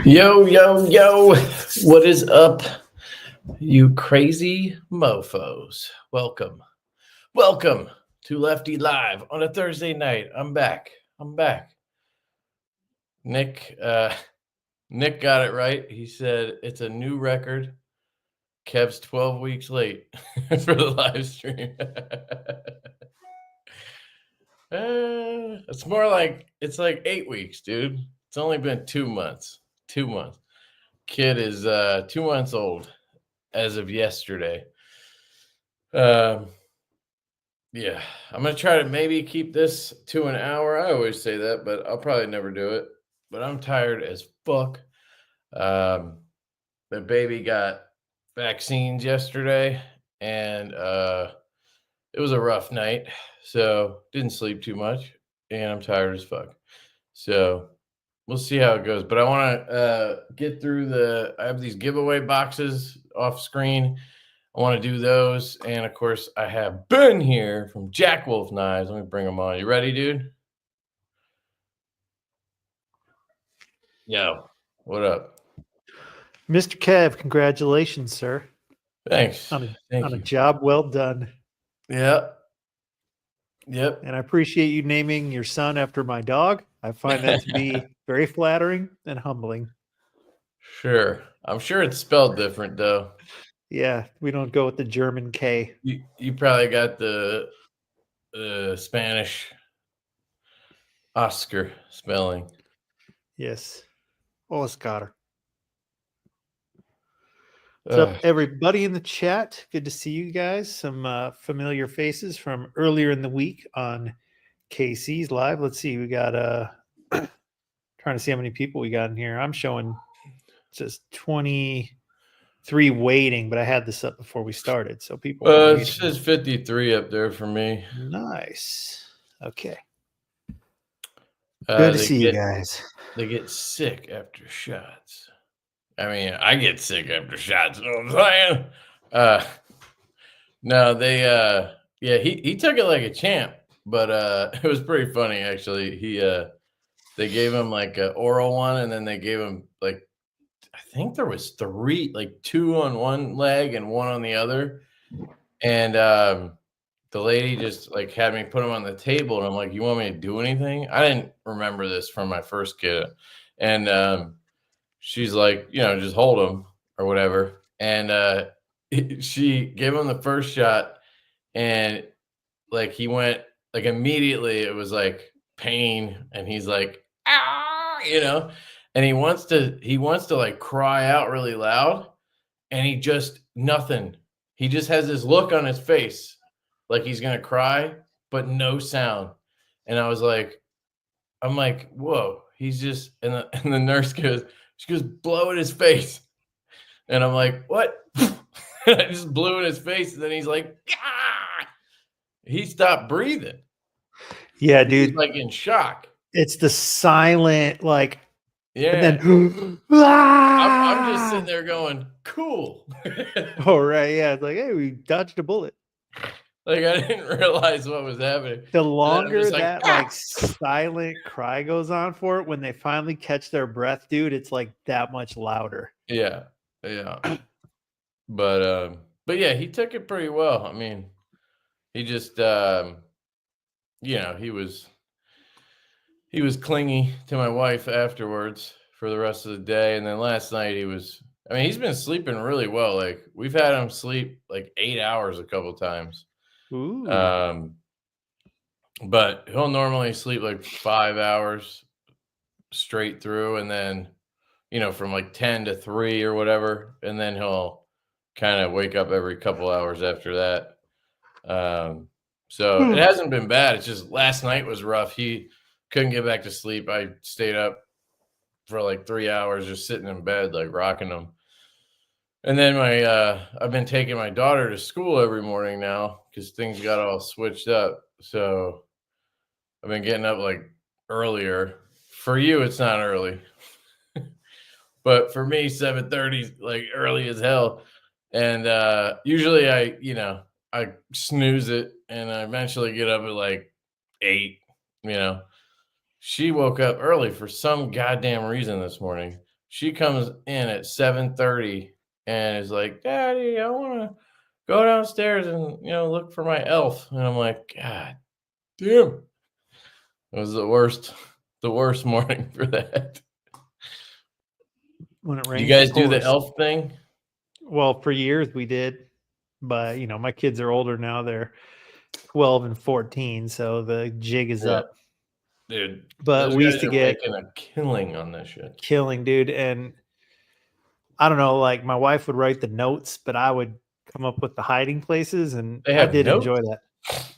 Yo, yo, yo. What is up, you crazy mofos? Welcome. Welcome to Lefty Live on a Thursday night. I'm back. Nick got it right. He said it's a new record. Kev's 12 weeks late for the live stream. It's more like it's like 8 weeks, dude. It's only been 2 months. 2 months. Kid is 2 months old as of yesterday. Yeah, I'm gonna try to maybe keep this to an hour. I always say that, but I'll probably never do it. But I'm tired as fuck. The baby got vaccines yesterday, and it was a rough night, so didn't sleep too much, and I'm tired as fuck. So we'll see how it goes. But I want to get through I have these giveaway boxes off screen. I want to do those. And of course, I have Ben here from Jack Wolf Knives. Let me bring him on. You ready, dude? Yo, what up? Mr. Kev, congratulations, sir. Thanks. On a job well done. Yep. And I appreciate you naming your son after my dog. I find that to be very flattering and humbling. Sure. I'm sure it's spelled different, though. Yeah, we don't go with the German K. You probably got the Spanish Oscar spelling. Yes. Oscar. What's up, everybody in the chat? Good to see you guys. Some familiar faces from earlier in the week on KC's live. Let's see. We got trying to see how many people we got in here. I'm showing just 23 waiting, but I had this up before we started, so people. It says 53 up there for me. Nice. Okay. Good to see you guys. They get sick after shots. I mean, I get sick after shots. You know what I'm saying? No, he took it like a champ, but it was pretty funny actually. They gave him like an oral one, and then they gave him like, I think there was 3, like 2 on one leg and 1 on the other, and the lady just like had me put him on the table, and I'm like, "You want me to do anything?" I didn't remember this from my first kid, and she's like, just hold him or whatever. And she gave him the first shot, and like he went like immediately. It was like pain, and he's like, ah, and he wants to like cry out really loud, and he just nothing. He just has this look on his face like he's gonna cry, but no sound. And I'm like, whoa, he's just, and the nurse she goes, blow in his face. And I'm like, what? I just blew in his face. And then he's like, ah! He stopped breathing. Yeah, dude. He's like in shock. It's the silent, like, yeah. And then, I'm just sitting there going, cool. Oh, right. Yeah. It's like, hey, we dodged a bullet. Like, I didn't realize what was happening. The longer that silent cry goes on for it, when they finally catch their breath, dude, it's like that much louder. Yeah. But yeah, he took it pretty well. I mean, he just he was clingy to my wife afterwards for the rest of the day, and then last night he's been sleeping really well. Like, we've had him sleep like 8 hours a couple times. Ooh. But he'll normally sleep like 5 hours straight through, and then from like 10 to 3 or whatever, and then he'll kind of wake up every couple hours after that. So it hasn't been bad. It's just last night was rough. He couldn't get back to sleep. I stayed up for like 3 hours just sitting in bed, like rocking him. And then I've been taking my daughter to school every morning now because things got all switched up. So I've been getting up like earlier. For you, it's not early. But for me, 7:30 is like early as hell. And usually I snooze it, and I eventually get up at like 8. She woke up early for some goddamn reason this morning. she comes in at 7:30 and is like, "Daddy, I want to go downstairs and look for my elf." And I'm like, "God damn!" It was the worst morning for that. When it You rains, guys it do the pours. elf thing? Well, for years we did, but my kids are older now. They're 12 and 14, so the jig is Yeah, up. dude. But Those we used guys to are get making a killing on this shit. killing, dude. And I don't know, like my wife would write the notes, but I would come up with the hiding places, and They I have did enjoy notes? that.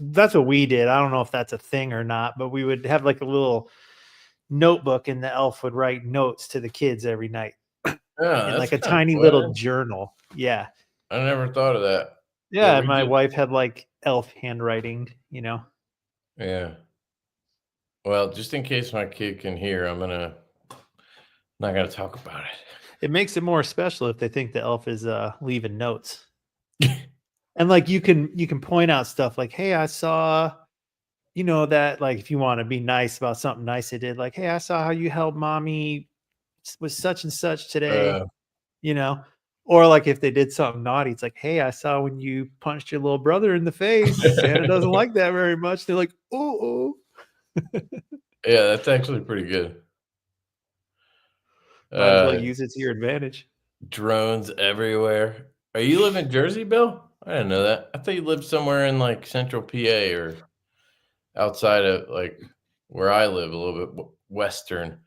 That's what we did. I don't know if that's a thing or not, but we would have like a little notebook, and the elf would write notes to the kids every night Yeah, in that's like a kind of tiny little cool. journal. Yeah. I never thought of that. Yeah, Yeah. And we my did. wife had like elf handwriting, Yeah. Well, just in case my kid can hear, not gonna talk about It makes it more special if they think the elf is leaving notes. it. And like you can point out stuff like, hey, I saw, that like if you want to be nice about something nice they did, like, hey, I saw how you helped mommy with such and such today, Uh, you know. Or like if they did something naughty, it's like, hey, I saw when you punched your little brother in the face. Santa doesn't like that very much. They're like, oh. yeah, that's actually pretty good. Might as well Uh, use it to your advantage. drones everywhere. Are you live in Jersey, Bill? I didn't know that. I thought you lived somewhere in like central PA or outside of like where I live, a little bit western.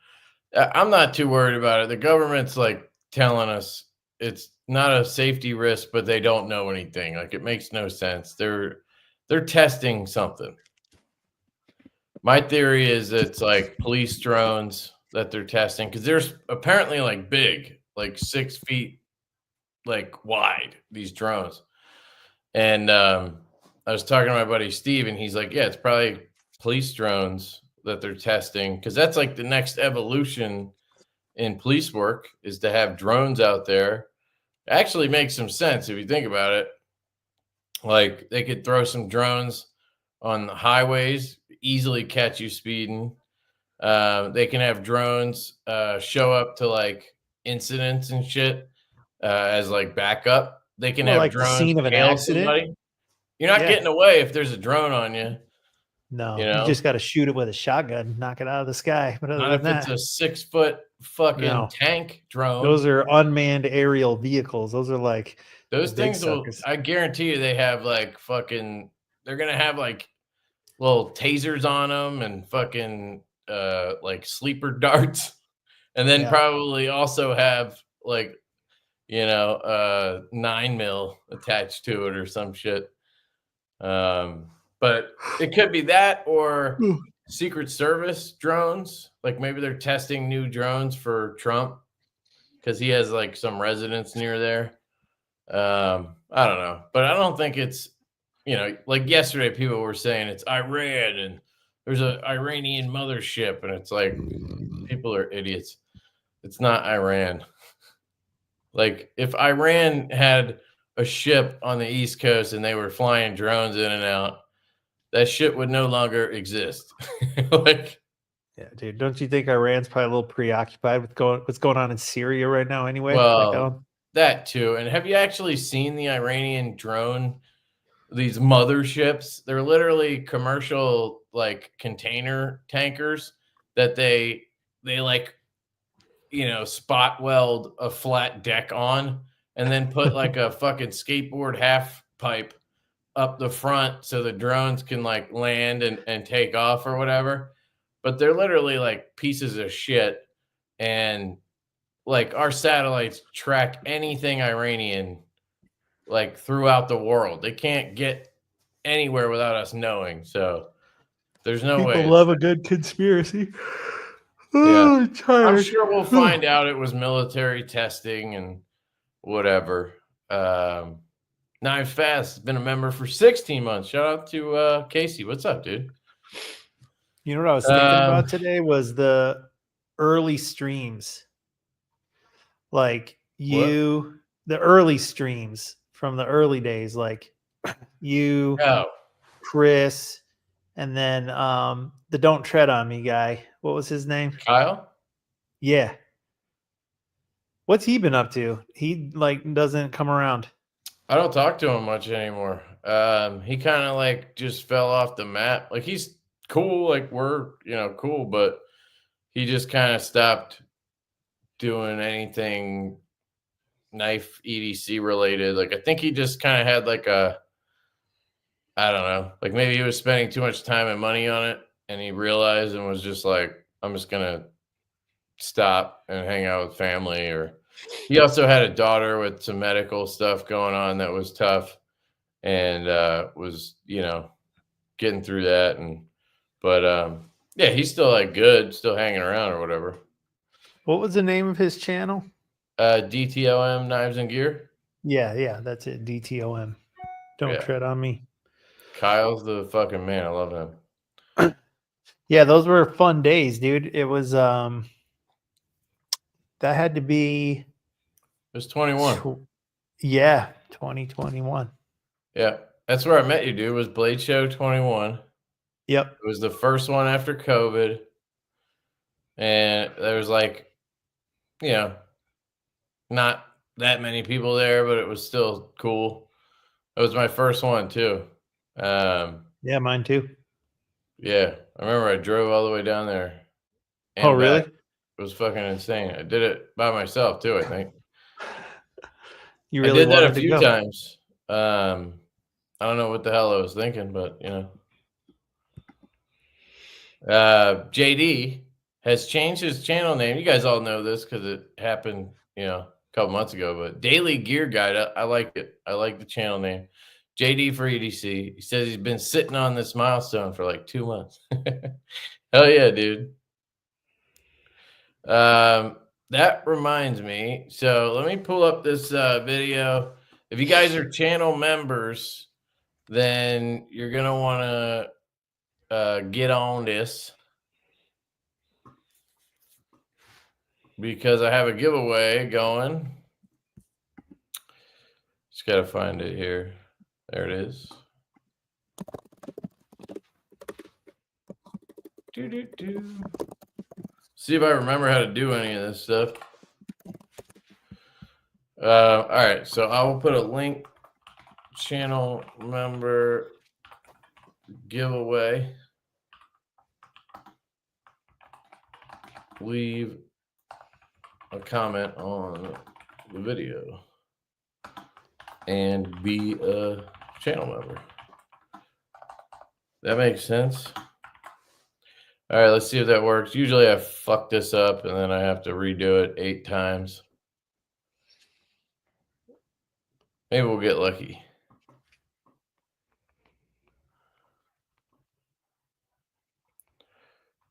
I'm not too worried about it. The government's like telling us it's not a safety risk, but they don't know anything. Like it makes no sense. They're testing something. My theory is it's like police drones that they're testing because there's apparently like big, like 6 feet like wide, these drones. And I was talking to my buddy Steve, and he's like, "Yeah, it's probably police drones that they're testing because that's like the next evolution in police work is to have drones out there." Actually makes some sense if you think about it. Like they could throw some drones on the highways, easily catch you speeding. They can have drones show up to like incidents and shit as like backup. They can Or have like the drones scene of an tail accident. somebody. You're not Yeah. getting away if there's a drone on you. You No, you know, just got to shoot it with a shotgun, knock it out of the sky. But other not than if it's that, a 6 foot fucking no. tank drone. Those are unmanned aerial vehicles. Those are like the Those big things will. suckers. I guarantee you, they have like fucking. They're gonna have like little tasers on them and fucking like sleeper darts, and then Yeah. probably also have like 9 mil attached to it or some shit. But it could be that or Secret Service drones. Like maybe they're testing new drones for Trump because he has like some residence near there. I don't know, but I don't think it's like yesterday people were saying it's Iran and there's an Iranian mothership, and it's like people are idiots. It's not Iran. Like if Iran had a ship on the East Coast and they were flying drones in and out, that shit would no longer exist. Like, Yeah, dude. Don't you think Iran's probably a little preoccupied with what's going on in Syria right now anyway? Like, I well, don't. that too. And have you actually seen the Iranian drone? These motherships, they're literally commercial like container tankers that they like spot weld a flat deck on and then put like a fucking skateboard half pipe up the front so the drones can like land and take off or whatever. But they're literally like pieces of shit. And like our satellites track anything Iranian like throughout the world. They can't get anywhere without us knowing. So there's no way. People love a good conspiracy. Yeah. Oh, I'm I'm tired. sure we'll find out it was military testing and whatever. Knives Fast, been a member for 16 months. Shout out to Casey. What's up, dude? You know what I was thinking about today was the early streams. Like What? the early streams from the early days, like you, Oh, Chris, and then the Don't Tread on Me guy. What was his name? Kyle? Yeah. What's he been up to? He like doesn't come around. I don't talk to him much anymore. He kind of like just fell off the map. Like he's cool, like we're cool, but he just kind of stopped doing anything knife EDC related. Like I think he just kind of had like I don't know, like maybe he was spending too much time and money on it, and he realized and was just like, I'm just gonna stop and hang out with family. Or he also had a daughter with some medical stuff going on that was tough, and was getting through that. But yeah, he's still like good, still hanging around or whatever. What was the name of his channel? DTOM Knives and Gear. Yeah, that's it. DTOM. Don't tread on me. Kyle's the fucking man. I love him. Yeah, those were fun days, dude. It was that had to be. It was 21. Yeah, 2021. Yeah, that's where I met you, dude. Was Blade Show 21. Yep. It was the first one after COVID, and there was like, not that many people there, but it was still cool. It was my first one too. Yeah, mine too. Yeah, I remember I drove all the way down there. Oh, really? Back. It was fucking insane. I did it by myself too, I think. You really I did that a wanted to few go. times. I don't know what the hell I was thinking, but JD has changed his channel name. You guys all know this because it happened, a couple months ago. But Daily Gear Guide, I like it. I like the channel name. JD for EDC. He says he's been sitting on this milestone for like 2 months. Hell yeah, dude. That reminds me. So let me pull up this video. If you guys are channel members, then you're gonna want to get on this, because I have a giveaway going. Just gotta find it here. There it is. See if I remember how to do any of this stuff. All right, so I will put a link. Channel member giveaway. Leave a comment on the video and be a channel member. That makes sense. All right, let's see if that works. Usually I fuck this up and then I have to redo it 8 times. Maybe we'll get lucky.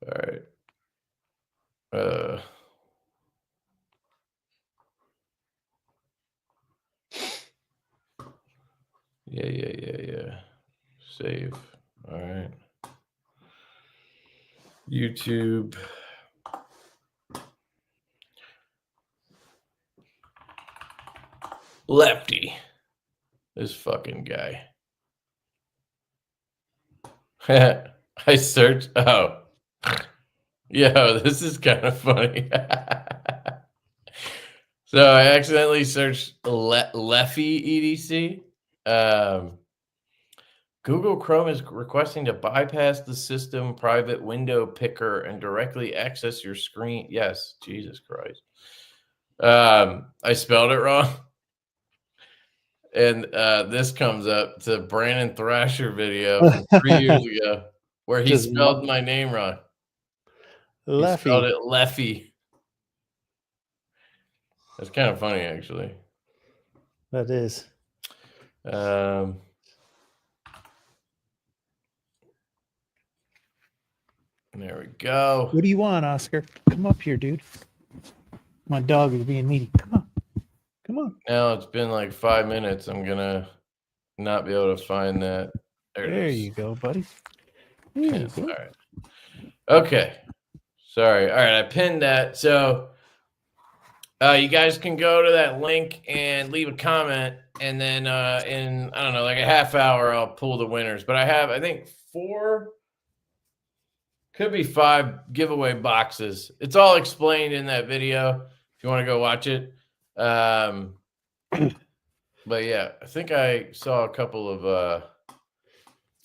All right. Yeah. Save. All right. YouTube. Lefty. This fucking guy. I searched. Oh. Yo, this is kind of funny. So I accidentally searched LeftyEDC. Google Chrome is requesting to bypass the system private window picker and directly access your screen. Yes, Jesus Christ. I spelled it wrong. And this comes up. It's a Brandon Thrasher video from 3 years ago where he spelled my name wrong. Lefty. He spelled it Lefty. That's kind of funny, actually. That is. There we go. What do you want, Oscar? Come up here, dude. My dog is being needy. Come on. Now it's been like 5 minutes. I'm gonna not be able to find that. There you go, buddy. There you go. All right. Okay. Sorry. All right. I pinned that. So you guys can go to that link and leave a comment. And then in, I don't know, like a half hour, I'll pull the winners. But I have, I think 4, could be 5 giveaway boxes. It's all explained in that video if you want to go watch it. But yeah, I think I saw a couple of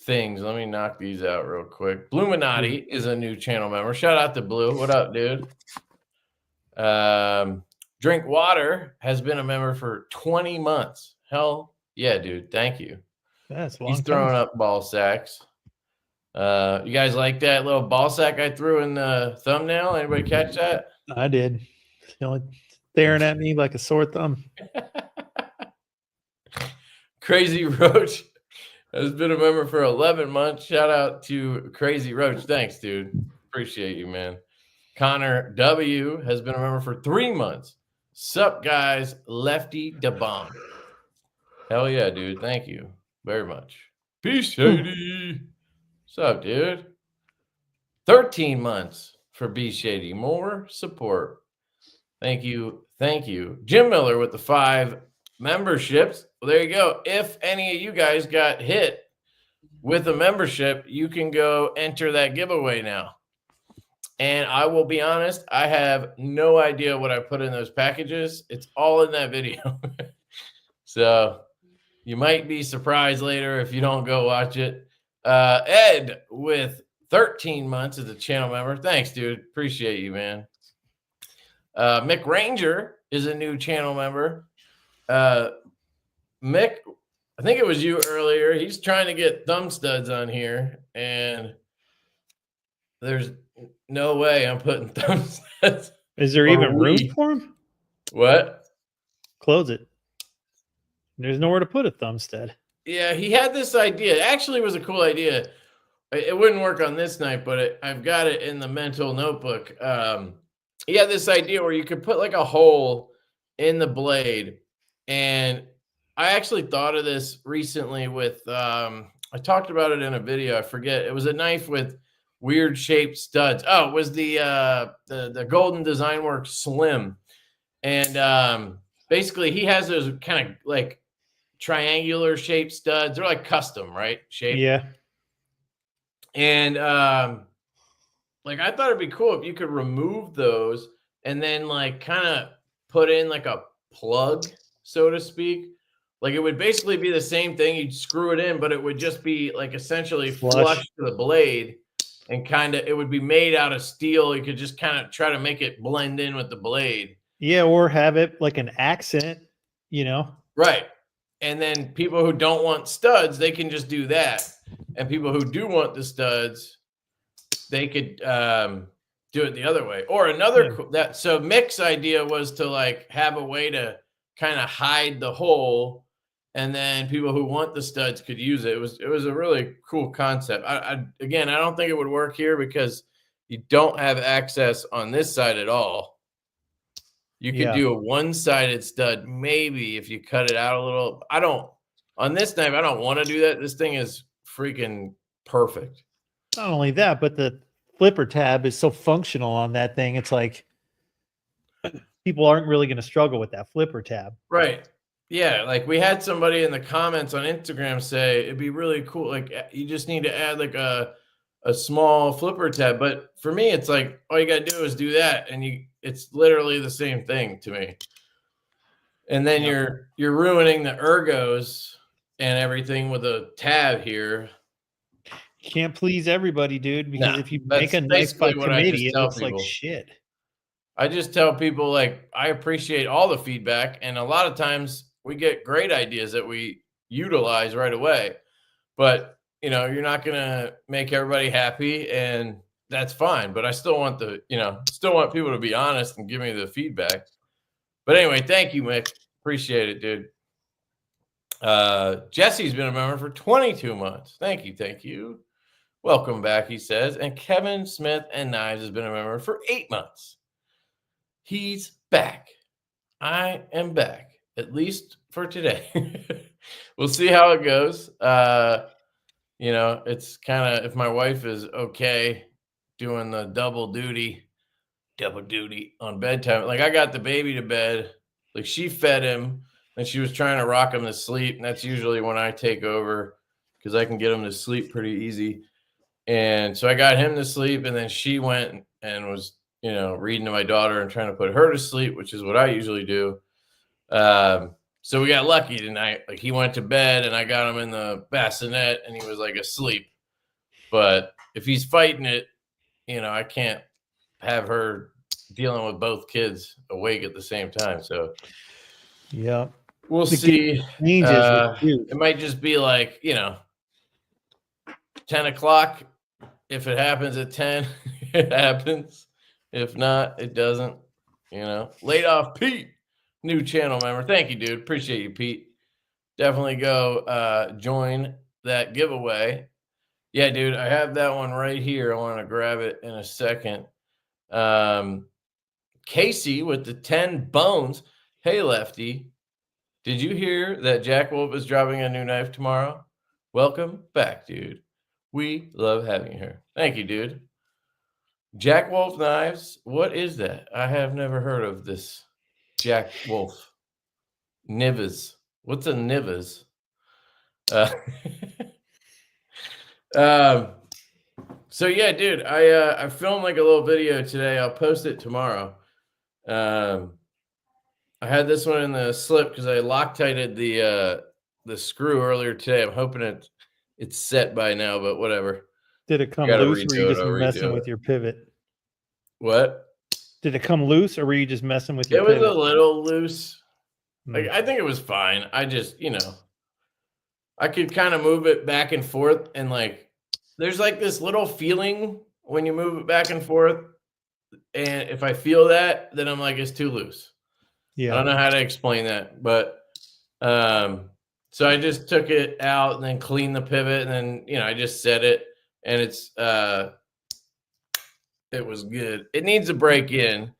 things. Let me knock these out real quick. Bluminati is a new channel member. Shout out to Blue. What up, dude? Drink Water has been a member for 20 months. Hell yeah, dude. Thank you. That's a long He's time. throwing up ball sacks. You guys like that little ball sack I threw in the thumbnail? Anybody catch that? I did. Only staring at me like a sore thumb. Crazy Roach has been a member for 11 months. Shout out to Crazy Roach. Thanks, dude. Appreciate you, man. Connor W has been a member for 3 months. Sup, guys? Lefty the bomb. Hell yeah, dude. Thank you very much. Peace, Shady. What's up, dude? 13 months for B Shady. More support. Thank you. Thank you. Jim Miller with the 5 memberships. Well, there you go. If any of you guys got hit with a membership, you can go enter that giveaway now. And I will be honest, I have no idea what I put in those packages. It's all in that video. So you might be surprised later if you don't go watch it. Ed with 13 months as a channel member. Thanks, dude. Appreciate you, man. Mick Ranger is a new channel member. Mick, I think it was you earlier. He's trying to get thumb studs on here, and there's no way I'm putting thumb studs. Is there even room for him? What? Close it. There's nowhere to put a thumb stud. Yeah, he had this idea. It actually was a cool idea. It wouldn't work on this night, but I've got it in the mental notebook. He had this idea where you could put like a hole in the blade. And I actually thought of this recently with, I talked about it in a video. I forget. It was a knife with weird shaped studs. Oh, it was the Golden Design Works Slim. And basically he has those kind of like triangular shaped studs. They're like custom, right? Shape. Yeah. And like I thought it'd be cool if you could remove those and then like kind of put in like a plug, so to speak. Like it would basically be the same thing. You'd screw it in, but it would just be like essentially flush to the blade, and kind of it would be made out of steel. You could just kind of try to make it blend in with the blade. Yeah, or have it like an accent, you know? Right. And then people who don't want studs, they can just do that. And people who do want the studs, they could do it the other way. Or another so Mick's idea was to like have a way to kind of hide the hole, and then people who want the studs could use it. It was a really cool concept. Again, I don't think it would work here because you don't have access on this side at all. You could do a one-sided stud, maybe if you cut it out a little. On this knife, I don't want to do that. This thing is freaking perfect. Not only that, but the flipper tab is so functional on that thing. It's like people aren't really going to struggle with that flipper tab. Right. Yeah. Like we had somebody in the comments on Instagram say it'd be really cool. Like you just need to add like a small flipper tab. But for me, it's like all you got to do is do that. And it's literally the same thing to me. And then you're ruining the ergos and everything with a tab here. You can't please everybody, dude, because if you make a knife by committee, it looks like shit. I just tell people, like, I appreciate all the feedback, and a lot of times we get great ideas that we utilize right away. But, you know, you're not going to make everybody happy, and that's fine. But I still want still want people to be honest and give me the feedback. But anyway, thank you, Mick. Appreciate it, dude. Jesse's been a member for 22 months. Thank you. Thank you. Welcome back, he says. And Kevin Smith and Knives has been a member for 8 months. He's back. I am back, at least for today. We'll see how it goes. You know, it's kind of if my wife is okay doing the double duty on bedtime. Like I got the baby to bed, like she fed him and she was trying to rock him to sleep. And that's usually when I take over because I can get him to sleep pretty easy. And so I got him to sleep, and then she went and was, reading to my daughter and trying to put her to sleep, which is what I usually do. So we got lucky tonight. Like he went to bed and I got him in the bassinet and he was like asleep. But if he's fighting it, I can't have her dealing with both kids awake at the same time. So yeah, we'll the see. changes with you. It might just be like 10 o'clock. If it happens at 10, it happens. If not, it doesn't. Laid off Pete, new channel member. Thank you, dude. Appreciate you, Pete. Definitely go join that giveaway. Yeah, dude, I have that one right here. I want to grab it in a second. Casey with the 10 bones. Hey, Lefty, did you hear that Jack Wolf is dropping a new knife tomorrow? Welcome back, dude. We love having her. Thank you, dude. Jack Wolf knives. What is that? I have never heard of this Jack Wolf. Nivas. What's a Nivas? So yeah, dude, I filmed like a little video today. I'll post it tomorrow. I had this one in the slip because I Loctited the screw earlier today. I'm hoping it's set by now, but whatever. Did it come loose, or were you just messing with your pivot? What? Did it come loose, or were you just messing with your pivot? It was pivot? a little loose. Like I think it was fine. I just, I could kind of move it back and forth, and like there's like this little feeling when you move it back and forth, and if I feel that, then I'm like it's too loose. Yeah. I don't know how to explain that, but so I just took it out and then cleaned the pivot, and then I just set it, and it was good. It needs a break in.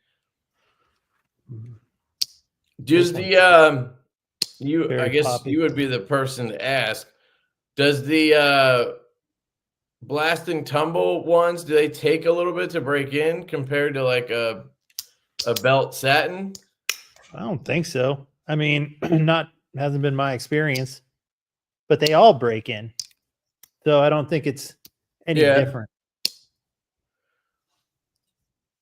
Does the I guess poppy. You would be the person to ask. Does the blast and tumble ones, do they take a little bit to break in compared to like a belt satin? I don't think so. I mean, hasn't been my experience, but they all break in. So I don't think it's any different.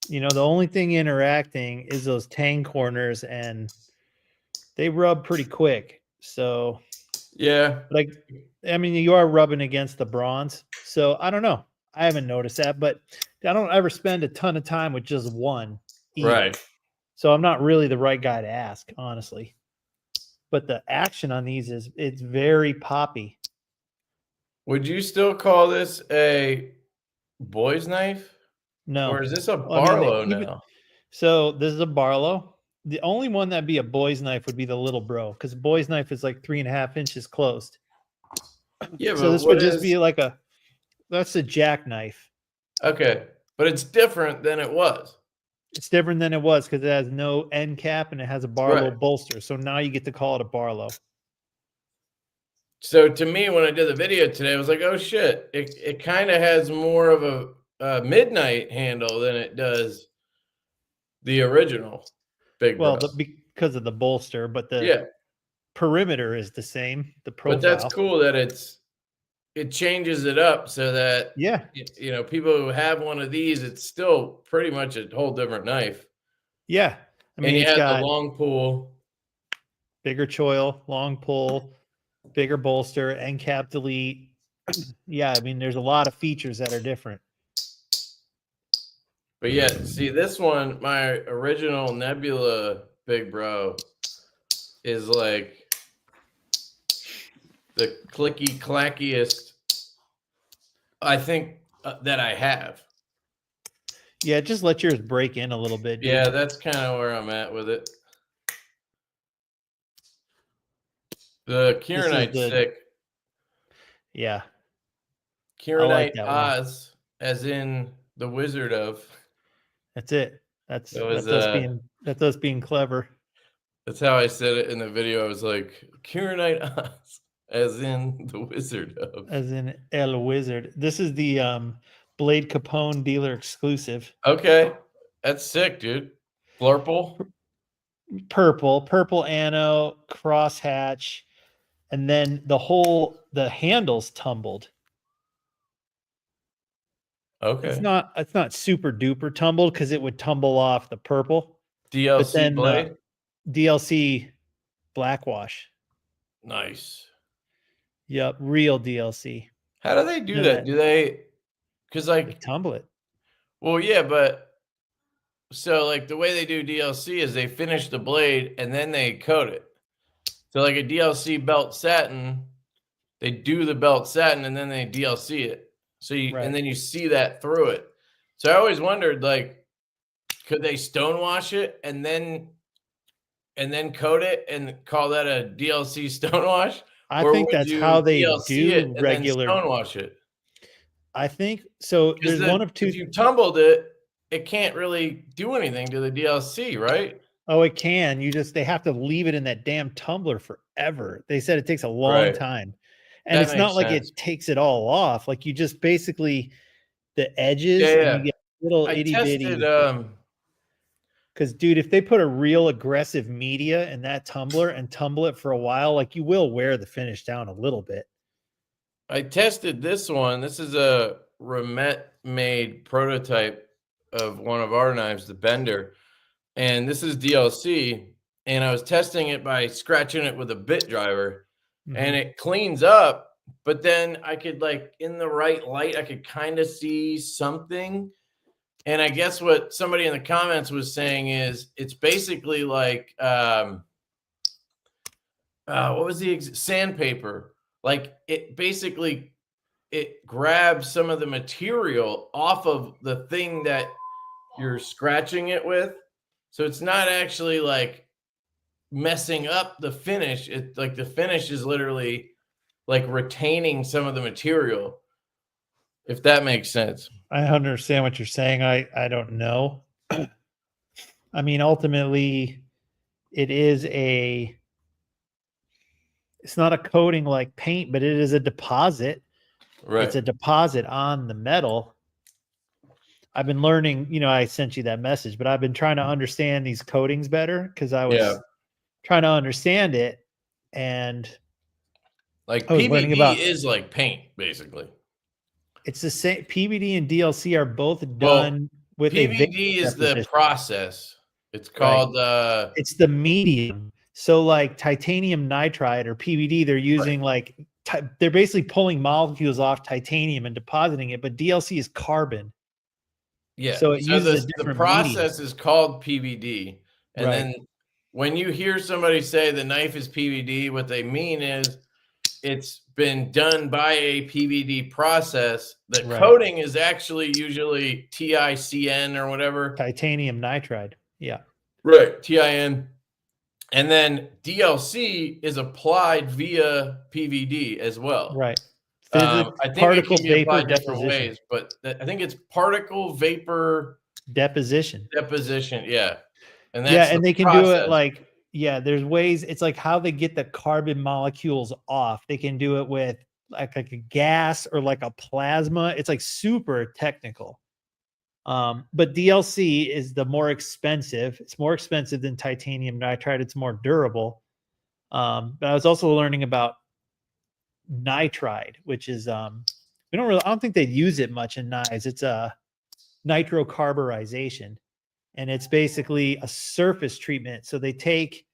The only thing interacting is those tang corners, and they rub pretty quick. So yeah, like, I mean, you are rubbing against the bronze. So I don't know. I haven't noticed that, but I don't ever spend a ton of time with just one either. Right. So I'm not really the right guy to ask, honestly. But the action on these it's very poppy. Would you still call this a boy's knife? No. Or is this a Barlow now? So this is a Barlow. The only one that'd be a boy's knife would be the little bro, because boy's knife is like 3.5 inches closed. Yeah, so this would just be like that's a jackknife. Okay, but it's different than it was. It's different than it was because it has no end cap and it has a Barlow bolster. So now you get to call it a Barlow. So to me, when I did the video today, I was like, oh shit, it kind of has more of a midnight handle than it does the original Big Bro. Well, because of the bolster, but the perimeter is the same. The profile. But that's cool that it changes it up so that people who have one of these, it's still pretty much a whole different knife. Yeah, I mean, it's got the long pull, bigger choil, long pull, bigger bolster, end cap delete. Yeah, I mean, there's a lot of features that are different. But yeah, see this one, my original Nebula Big Bro is like the clicky clackiest I think that I have. Yeah, just let yours break in a little bit. Dude. Yeah, that's kind of where I'm at with it. The Kieranite's sick. Yeah. Kieranite Oz, as in the Wizard of. That's it. That's us being clever. That's how I said it in the video. I was like, Kieranite Oz, as in the Wizard of. As in El Wizard. This is the Blade Capone dealer exclusive. Okay. That's sick, dude. Flurple. Purple anno, crosshatch, and then the handles tumbled. Okay. It's not super duper tumbled because it would tumble off the purple. DLC blade? DLC black wash. Nice. Yep, real DLC. How do they do Know that? that- Do they? Because They tumble it. well, yeah, but so like the way they do DLC is they finish the blade and then they coat it. So like a DLC belt satin, they do the belt satin and then they DLC it. So you Right. and then you see that through it. So I always wondered, like, could they stonewash it and then coat it and call that a DLC stonewash? I Or think would that's you how they DLC it do and then regular. stonewash it? I think so. Because There's one of two. if you tumbled it, it can't really do anything to the DLC, right? Oh, it can. They have to leave it in that damn tumbler forever. They said it takes a long Right. time. And That it's not makes like sense. it takes it all off. Like you just basically the edges Yeah, and you yeah. get little I itty tested, bitty. Because dude, if they put a real aggressive media in that tumbler and tumble it for a while, like you will wear the finish down a little bit. I tested this one. This is a Remet made prototype of one of our knives, the Bender. And this is DLC. And I was testing it by scratching it with a bit driver. And it cleans up, but then I could, like, in the right light, I could kind of see something. And I guess what somebody in the comments was saying is it's basically like what was the sandpaper? Like it basically it grabs some of the material off of the thing that you're scratching it with. So it's not actually like messing up the finish. It like the finish is literally like retaining some of the material. If that makes sense. I understand what you're saying. I don't know. I mean, ultimately, it's not a coating like paint, but it is a deposit. Right. It's a deposit on the metal. I've been learning, I sent you that message, but I've been trying to understand these coatings better because I was trying to understand it. And like I was learning about is like paint, basically. It's the same. PVD and DLC are both done with PVD is the process. It's called it's the medium. So like titanium nitride or PVD, they're using they're basically pulling molecules off titanium and depositing it, but DLC is carbon. Yeah. So it uses the process is called PVD. And then when you hear somebody say the knife is PVD, what they mean is it's been done by a PVD process. The coating is actually usually TICN or whatever. Titanium nitride. Yeah. Right. TIN. And then DLC is applied via PVD as well. Right. I think particle it can be applied vapor different ways, but I think it's particle vapor deposition. Yeah. And that's and they can process. do it there's ways. It's like how they get the carbon molecules off. They can do it with like a gas or like a plasma. It's like super technical. But DLC is the more expensive. It's more expensive than titanium nitride. It's more durable. But I was also learning about nitride, which is I don't think they use it much in knives. It's a nitrocarburization. And it's basically a surface treatment. So they take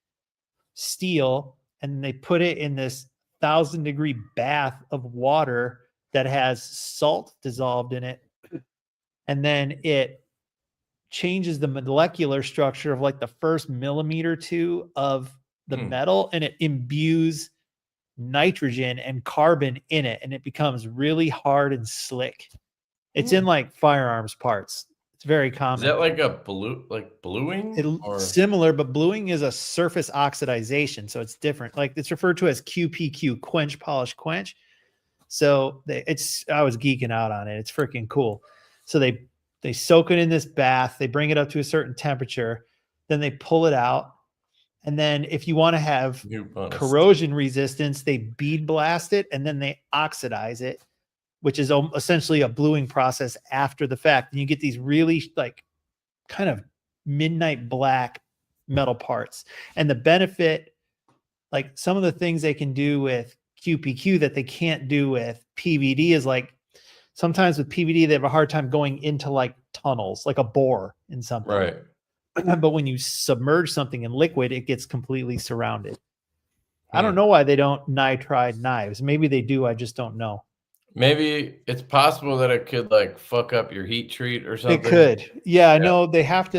steel and they put it in this 1,000-degree bath of water that has salt dissolved in it. And then it changes the molecular structure of like the first millimeter or two of the metal, and it imbues nitrogen and carbon in it. And it becomes really hard and slick. It's in like firearms parts. It's very common. Is that like a bluing? Similar, but bluing is a surface oxidization, so it's different. Like it's referred to as QPQ, quench, polish, quench. So I was geeking out on it. It's freaking cool. So they soak it in this bath. They bring it up to a certain temperature. Then they pull it out. And then if you want to have corrosion resistance, they bead blast it and then they oxidize it, which is essentially a bluing process after the fact. And you get these really like kind of midnight black metal parts. And the benefit, like some of the things they can do with QPQ that they can't do with PVD is like sometimes with PVD, they have a hard time going into like tunnels, like a bore in something. Right. But when you submerge something in liquid, it gets completely surrounded. I don't know why they don't nitride knives. Maybe they do. I just don't know. Maybe it's possible that it could like fuck up your heat treat or something. It could. Yeah, I know they have to.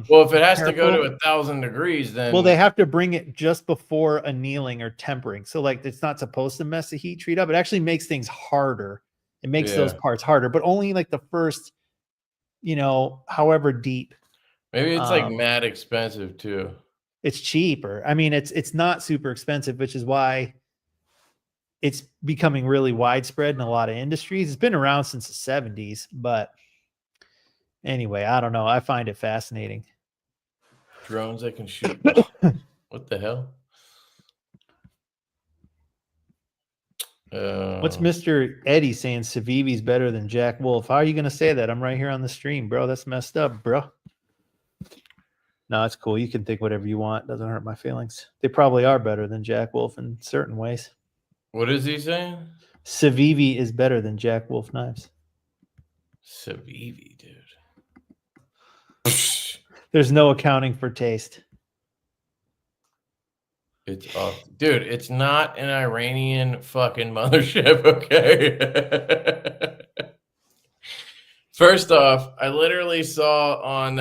Well, if it has to go to 1,000 degrees, then they have to bring it just before annealing or tempering. So like it's not supposed to mess the heat treat up. It actually makes things harder. It makes those parts harder, but only like the first, however deep. Maybe it's like mad expensive too. It's cheaper. I mean, it's not super expensive, which is why it's becoming really widespread in a lot of industries. It's been around since the 70s, but anyway, I don't know. I find it fascinating. Drones that can shoot. What the hell? What's Mr. Eddie saying? Civivi's better than Jack Wolf. How are you going to say that? I'm right here on the stream, bro. That's messed up, bro. No, it's cool. You can think whatever you want. Doesn't hurt my feelings. They probably are better than Jack Wolf in certain ways. What is he saying? Civivi is better than Jack Wolf knives. Civivi, dude. There's no accounting for taste. It's off. Dude, it's not an Iranian fucking mothership, okay? First off, I literally saw on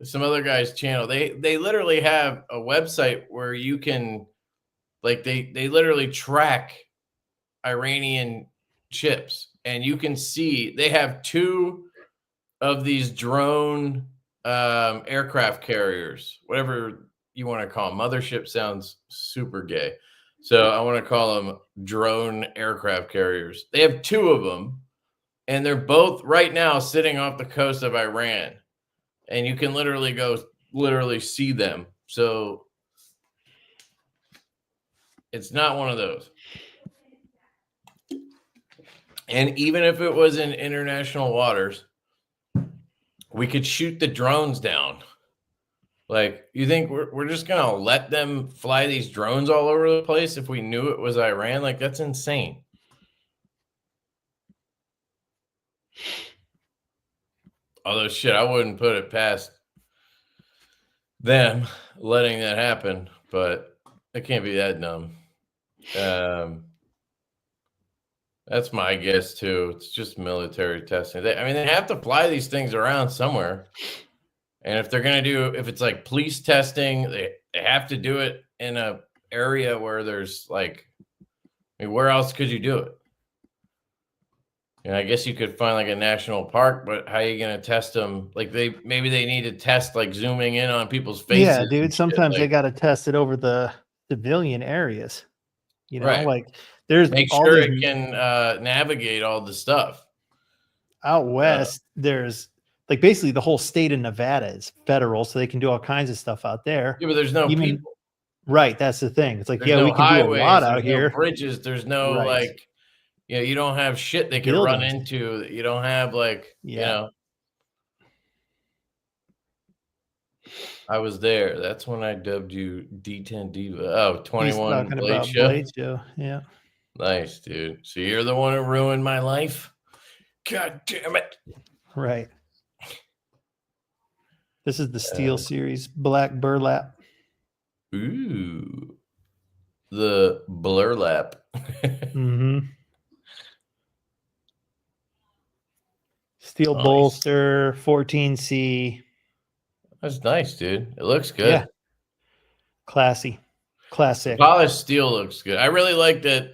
some other guy's channel, they literally have a website where you can, like, they literally track Iranian chips, and you can see they have 2 of these drone aircraft carriers, whatever you want to call them. Mothership sounds super gay, so I want to call them drone aircraft carriers. They have 2 of them, and they're both right now sitting off the coast of Iran, and you can literally see them. So it's not one of those. And even if it was in international waters, we could shoot the drones down. Like, you think we're just going to let them fly these drones all over the place if we knew it was Iran? Like, that's insane. Although, shit, I wouldn't put it past them letting that happen, but it can't be that dumb. That's my guess, too. It's just military testing. They have to fly these things around somewhere. And if they're going to if it's like police testing, they have to do it in a area where there's like, where else could you do it? I guess you could find like a national park, but how are you going to test them? Like maybe they need to test like zooming in on people's faces. Yeah, dude. Sometimes they got to test it over the civilian areas. Right. Like there's make sure it can navigate all the stuff. Out west, there's like basically the whole state of Nevada is federal, so they can do all kinds of stuff out there. Yeah, but there's no people. Right, that's the thing. It's like, there's no we can highways, do a lot out here. No bridges, there's no like, you don't have shit they can run into. You don't have like, I was there. That's when I dubbed you D10 Diva. Oh, 21 Blade Show. Yeah. Nice, dude. So you're the one who ruined my life? God damn it. Right. This is the Steel Series Black Burlap. Ooh. The Blurlap. Mm-hmm. Steel bolster, 14C. That's nice, dude. It looks good. Yeah. Classy. Classic. Polished steel looks good. I really like that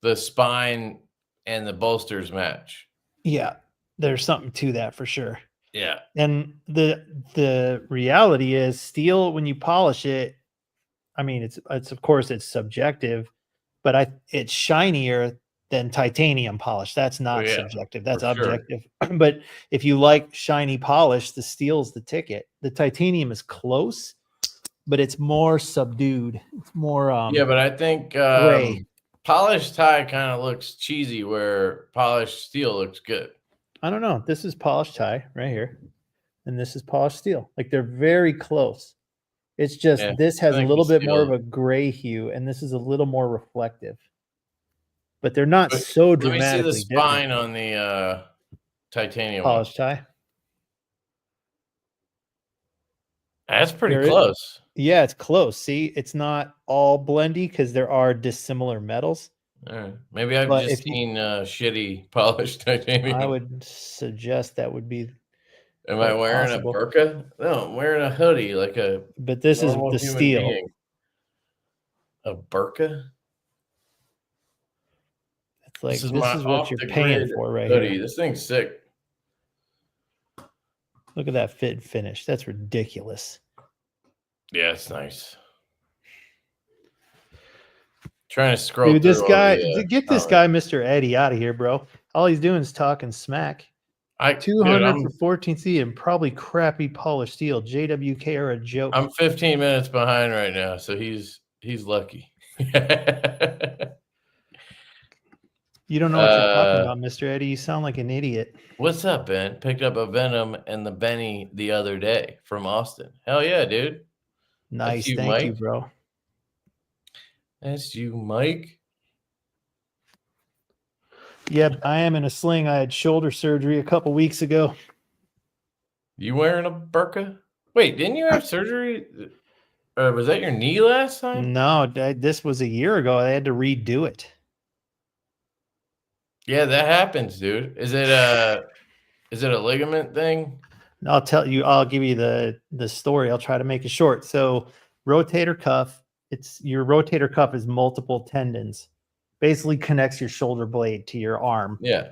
the spine and the bolsters match. Yeah. There's something to that for sure. Yeah. And the reality is steel, when you polish it, I mean, it's of course it's subjective, but it's shinier than titanium polish. That's not subjective. That's objective. Sure. But if you like shiny polish, the steel's the ticket. The titanium is close, but it's more subdued. It's more but I think gray. Polished tie kind of looks cheesy where polished steel looks good. I don't know. This is polished tie right here. And this is polished steel. Like they're very close. It's just this has a little bit more of a gray hue, and this is a little more reflective. But they're not so dramatically. Let me see the spine on the titanium polished tie. That's pretty There is- close. Yeah, it's close. See, it's not all blendy because there are dissimilar metals. Maybe I've But just if you, seen shitty polished titanium. I would suggest that would be Am I quite wearing possible. a burqa? No, I'm wearing a hoodie like a But this is normal the human steel. being. A burqa? It's like This is this my is what off you're the paying grid for right hoodie. here. This thing's sick. Look at that fit and finish. That's ridiculous. Yeah, it's nice. Trying to scroll Dude, through this all guy, the get this guy, Mr. Eddie, out of here, bro. All he's doing is talking smack. dude, 200 for 14 C and probably crappy polished steel. JWK are a joke. I'm 15 minutes behind right now, so he's lucky. You don't know what you're talking about, Mr. Eddie. You sound like an idiot. What's up, Ben? Picked up a Venom and the Benny the other day from Austin. Hell yeah, dude. Nice. you, Thank you, Mike. bro. That's you, Mike. Yep, I am in a sling. I had shoulder surgery a couple weeks ago. You wearing a burqa? Wait, didn't you have surgery? Was that your knee last time? No, this was a year ago. I had to redo it. Yeah, that happens, dude. Is it a ligament thing? I'll tell you. I'll give you the story. I'll try to make it short. So, rotator cuff. It's your rotator cuff is multiple tendons. Basically, connects your shoulder blade to your arm. Yeah.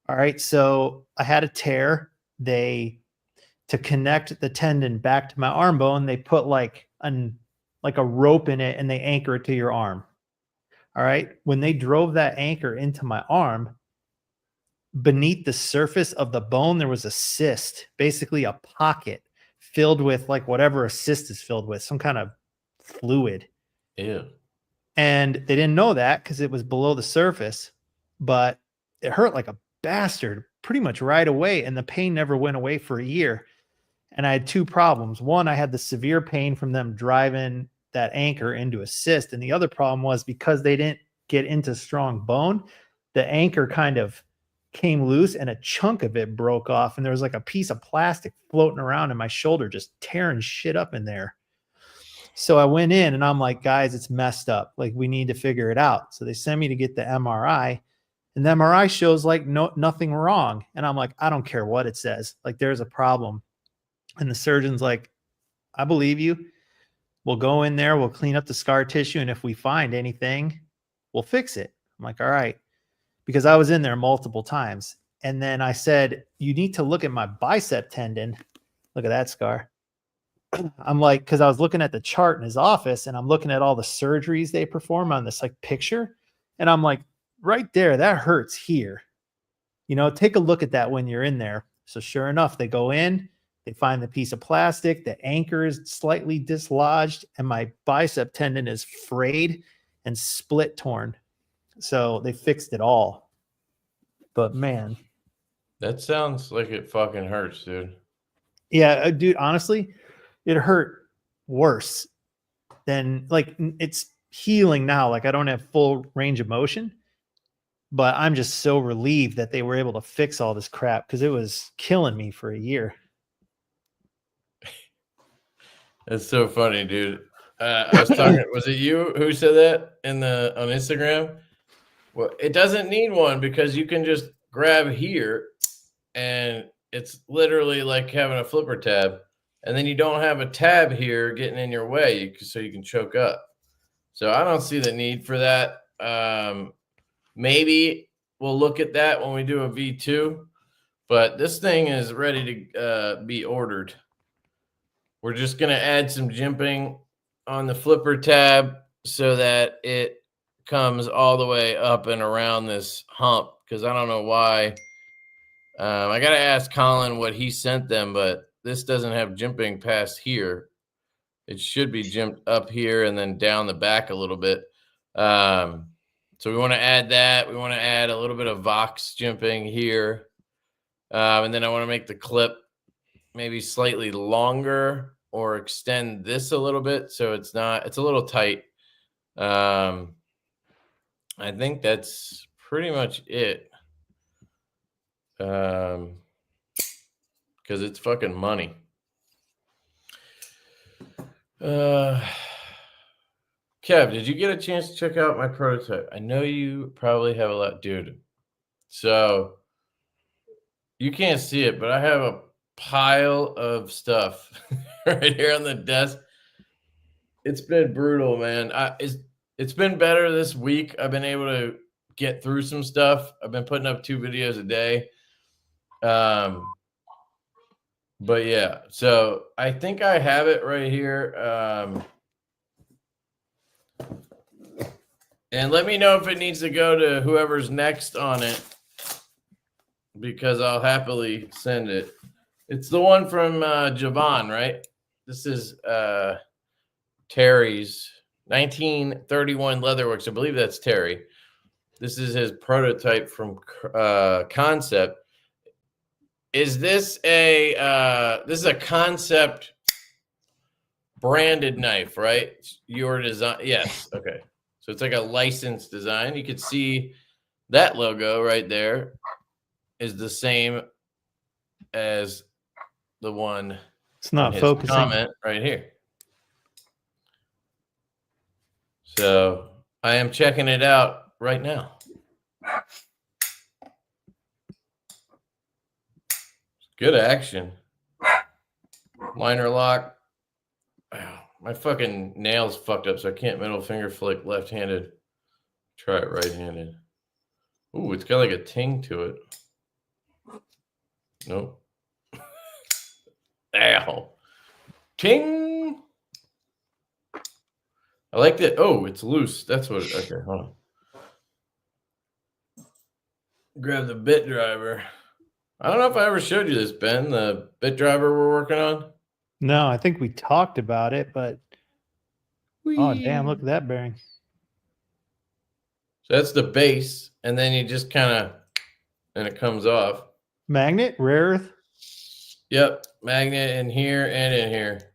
All right. So I had a tear. To connect the tendon back to my arm bone, they put like a rope in it and they anchor it to your arm. All right. When they drove that anchor into my arm, beneath the surface of the bone, there was a cyst, basically a pocket filled with like whatever a cyst is filled with, some kind of fluid. Ew. And they didn't know that because it was below the surface, but it hurt like a bastard pretty much right away. And the pain never went away for a year. And I had two problems. One, I had the severe pain from them driving that anchor into a cyst. And the other problem was because they didn't get into strong bone, the anchor kind of came loose and a chunk of it broke off. And there was like a piece of plastic floating around in my shoulder, just tearing shit up in there. So I went in and I'm like, guys, it's messed up. Like, we need to figure it out. So they sent me to get the MRI, and the MRI shows like nothing wrong. And I'm like, I don't care what it says. Like, there's a problem. And the surgeon's like, I believe you. We'll go in there, we'll clean up the scar tissue, and if we find anything, we'll fix it. I'm like, all right. Because I was in there multiple times. And then I said, you need to look at my bicep tendon. Look at that scar. I'm like, because I was looking at the chart in his office and I'm looking at all the surgeries they perform on this like picture. And I'm like, right there, that hurts here. You know, take a look at that when you're in there. So sure enough, they go in, they find the piece of plastic, the anchor is slightly dislodged, and my bicep tendon is frayed and split torn. So they fixed it all. But man, that sounds like it fucking hurts, dude. Yeah, dude, honestly, it hurt worse than like it's healing now. Like I don't have full range of motion, but I'm just so relieved that they were able to fix all this crap because it was killing me for a year. That's so funny, dude. I was talking. Was it you who said that on Instagram? Well, it doesn't need one because you can just grab here, and it's literally like having a flipper tab, and then you don't have a tab here getting in your way, so you can choke up. So I don't see the need for that. Maybe we'll look at that when we do a V2, but this thing is ready to be ordered. We're just going to add some jimping on the flipper tab so that it comes all the way up and around this hump, because I don't know why. I got to ask Colin what he sent them, but this doesn't have jimping past here. It should be jimped up here and then down the back a little bit. So we want to add that. We want to add a little bit of Vox jimping here. And then I want to make the clip maybe slightly longer or extend this a little bit so it's a little tight. I think that's pretty much it. Because it's fucking money. Kev, did you get a chance to check out my prototype? I know you probably have a lot, dude. So you can't see it, but I have a pile of stuff right here on the desk. It's been brutal, man. It's been better this week. I've been able to get through some stuff. I've been putting up 2 videos a day. But yeah, so I think I have it right here. And let me know if it needs to go to whoever's next on it, because I'll happily send it. It's the one from Geeone, right? This is Terry's 1931 Leatherworks. I believe that's Terry. This is his prototype from Concept. Is this this is a Concept branded knife, right? Your design? Yes. Okay. So it's like a licensed design. You could see that logo right there is the same as the one. It's not focusing. Comment right here. So I am checking it out right now. Good action. Liner lock. Wow, my fucking nails fucked up, so I can't middle finger flick left-handed. Try it right-handed. Ooh, it's got like a ting to it. Nope. Ow. Ting. I like that. Oh, it's loose. That's what it, okay, hold on. Grab the bit driver. I don't know if I ever showed you this, Ben, the bit driver we're working on. No, I think we talked about it, but oh damn, look at that bearing. So that's the base, and then you just kind of, and it comes off. Magnet, rare earth. Yep, magnet in here and in here.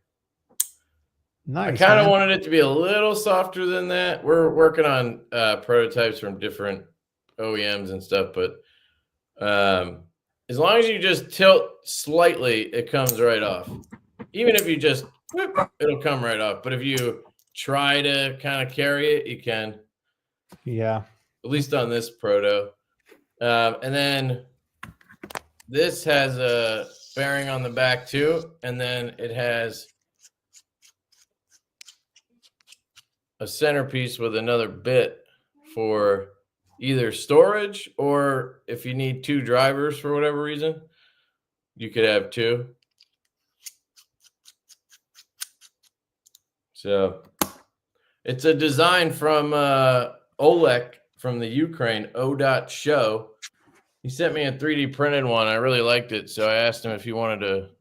Nice. I kind of wanted it to be a little softer than that. We're working on prototypes from different OEMs and stuff, but as long as you just tilt slightly, it comes right off. Even if you just, whoop, it'll come right off. But if you try to kind of carry it, you can. Yeah. At least on this proto. And then this has a bearing on the back too. And then it has a centerpiece with another bit for either storage, or if you need 2 drivers for whatever reason, you could have 2. So it's a design from Oleg from the Ukraine, O.Show. He sent me a 3D printed one. I really liked it, so I asked him if he wanted to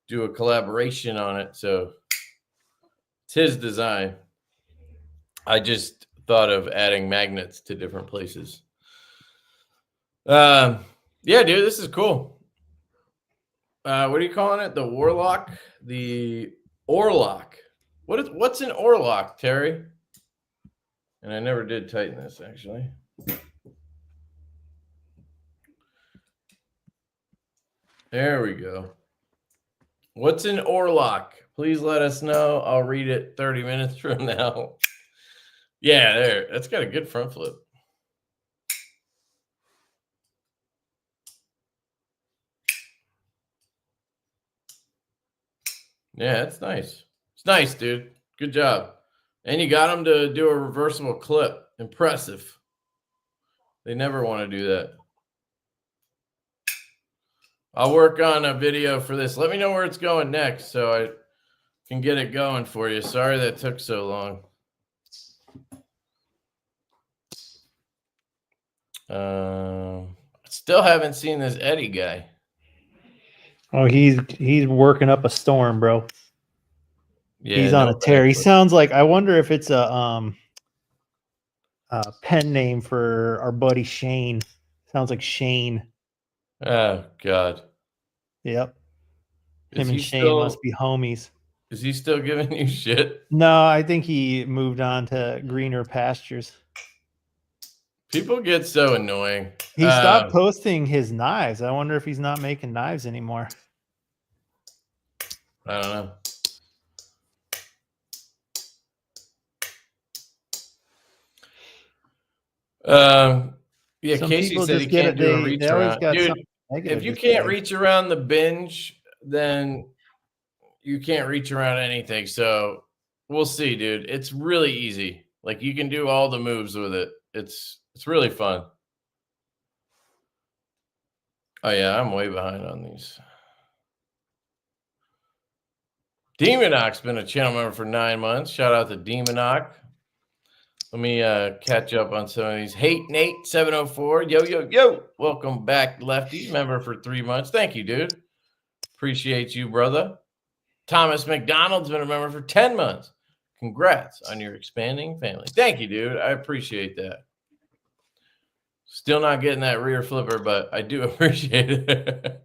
do a collaboration on it. So it's his design. I just thought of adding magnets to different places. Yeah, dude, this is cool. What are you calling it? The Warlock? The Orlock. What's an Orlock, Terry? And I never did tighten this, actually. There we go. What's an Orlock? Please let us know. I'll read it 30 minutes from now. Yeah, there. That's got a good front flip. Yeah, it's nice. It's nice, dude. Good job. And you got them to do a reversible clip. Impressive. They never want to do that. I'll work on a video for this. Let me know where it's going next so I can get it going for you. Sorry that took so long. Still haven't seen this Eddie guy. Oh, he's working up a storm, bro. Yeah, he's on a tear. He sounds like, I wonder if it's a pen name for our buddy Shane. Sounds like Shane. Oh God. Yep. Him and Shane must be homies. Is he still giving you shit? No, I think he moved on to greener pastures. People get so annoying. He stopped posting his knives. I wonder if he's not making knives anymore. I don't know. Yeah, Some Casey people said he just get can't it. do a reach They always around. got Dude, something negative if you to can't say. reach around the binge, then you can't reach around anything. So we'll see, dude. It's really easy. Like you can do all the moves with it. It's really fun. Oh yeah, I'm way behind on these. Demonock's been a channel member for 9 months. Shout out to Demonock. Let me catch up on some of these. Hate Nate 704. Yo, yo, yo. Welcome back, Lefty. Member for 3 months. Thank you, dude. Appreciate you, brother. Thomas McDonald's been a member for 10 months. Congrats on your expanding family. Thank you, dude. I appreciate that. Still not getting that rear flipper, but I do appreciate it.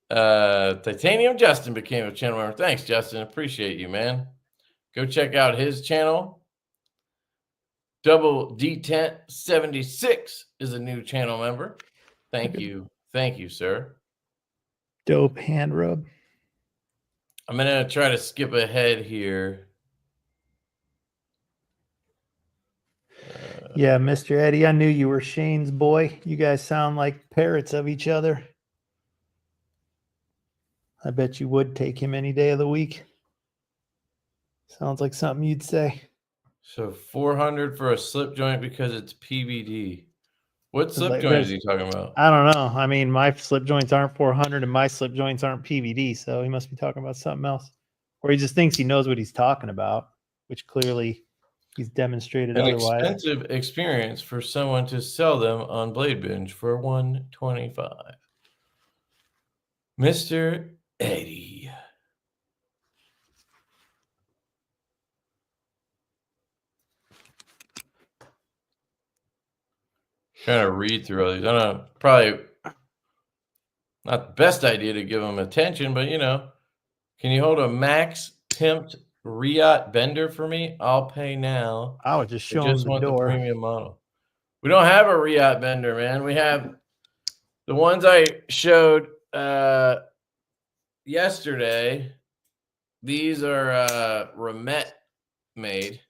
Titanium Justin became a channel member. Thanks, Justin. Appreciate you, man. Go check out his channel. Double D10 76 is a new channel member. Thank you. Thank you, sir. Dope hand rub. I'm going to try to skip ahead here. Yeah, Mr. Eddie, I knew you were Shane's boy. You guys sound like parrots of each other. I bet you would take him any day of the week. Sounds like something you'd say. So 400 for a slip joint because it's PVD. What slip joint is he talking about? I don't know. I mean, my slip joints aren't 400 and my slip joints aren't PVD, so he must be talking about something else. Or he just thinks he knows what he's talking about, which clearly he's demonstrated An otherwise. expensive experience for someone to sell them on Blade Binge for $125. Mr. Eddie. Trying to read through all these. I don't know. Probably not the best idea to give them attention, but you know, can you hold a max pimped Riot bender for me? I'll pay now. I would just show I just him the want door. the premium model. We don't have a Riot bender, man. We have the ones I showed yesterday. These are Remet made.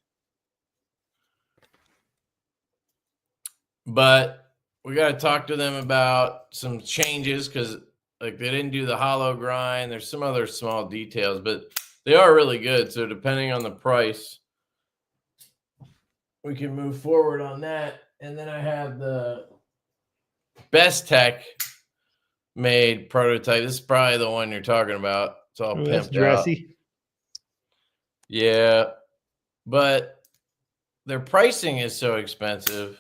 But we got to talk to them about some changes because like they didn't do the hollow grind. There's some other small details, but they are really good. So depending on the price, we can move forward on that. And then I have the Best Tech made prototype. This is probably the one you're talking about. It's all pimped dressy. out. Yeah, but their pricing is so expensive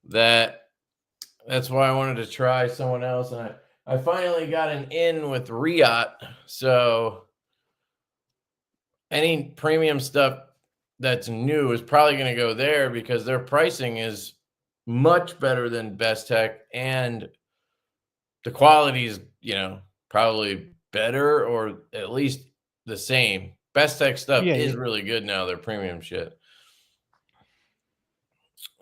that's why I wanted to try someone else. And I finally got an in with Riot. So any premium stuff that's new is probably going to go there because their pricing is much better than Best Tech and the quality is, you know, probably better or at least the same. Best Tech stuff is really good now, their premium shit.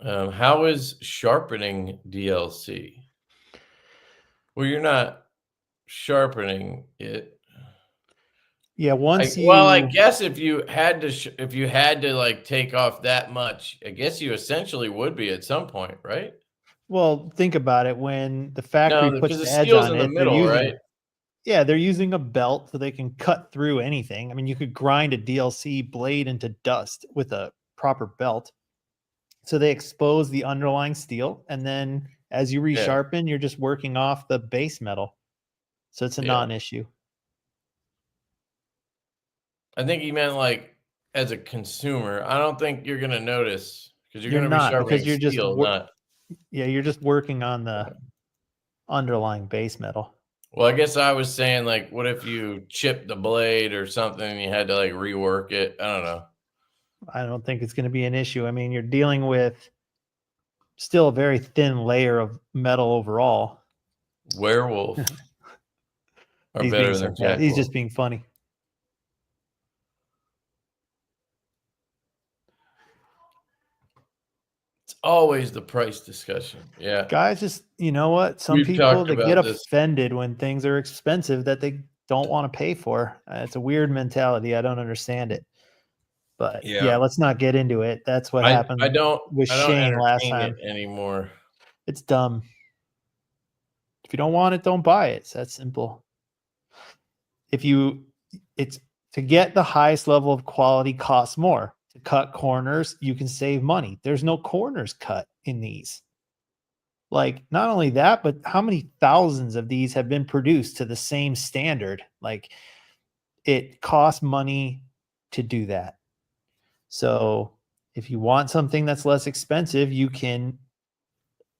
How is Sharpening DLC? Well, you're not sharpening it. Yeah, well, I guess if you had to like take off that much, I guess you essentially would be at some point, right? Well, think about it. When the factory puts the edge on it, they're using, right? Yeah, they're using a belt so they can cut through anything. I mean, you could grind a DLC blade into dust with a proper belt. So they expose the underlying steel, and then as you resharpen, you're just working off the base metal. So it's a non-issue. I think he meant like as a consumer. I don't think you're going to notice because you're going to be sharpening because you're steel, not. Yeah, you're just working on the underlying base metal. Well, I guess I was saying like, what if you chipped the blade or something and you had to like rework it? I don't know. I don't think it's going to be an issue. I mean, you're dealing with still a very thin layer of metal overall. Werewolf are better than Jack. He's just being funny. It's always the price discussion. Yeah. Guys, just, you know what? Some people that get offended when things are expensive that they don't want to pay for. It's a weird mentality. I don't understand it. But Yeah. yeah, let's not get into it. That's what happened I don't with Shane last entertain time. it anymore. It's dumb. If you don't want it, don't buy it. It's that simple. It's to get the highest level of quality costs more. To cut corners, you can save money. There's no corners cut in these. Like, not only that, but how many thousands of these have been produced to the same standard? Like, it costs money to do that. So if you want something that's less expensive, you can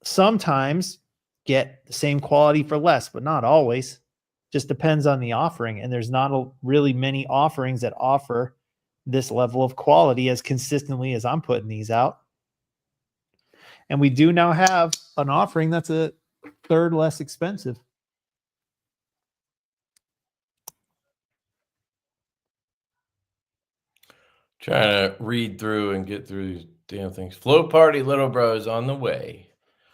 sometimes get the same quality for less, but not always. Just depends on the offering. And there's not really many offerings that offer this level of quality as consistently as I'm putting these out. And we do now have an offering that's a third less expensive. Trying to read through and get through these damn things. Flow Party Little Bro is on the way.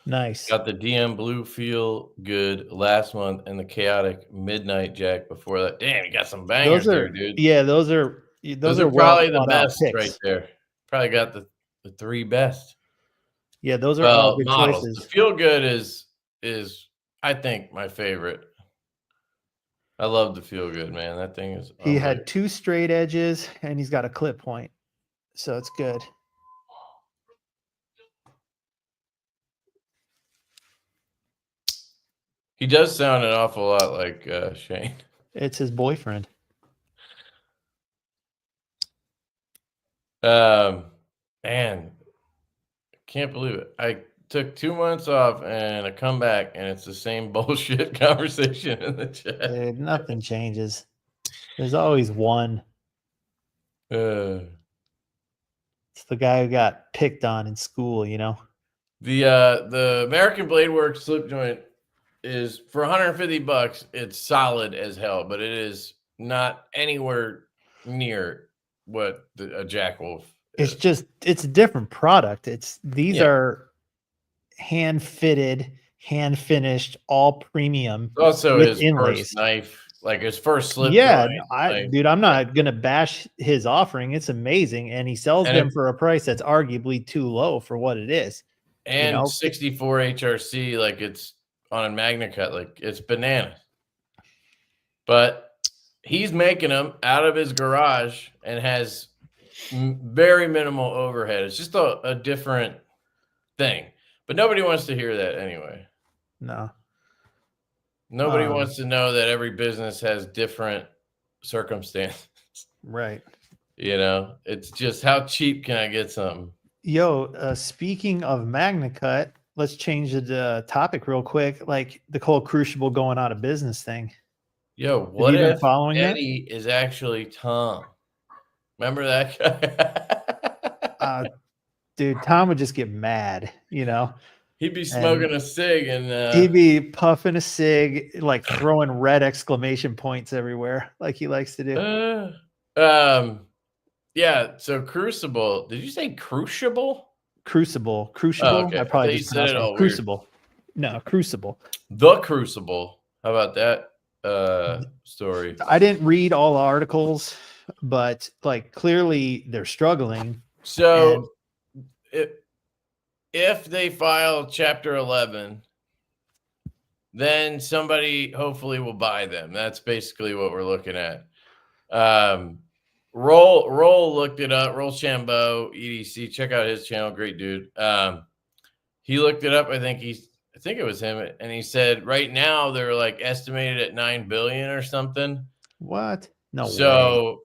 Nice. Got the DM Blue Feel Good last month and the Chaotic Midnight Jack before that. Damn, you got some bangers there, dude. Yeah, those are probably the well thought out best picks. right there. Probably got the three best. Yeah, those are all good models. choices. The Feel Good is I think my favorite. I love the Feel Good, man. That thing is. He had 2 straight edges and he's got a clip point, so it's good. He does sound an awful lot like Shane. It's his boyfriend. Man, can't believe it. I took 2 months off and I come back and it's the same bullshit conversation in the chat. Dude, nothing changes. There's always one. Uh, It's the guy who got picked on in school, you know. the American Blade Works slip joint is for $150. It's solid as hell, but it is not anywhere near what a Jack Wolf is. It's a different product. These are hand fitted, hand finished, all premium. Also, his inlays. first knife, like his first slip. Yeah, joint, dude, I'm not gonna bash his offering. It's amazing, and he sells them for a price that's arguably too low for what it is. And 64 HRC, like it's on a Magna Cut, like it's bananas. But he's making them out of his garage and has very minimal overhead. It's just a different thing. But nobody wants to hear that anyway. No. Nobody wants to know that every business has different circumstances. Right. You know, it's just how cheap can I get something? Yo, speaking of Magna Cut, let's change the topic real quick. Like the whole Crucible going out of business thing. Yo, what if following Eddie is actually Tom? Remember that guy? Dude, Tom would just get mad, you know. He'd be smoking a cig and he'd be puffing a cig, like throwing red exclamation points everywhere, like he likes to do. Yeah. So Crucible. Did you say Crucible? Crucible. Oh, okay. I probably just said it all Crucible. Weird. No, Crucible. The Crucible. How about that story? I didn't read all the articles, but like clearly they're struggling. So if they file Chapter 11, then somebody hopefully will buy them. That's basically what we're looking at. Roll looked it up. Roll Shambo EDC. Check out his channel. Great dude. He looked it up. I think it was him, and he said right now they're like estimated at 9 billion or something. What? No way.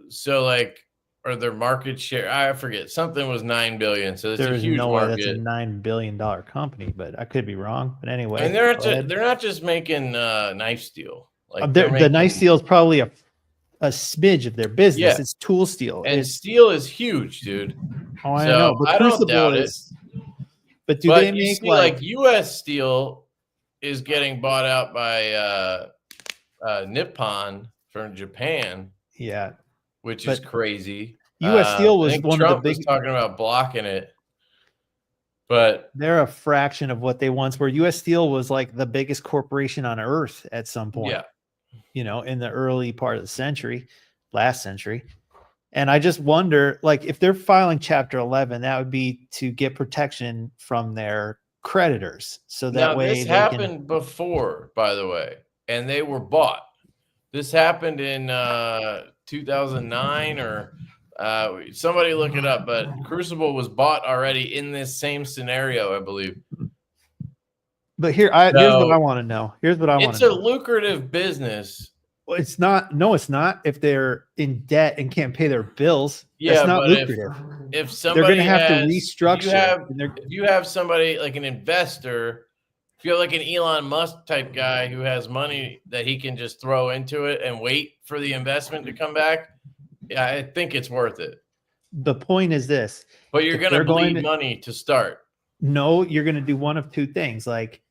So like, or their market share, I forget, something was 9 billion. So it's there's a huge no way market. That's a $9 billion company, but I could be wrong. But anyway, and they're not just making knife steel. Like the knife steel is probably a smidge of their business. Yeah. It's tool steel, and steel is huge, dude. Oh, I know. But I don't doubt it. But they make like U.S. Steel is getting bought out by Nippon from Japan? Yeah, which is crazy. U.S. Steel was one Trump of the big. Was talking about blocking it, but they're a fraction of what they once were. U.S. Steel was like the biggest corporation on earth at some point. Yeah, you know, in the early part of the century, last century. And I just wonder, like, if they're filing Chapter 11, that would be to get protection from their creditors, so that Now, way this they can. happened before, by the way, and they were bought. This happened in 2009 or somebody look it up, but Crucible was bought already in this same scenario, I believe. But here's what I want to know. Here's what I want It's to a know. lucrative business. Well, it's not. No, it's not. If they're in debt and can't pay their bills, that's Yeah, not but lucrative. if They're going to somebody have to has, restructure. if you have somebody like an investor, if you have like an Elon Musk type guy who has money that he can just throw into it and wait for the investment to come back, yeah, I think it's worth it. The point is this: But you're if going to they're going bleed to- money to start. No, you're going to do one of two things. Like,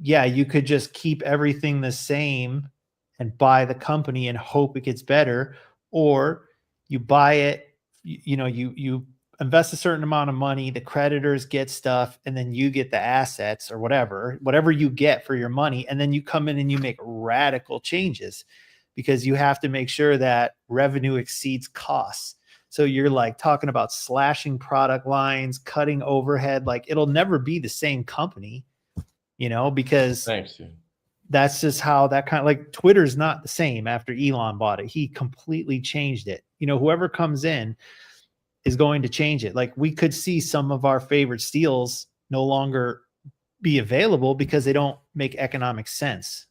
yeah, you could just keep everything the same and buy the company and hope it gets better, or you buy it, you invest a certain amount of money, the creditors get stuff, and then you get the assets or whatever you get for your money, and then you come in and you make radical changes because you have to make sure that revenue exceeds costs. So you're like talking about slashing product lines, cutting overhead, like it'll never be the same company, because Thanks, dude. that's just how that kind of, like, Twitter's not the same after Elon bought it. He completely changed it. Whoever comes in is going to change it. Like, we could see some of our favorite steels no longer be available because they don't make economic sense.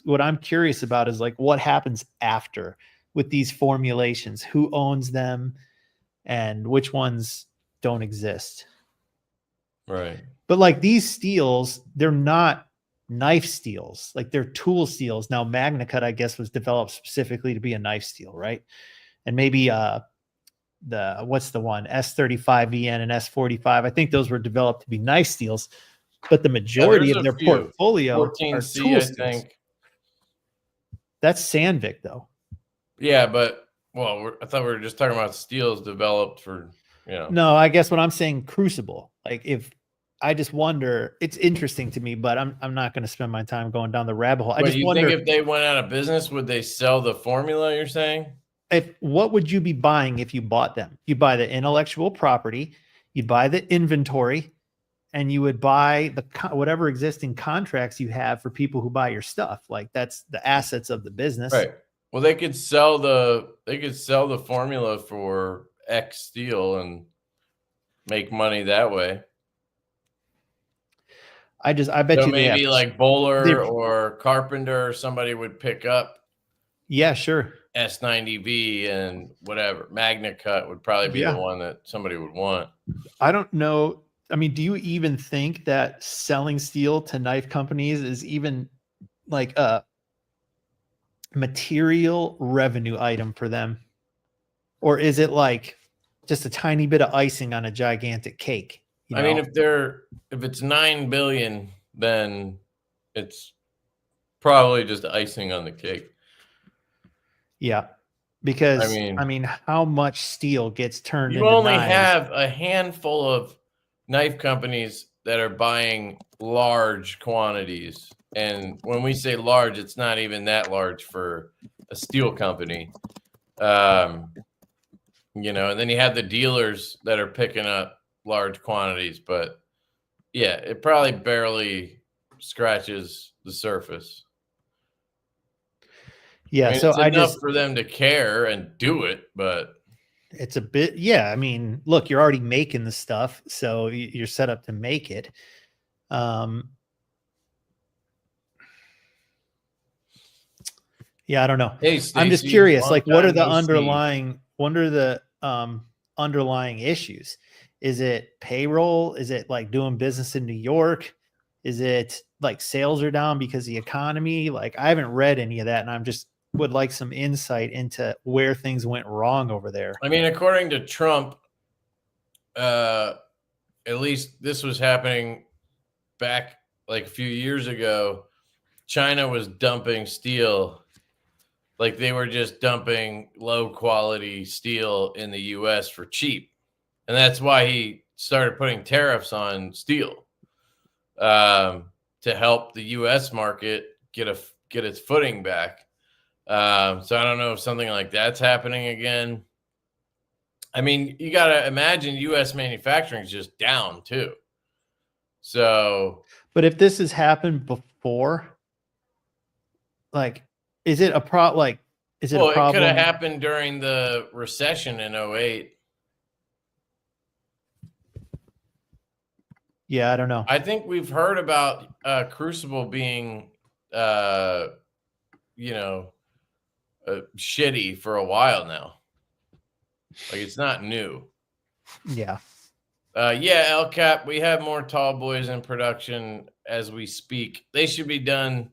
What I'm curious about is, like, what happens after with these formulations, who owns them and which ones don't exist. Right. But like these steels, they're not knife steels, like they're tool steels. Now, MagnaCut, I guess, was developed specifically to be a knife steel, right? And maybe what's the one, S35VN and S45, I think those were developed to be knife steels, but the majority of their portfolio are 14C, tool I steels. think. That's Sandvik, though. Yeah, but I thought we were just talking about steels developed for, No, I guess what I'm saying, Crucible. Like, I just wonder, it's interesting to me, but I'm not going to spend my time going down the rabbit hole. I just wonder, think if they went out of business, would they sell the formula, you're saying? what would you be buying if you bought them? You buy the intellectual property, you'd buy the inventory, and you would buy whatever existing contracts you have for people who buy your stuff. Like, that's the assets of the business. Right. Well, they could sell the formula for X steel and make money that way. I bet so you maybe like Bowler or Carpenter or somebody would pick up. Yeah, sure. S90V and whatever. MagnaCut would probably be the one that somebody would want. I don't know. I mean, do you even think that selling steel to knife companies is even like a material revenue item for them? Or is it like just a tiny bit of icing on a gigantic cake? I mean, if it's 9 billion, then it's probably just icing on the cake. Yeah. Because I mean, how much steel gets turned into knives? You only have a handful of knife companies that are buying large quantities. And when we say large, it's not even that large for a steel company. And then you have the dealers that are picking up large quantities, but yeah, it probably barely scratches the surface. Yeah, so it's enough for them to care and do it, but it's a bit, yeah. I mean, look, you're already making the stuff, so you're set up to make it. Yeah, I don't know. Hey, Stacey, I'm just curious, like, what are the underlying issues? Is it payroll? Is it like doing business in New York? Is it like sales are down because of the economy? Like, I haven't read any of that, and I'm just would like some insight into where things went wrong over there. I mean, according to Trump, at least this was happening back like a few years ago. China was dumping steel. Like, they were just dumping low quality steel in the US for cheap. And that's why he started putting tariffs on steel to help the US market get its footing back. So I don't know if something like that's happening again. I mean, you got to imagine U.S. manufacturing is just down too. So, but if this has happened before, like, is it a is it a well, it could have problem? happened during the recession in 08. Yeah, I don't know. I think we've heard about Crucible being, shitty for a while now. Like, it's not new. Yeah. Yeah, El Cap, we have more tall boys in production as we speak. They should be done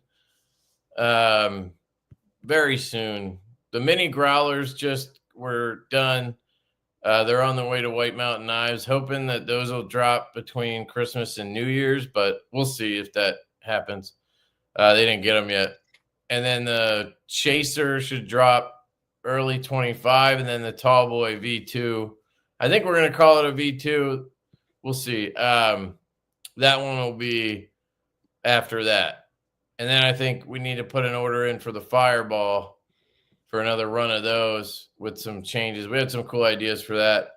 very soon. The mini growlers just were done. They're on the way to White Mountain Knives, hoping that those will drop between Christmas and New Year's, but we'll see if that happens. They didn't get them yet. And then the Chaser should drop early 25, and then the Tall Boy V2. I think we're going to call it a V2. We'll see. That one will be after that. And then I think we need to put an order in for the Fireball for another run of those with some changes. We had some cool ideas for that.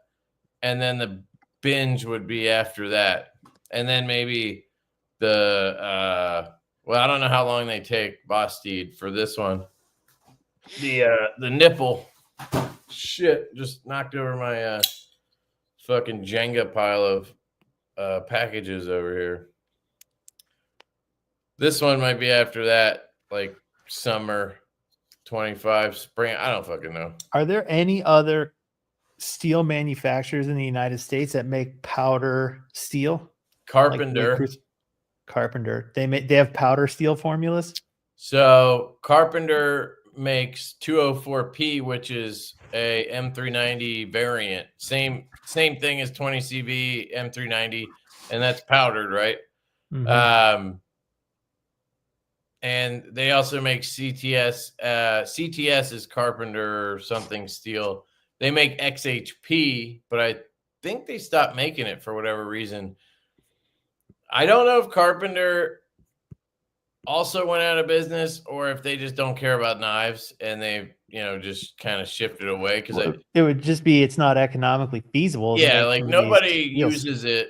And then the Binge would be after that. And then maybe the, I don't know how long they take, Bastide, for this one. The nipple. Shit, just knocked over my fucking Jenga pile of packages over here. This one might be after that, like summer 25, spring. I don't fucking know. Are there any other steel manufacturers in the United States that make powder steel? Carpenter. Like Carpenter. They have powder steel formulas? So Carpenter makes 204P, which is a M390 variant. Same thing as 20CV M390, and that's powdered, right? Mm-hmm. And they also make CTS. CTS is Carpenter something steel. They make XHP, but I think they stopped making it for whatever reason. I don't know if Carpenter also went out of business or if they just don't care about knives and they, just kind of shifted away. Because it would just be it's not economically feasible. Yeah, like nobody uses it.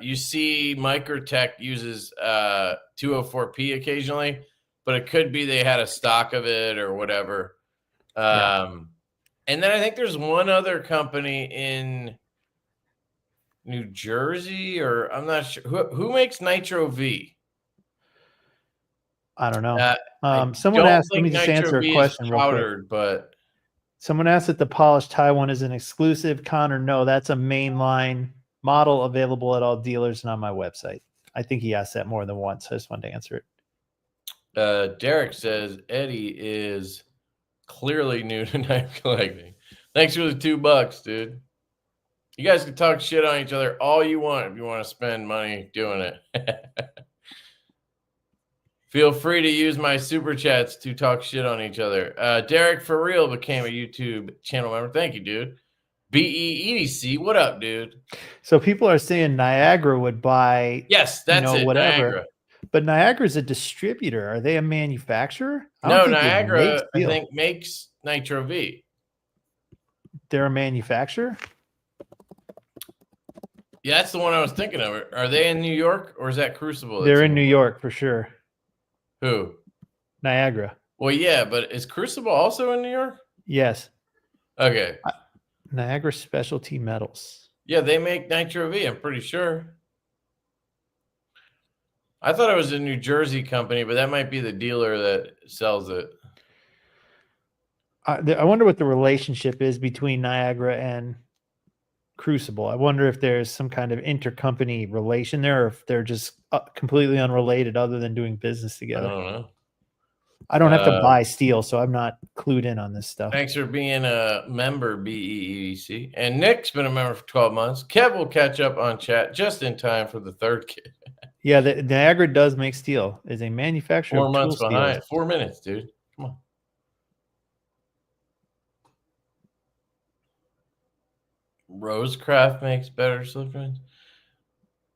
You see Microtech uses 204P occasionally, but it could be they had a stock of it or whatever. And then I think there's one other company in New Jersey, or I'm not sure who makes Nitro V. I don't know. Someone asked. Let me just answer a question powdered, but someone asked if the polished tie one is an exclusive. Connor, no, that's a mainline model available at all dealers and on my website. I think he asked that more than once. I just wanted to answer it. Derek says Eddie is clearly new to knife collecting. Thanks for the $2, dude. You guys can talk shit on each other all you want if you want to spend money doing it. Feel free to use my super chats to talk shit on each other. Derek for real became a YouTube channel member. Thank you, dude. BEEDC, what up, dude? So people are saying Niagara would buy. Yes, that's it. Whatever. Niagara. But Niagara's a distributor. Are they a manufacturer? No, Niagara, I think, makes Nitro V. They're a manufacturer? Yeah, that's the one I was thinking of. Are they in New York or is that Crucible? They're in New York for sure. Who? Niagara. Well, yeah, but is Crucible also in New York? Yes. Okay. Niagara Specialty Metals. Yeah, they make Nitro V, I'm pretty sure. I thought it was a New Jersey company, but that might be the dealer that sells it. I wonder what the relationship is between Niagara and Crucible. I wonder if there's some kind of intercompany relation there, or if they're just completely unrelated other than doing business together. I don't know. I don't have to buy steel, so I'm not clued in on this stuff. Thanks for being a member, BEEDC. And Nick's been a member for 12 months. Kev will catch up on chat just in time for the third kid. Yeah, the Niagara does make steel. Is a manufacturer. 4 months behind. 4 minutes, dude. Come on. Rosecraft makes better slip joints.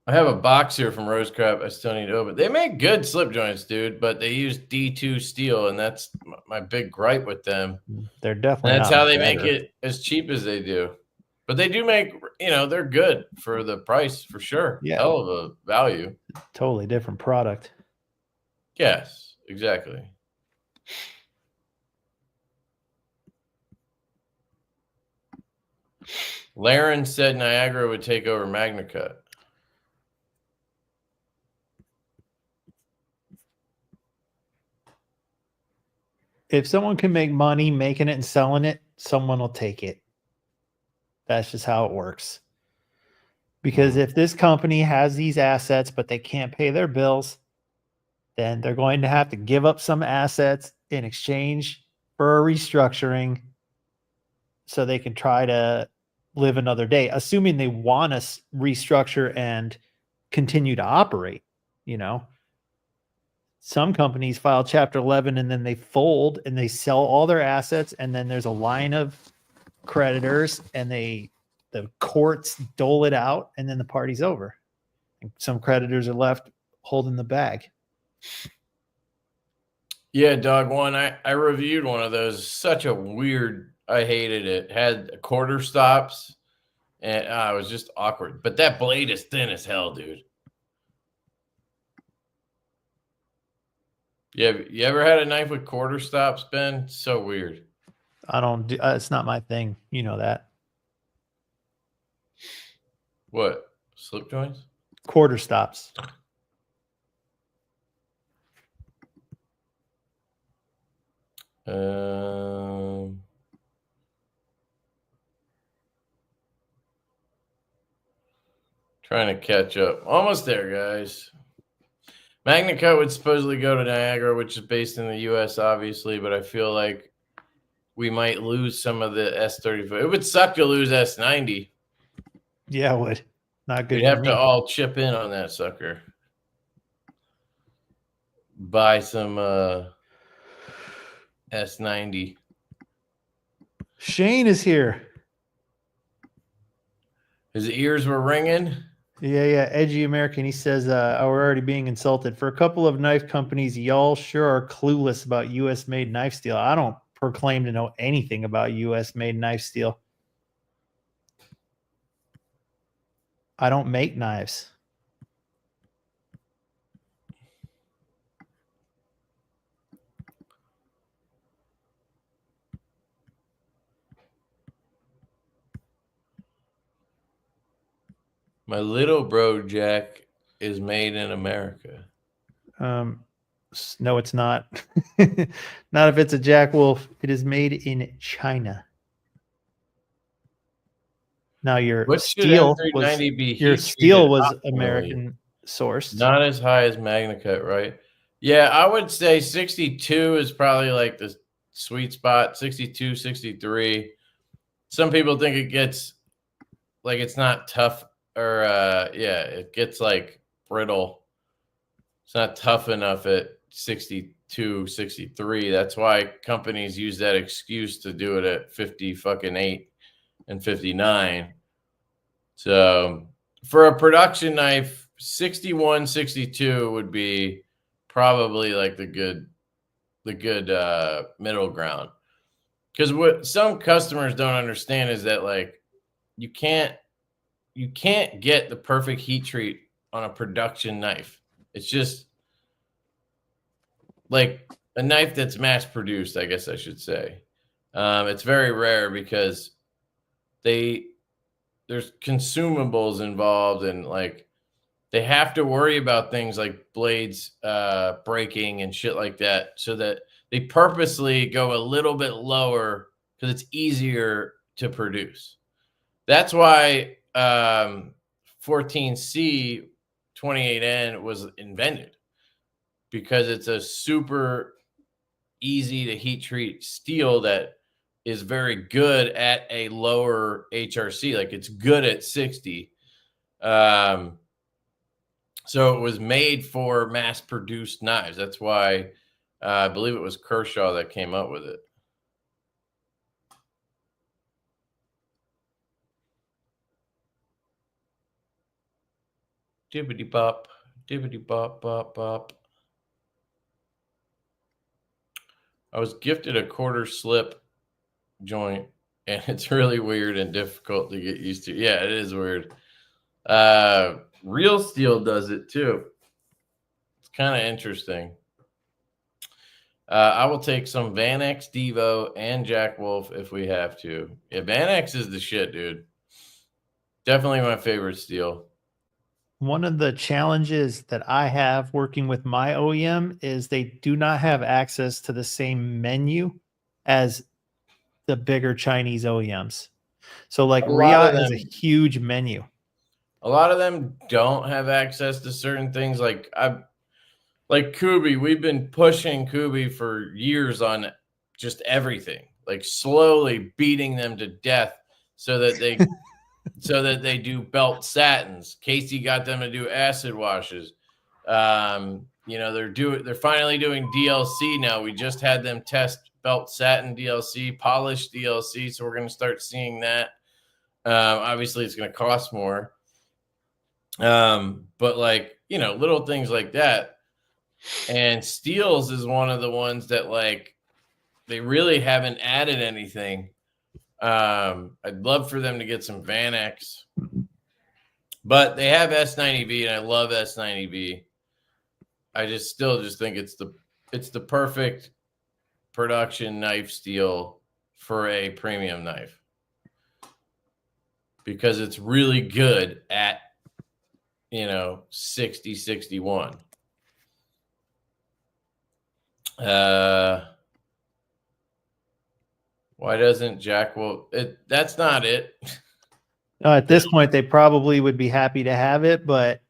I have a box here from Rosecraft. I still need to open. They make good slip joints, dude, but they use D2 steel, and that's my big gripe with them. They're definitely. And that's how they make it as cheap as they do. But they do make, they're good for the price for sure. Yeah. Hell of a value. Totally different product. Yes, exactly. Laren said Niagara would take over MagnaCut. If someone can make money making it and selling it, someone will take it. That's just how it works. Because if this company has these assets, but they can't pay their bills, then they're going to have to give up some assets in exchange for a restructuring so they can try to live another day, assuming they want to restructure and continue to operate. Some companies file Chapter 11 and then they fold and they sell all their assets, and then there's a line of creditors and the courts dole it out, and then the party's over. And some creditors are left holding the bag. Yeah, dog one. I reviewed one of those. Such a weird. I hated it. Had quarter stops, and it was just awkward. But that blade is thin as hell, dude. Yeah, you ever had a knife with quarter stops, Ben? So weird. I don't do. It's not my thing. You know that. What? Slip joints? Quarter stops. Trying to catch up. Almost there, guys. MagnaCut would supposedly go to Niagara, which is based in the U.S., obviously, but I feel like we might lose some of the S35. It would suck to lose S90. Yeah, it would. Not good. We'd have to all chip in on that sucker. Buy some S90. Shane is here. His ears were ringing. Yeah. Edgy American. He says, we're already being insulted. For a couple of knife companies, y'all sure are clueless about U.S. made knife steel. I don't proclaim to know anything about U.S. made knife steel. I don't make knives. My little bro Jack is made in America. No, it's not. Not if it's a Jack Wolf. It is made in China. Now your steel was American sourced. Not as high as MagnaCut, right? Yeah, I would say 62 is probably like the sweet spot. 62, 63. Some people think it gets like it's not tough, or it gets like brittle. It's not tough enough at 62, 63. That's why companies use that excuse to do it at 58 and 59. So for a production knife, 61, 62 would be probably like the good middle ground. Because what some customers don't understand is that like you can't get the perfect heat treat on a production knife. It's just like a knife that's mass produced, I guess I should say. It's very rare because there's consumables involved, and like they have to worry about things like blades breaking and shit like that, so that they purposely go a little bit lower because it's easier to produce. That's why 14C 28N was invented, because it's a super easy to heat treat steel that is very good at a lower HRC. Like it's good at 60. So it was made for mass produced knives. That's why I believe it was Kershaw that came up with it. Dibbity bop, dibbity bop, bop, bop. I was gifted a quarter slip joint and it's really weird and difficult to get used to. Yeah, it is weird. Real Steel does it too. It's kind of interesting. I will take some Van X Divo and Jack Wolf if we have to. Yeah, Van X is the shit, dude. Definitely my favorite steel. One of the challenges that I have working with my OEM is they do not have access to the same menu as the bigger Chinese OEMs. So like Riot has a huge menu. A lot of them don't have access to certain things. Like Kubi, we've been pushing Kubi for years on just everything, like slowly beating them to death so that they so that they do belt satins. Casey got them to do acid washes. They're finally doing DLC now. We just had them test belt satin DLC, polished DLC, so we're going to start seeing that. Obviously, it's going to cost more. But like, little things like that. And Steels is one of the ones that like they really haven't added anything. I'd love for them to get some Van X, but they have S90B, and I love S90B. I still think it's the perfect production knife steel for a premium knife because it's really good at 60, 61. Why doesn't Jack Wolf? That's not it. At this point, they probably would be happy to have it, but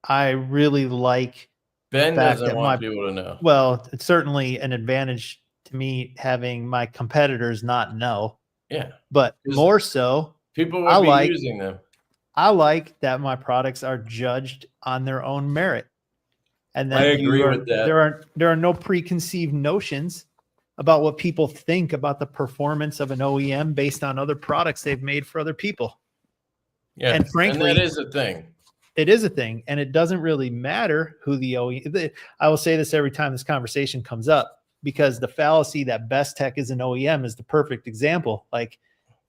I really like Ben doesn't want people to know. Well, it's certainly an advantage to me having my competitors not know. Yeah, but more so, people would be using them. I like that my products are judged on their own merit, and that I agree with that. There are no preconceived notions about what people think about the performance of an OEM based on other products they've made for other people. Yeah, and frankly, and that is a thing. It is a thing, and it doesn't really matter who the OEM. I will say this every time this conversation comes up, because the fallacy that Best Tech is an OEM is the perfect example. Like,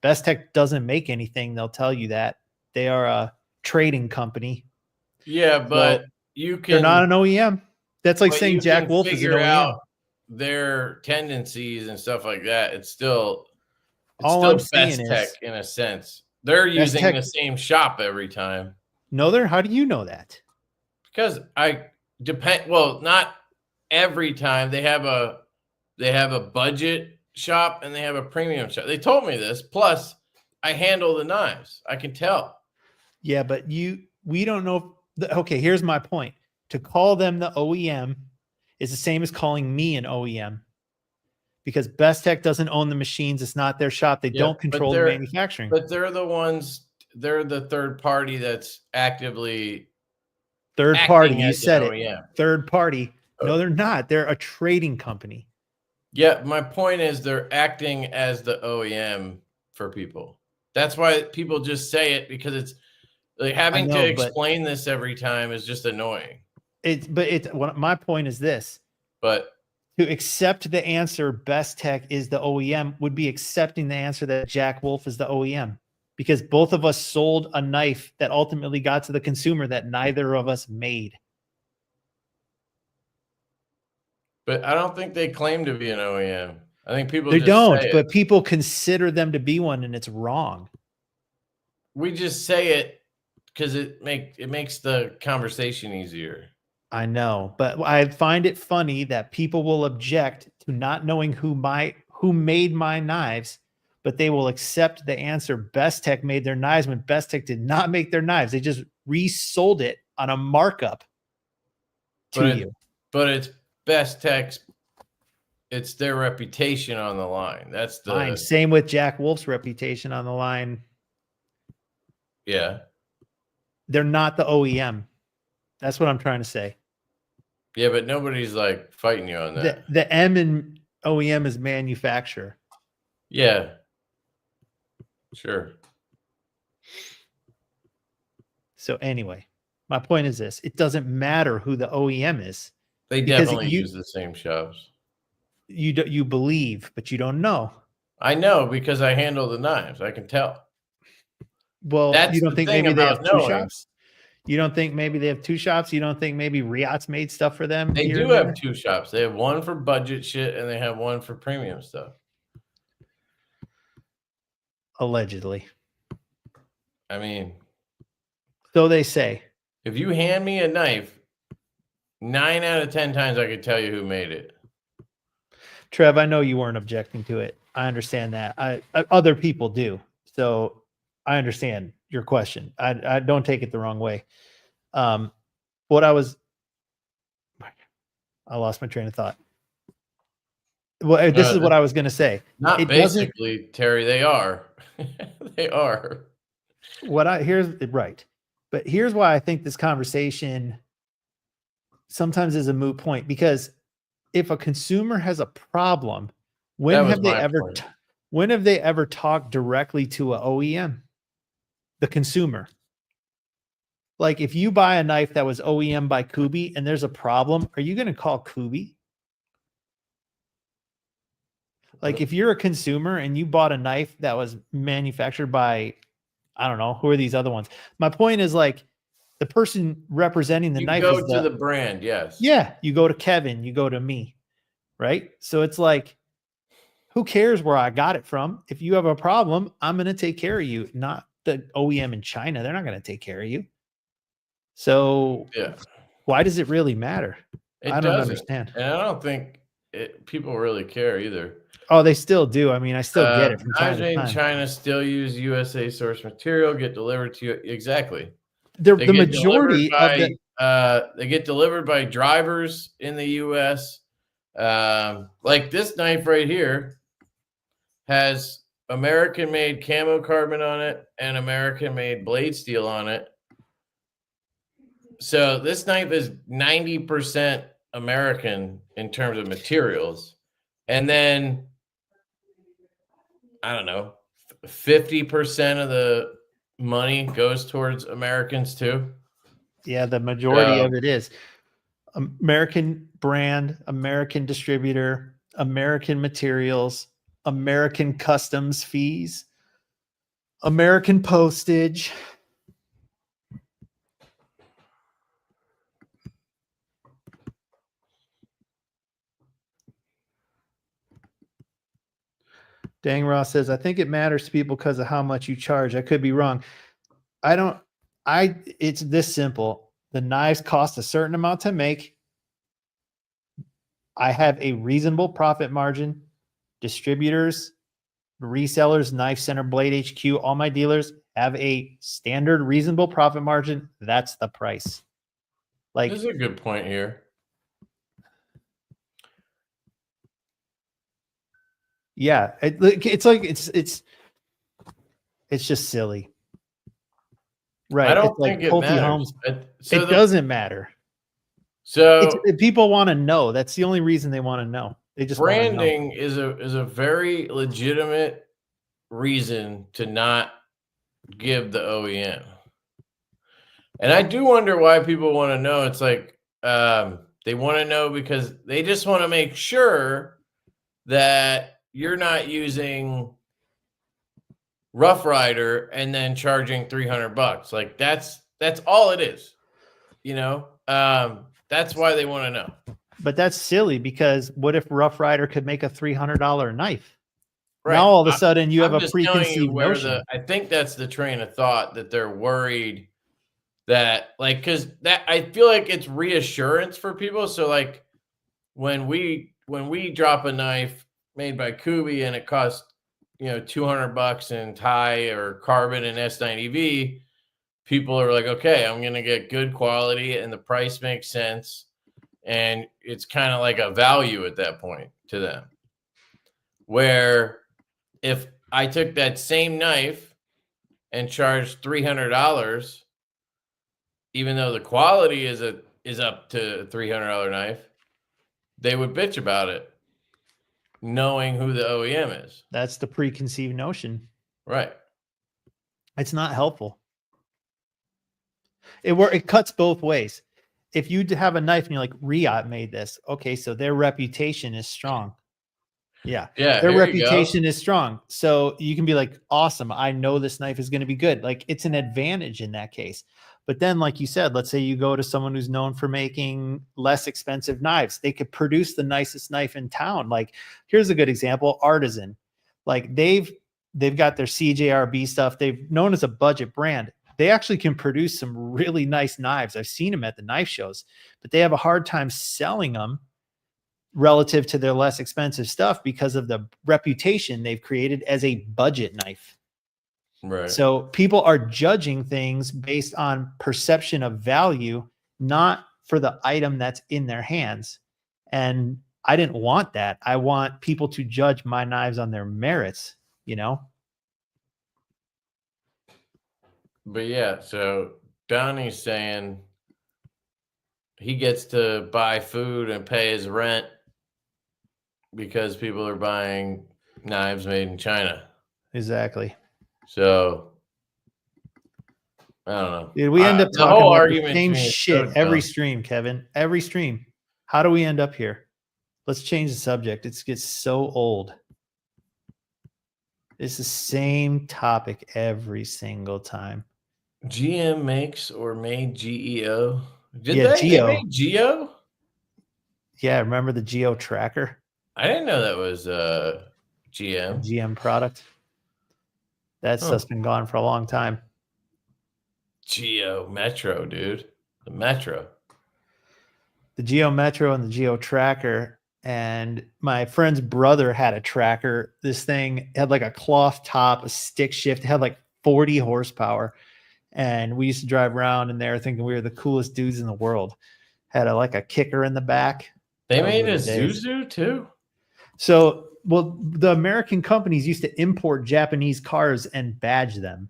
Best Tech doesn't make anything. They'll tell you that. They are a trading company. Yeah, but they're not an OEM. That's like saying Jack Wolf is an OEM. Out their tendencies and stuff like that. It's still Best Tech in a sense. They're using the same shop every time. No, how do you know that? Because not every time. They have a budget shop and they have a premium shop. They told me this. Plus, I handle the knives. I can tell. Yeah, but we don't know. Okay, here's my point. To call them the OEM is the same as calling me an OEM, because Best Tech doesn't own the machines. It's not their shop. They don't control the manufacturing. But they're the ones. They're the third party that's actively third party. You said it. Third party. No, they're not. They're a trading company. Yeah, my point is they're acting as the OEM for people. That's why people just say it, because it's like having to explain this every time is just annoying. My point is this. But to accept the answer Best Tech is the OEM would be accepting the answer that Jack Wolf is the OEM, because both of us sold a knife that ultimately got to the consumer that neither of us made. But I don't think they claim to be an OEM. I think people but people consider them to be one, and it's wrong. We just say it because it makes the conversation easier. I know, but I find it funny that people will object to not knowing who made my knives, but they will accept the answer Best Tech made their knives when Best Tech did not make their knives. They just resold it on a markup to you. But it's Best Tech's, it's their reputation on the line. That's the fine. Same with Jack Wolf's reputation on the line. Yeah. They're not the OEM. That's what I'm trying to say. Yeah, but nobody's like fighting you on that. The M in OEM is manufacturer. Yeah. Sure. So anyway, my point is this. It doesn't matter who the OEM is. They definitely use the same shops. You believe, but you don't know. I know because I handle the knives. I can tell. Well, That's you don't the think thing maybe they about have two knowing. shops? You don't think maybe they have two shops? You don't think maybe Riot's made stuff for them They here do and have there? 2 shops. They have one for budget shit, and they have one for premium stuff. Allegedly. I mean, So they say. if you hand me a knife, 9 out of 10 times I could tell you who made it. Trev, I know you weren't objecting to it. I understand that. Other people do. So I understand your question. I don't take it the wrong way. What I lost my train of thought. Well, this is what I was going to say. Not It doesn't. basically, Terry, they are. They are. Here's right. But here's why I think this conversation sometimes is a moot point, because if a consumer has a problem, when That was have they my ever point. when have they ever talked directly to a OEM? The consumer. Like if you buy a knife that was OEM by Kubi and there's a problem, are you going to call Kubi? Like if you're a consumer and you bought a knife that was manufactured by, I don't know, who are these other ones? My point is, like, the person representing the You knife go is to the brand, yes. yeah, you go to Kevin, you go to me, right? So it's like, who cares where I got it from? If you have a problem, I'm going to take care of you, not the OEM in China. They're not going to take care of you. So Yeah. why does it really matter? It I don't doesn't. understand. And I don't think people really care either. Oh, they still do. I mean, I still get it from time Knives to made in time. China still use USA source material, get delivered to you. Exactly. The They get delivered majority of by the they get delivered by drivers in the US. Like this knife right here has American made camo carbon on it and American made blade steel on it. So this knife is 90% American in terms of materials. And then I don't know, 50% of the money goes towards Americans too. yeah, the majority of it is American brand, American distributor, American materials, American customs fees, American postage. Dang Ross says, I think it matters to people because of how much you charge. I could be wrong. It's this simple. The knives cost a certain amount to make. I have a reasonable profit margin. Distributors, resellers, Knife Center, Blade HQ, all my dealers have a standard reasonable profit margin. That's the price. Like, This is a good point here. yeah, it's just silly. Right. I don't It's like think it Pulte matters. Homes. So It doesn't matter. So People want to know. That's the only reason they want to know. They just want to know. branding is a very legitimate reason to not give the OEM. And I do wonder why people want to know. It's like they want to know because they just want to make sure that you're not using Rough Rider and then charging $300. Like that's all it is. You know, that's why they want to know. But that's silly, because what if Rough Rider could make a $300 knife? Right. Now all of a sudden you have I'm a just telling you preconceived where notion. I think that's the train of thought, that they're worried that, like, because that I feel like it's reassurance for people. So like when we drop a knife made by Kubi and it costs $200 in Thai or carbon and S90V, people are like, okay, I'm gonna get good quality and the price makes sense, and it's kind of like a value at that point to them. Where if I took that same knife and charged $300, even though the quality is up to a $300 knife, they would bitch about it, knowing who the OEM is. That's the preconceived notion. Right. It's not helpful. It cuts both ways. If you have a knife and you're like, Riot made this, okay, so their reputation is strong. Yeah. Yeah, Their here you go. reputation is strong. So you can be like, awesome. I know this knife is going to be good. Like it's an advantage in that case. But then, like you said, let's say you go to someone who's known for making less expensive knives. They could produce the nicest knife in town. Like here's a good example, Artisan. Like they've got their CJRB stuff. They've known as a budget brand. They actually can produce some really nice knives. I've seen them at the knife shows, but they have a hard time selling them relative to their less expensive stuff because of the reputation they've created as a budget knife. Right. So people are judging things based on perception of value, not for the item that's in their hands. And I didn't want that. I want people to judge my knives on their merits, you know? But yeah, so Donnie's saying he gets to buy food and pay his rent because people are buying knives made in China. Exactly. So I don't know. Dude, we end up The talking whole about the argument same to me is shit so every dumb. stream, Kevin. Every stream. How do we end up here? Let's change the subject. It gets so old. It's the same topic every single time. GM makes or made GEO. Did Yeah, they? They Geeone. made Geo? Yeah, remember the Geeone tracker? I didn't know that was GM. GM product. That stuff's been gone for a long time. Geo Metro, dude. The Metro. The Geeone Metro and the Geeone tracker. And my friend's brother had a tracker. This thing had like a cloth top, a stick shift. It had like 40 horsepower. And we used to drive around in there thinking we were the coolest dudes in the world. Had like a kicker in the back. They made a Zuzu too? So, well, the American companies used to import Japanese cars and badge them.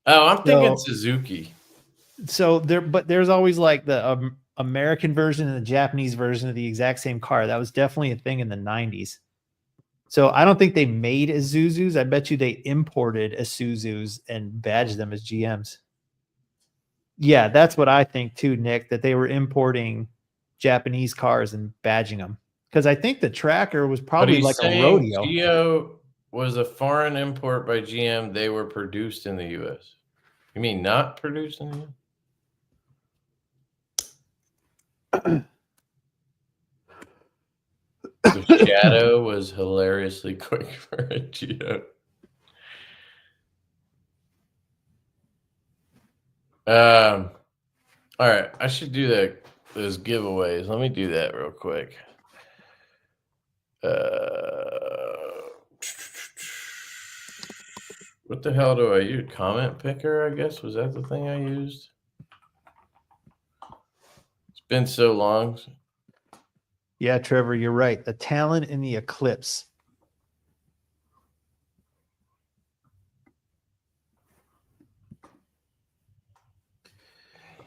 Oh, I'm thinking Suzuki. So there's always like the American version and the Japanese version of the exact same car. That was definitely a thing in the 90s. So I don't think they made Isuzus. I bet you they imported Isuzus and badged them as GMs. Yeah, that's what I think too, Nick, that they were importing Japanese cars and badging them. Because I think the tracker was probably like a rodeo. Geo was a foreign import by GM. They were produced in the U.S. You mean not produced in the U.S.? The shadow was hilariously quick for a Geo. All right, I should do those giveaways. Let me do that real quick. What the hell do I use? Comment picker, I guess. Was that the thing I used? It's been so long. Yeah, Trevor, you're right. The Talon and the Eclipse.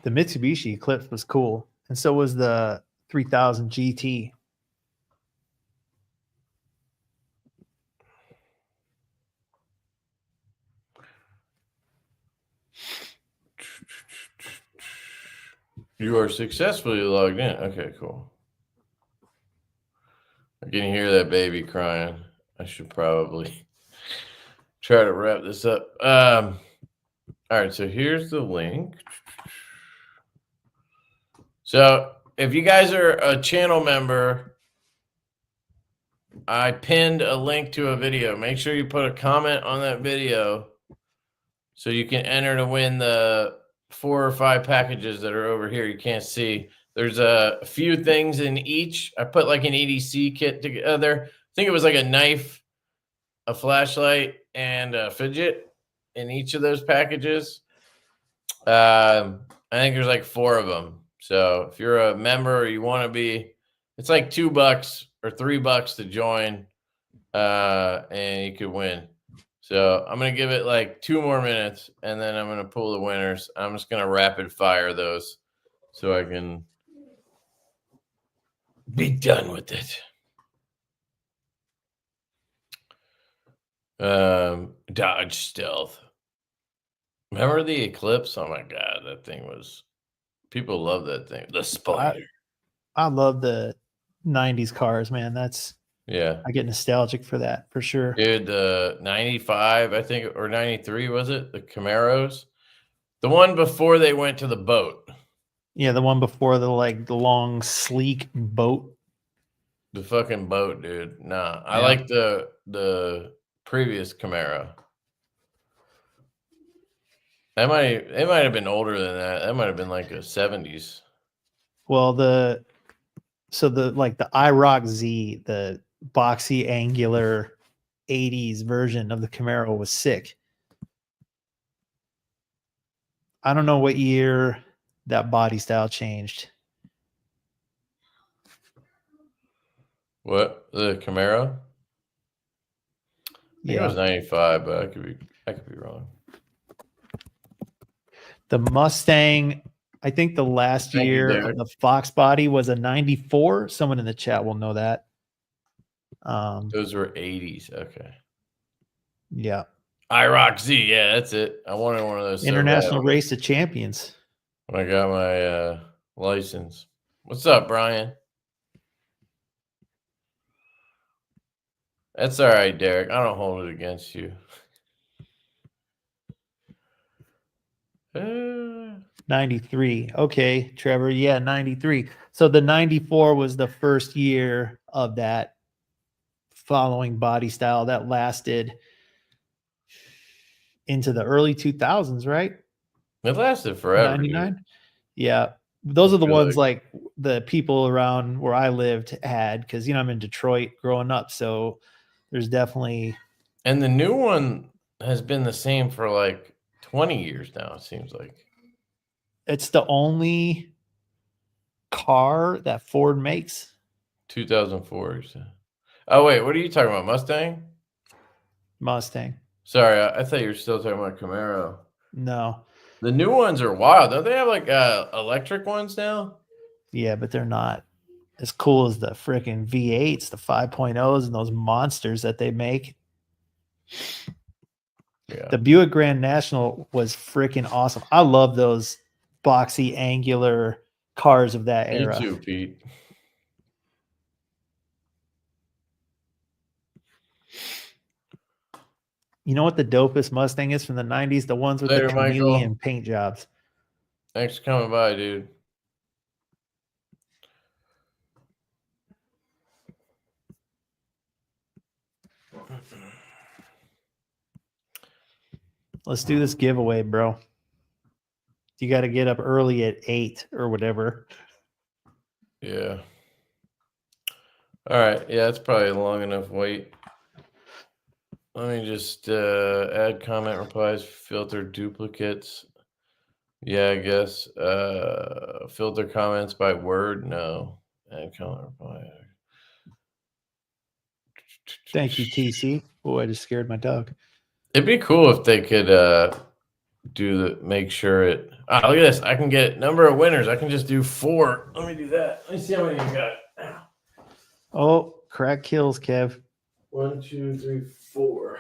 The Mitsubishi Eclipse was cool. And so was the 3000 GT. You are successfully logged in. Okay, cool. I can hear that baby crying. I should probably try to wrap this up. All right, so here's the link. So if you guys are a channel member, I pinned a link to a video. Make sure you put a comment on that video so you can enter to win the 4 or 5 packages that are over here. You can't see. There's a few things in each. I put like an EDC kit together. I think it was like a knife, a flashlight, and a fidget in each of those packages. I think there's like 4 of them. So if you're a member or you want to be, it's like $2 or $3 to join, and you could win. So I'm going to give it like 2 more minutes, and then I'm going to pull the winners. I'm just going to rapid fire those so I can be done with it. Dodge Stealth. Remember the Eclipse? Oh my God, that thing was, people love that thing. The Spider. I love the 90s cars, man. That's Yeah. I get nostalgic for that for sure. Dude, the 95, I think, or 93, was it? The Camaros? The one before they went to the boat. Yeah, the one before the long sleek boat. The fucking boat, dude. Nah. I Yeah. like the previous Camaro. It might have been older than that. That might have been like a 70s. Well, the IROC Z, the boxy angular 80s version of the Camaro was sick. I don't know what year that body style changed. What? The Camaro? I think it was 95, but I could be wrong. The Mustang, I think the last Thank you, year Derek. of the Fox body was a 94. Someone in the chat will know that. Those were 80s. Okay. Yeah. IROC Z. Yeah, that's it. I wanted one of those. International so bad Race of Champions. when I got my license. What's up, Brian? That's all right, Derek. I don't hold it against you. 93. Okay, Trevor. Yeah, 93. So the 94 was the first year of that following body style that lasted into the early 2000s, right? It lasted forever. 99. Dude. Yeah. Those are the ones like the people around where I lived had, because I'm in Detroit growing up. So there's definitely. And the new one has been the same for like 20 years now, it seems like. It's the only car that Ford makes. 2004. Oh, wait. What are you talking about? Mustang. Sorry, I thought you were still talking about Camaro. No. The new ones are wild. Don't they have like electric ones now? Yeah, but they're not as cool as the freaking V8s, the 5.0s, and those monsters that they make. Yeah. The Buick Grand National was freaking awesome. I love those boxy, angular cars of that era. Me too, Pete. You know what the dopest Mustang is from the 90s? The ones with Later, the chameleon Michael. paint jobs. Thanks for coming by, dude. Let's do this giveaway, bro. You got to get up early at 8 or whatever. Yeah. All right. Yeah, it's probably a long enough wait. Let me just add comment replies, filter duplicates. Yeah, I guess. Filter comments by word. No. Add comment reply. Thank you, TC. Oh, I just scared my dog. It'd be cool if they could make sure it. Look at this. I can get number of winners. I can just do 4. Let me do that. Let me see how many you got. Oh, crack kills, Kev. 1, 2, 3, 4.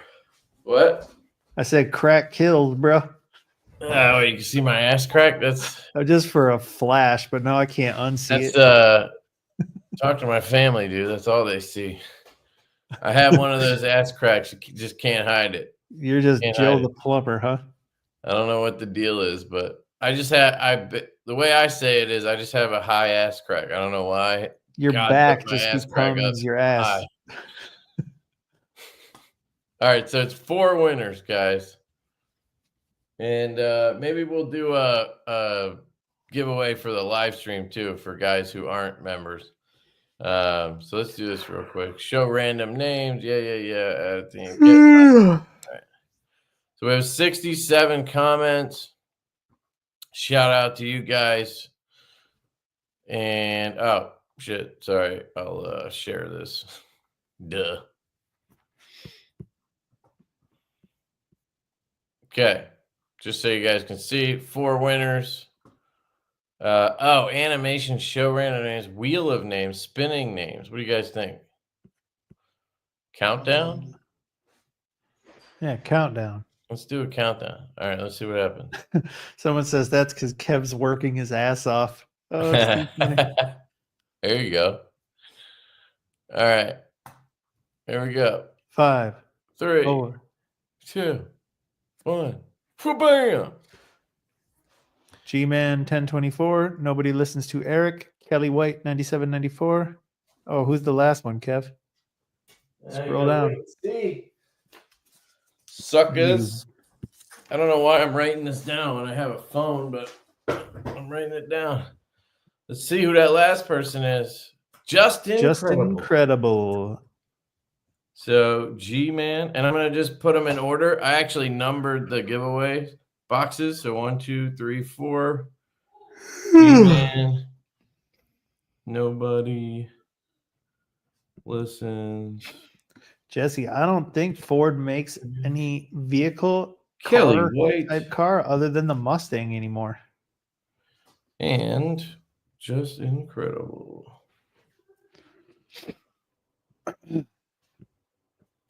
What? I said crack kills, bro. Oh, you can see my ass crack. That's just for a flash, but now I can't unsee it. Talk to my family, dude. That's all they see. I have one of those ass cracks. You just can't hide it. You're just Joe the plumber, huh? I don't know what the deal is, but I just have. The way I say it is, I just have a high ass crack. I don't know why. Your back just becomes your ass. High. All right, so it's 4 winners, guys, and maybe we'll do a giveaway for the live stream too for guys who aren't members. So let's do this real quick. Show random names. Yeah. All right. So we have 67 comments. Shout out to you guys. And oh shit, sorry. I'll share this. Duh. Okay. Just so you guys can see, 4 winners. Animation, show random names, wheel of names, spinning names. What do you guys think? Countdown? Yeah, countdown. Let's do a countdown. All right, let's see what happens. Someone says that's because Kev's working his ass off. Oh, there you go. All right. Here we go. 5, 3, 4. 2, 1. Bam! G-Man 1024. Nobody listens to Eric. Kelly White 9794. Oh, who's the last one, Kev? Scroll down. See. Suckers. I don't know why I'm writing this down when I have a phone, but I'm writing it down. Let's see who that last person is. Just Incredible. So G-Man, and I'm going to just put them in order. I actually numbered the giveaway boxes. So 1, 2, 3, 4. G-Man. Nobody listens. Jesse, I don't think Ford makes any vehicle Kelly car White type car other than the Mustang anymore. and Just Incredible.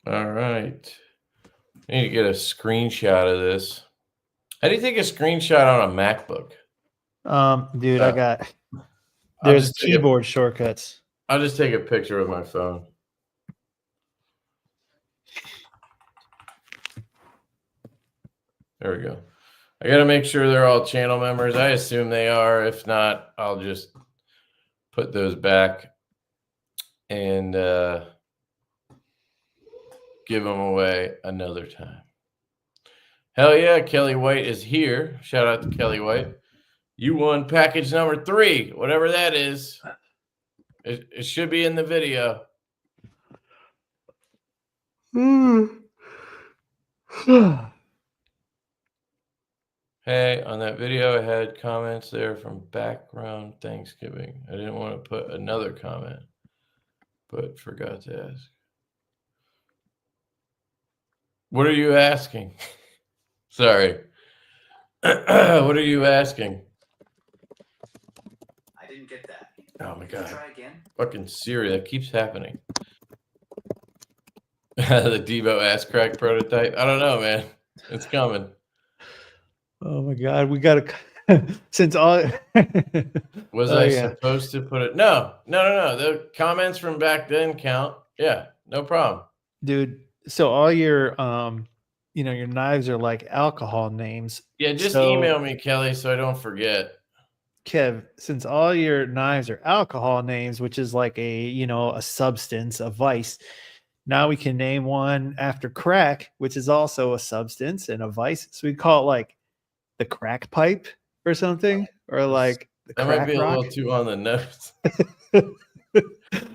All right. I need to get a screenshot of this. How do you take a screenshot on a MacBook? Dude, there's keyboard shortcuts. I'll just take a picture with my phone. There we go. I got to make sure they're all channel members. I assume they are. If not, I'll just put those back and give them away another time. Hell yeah, Kelly White is here. Shout out to Kelly White. You won package number 3, whatever that is. It should be in the video. Hey, on that video, I had comments there from background Thanksgiving. I didn't want to put another comment, but forgot to ask. What are you asking? Sorry. What are you asking? I didn't get that. Oh my God. Try again. Fucking Siri, that keeps happening. The Divo ass crack prototype. I don't know, man. It's coming. Oh my God, we got to since all. Was I supposed to put it? No. The comments from back then count. Yeah, no problem, dude. So all your your knives are like alcohol names. Yeah, just email me, Kelly, so I don't forget. Kev, since all your knives are alcohol names, which is like a substance, a vice. Now we can name one after crack, which is also a substance and a vice. So we call it like the crack pipe or something, or like the that crack might be rock. a little too on the nose.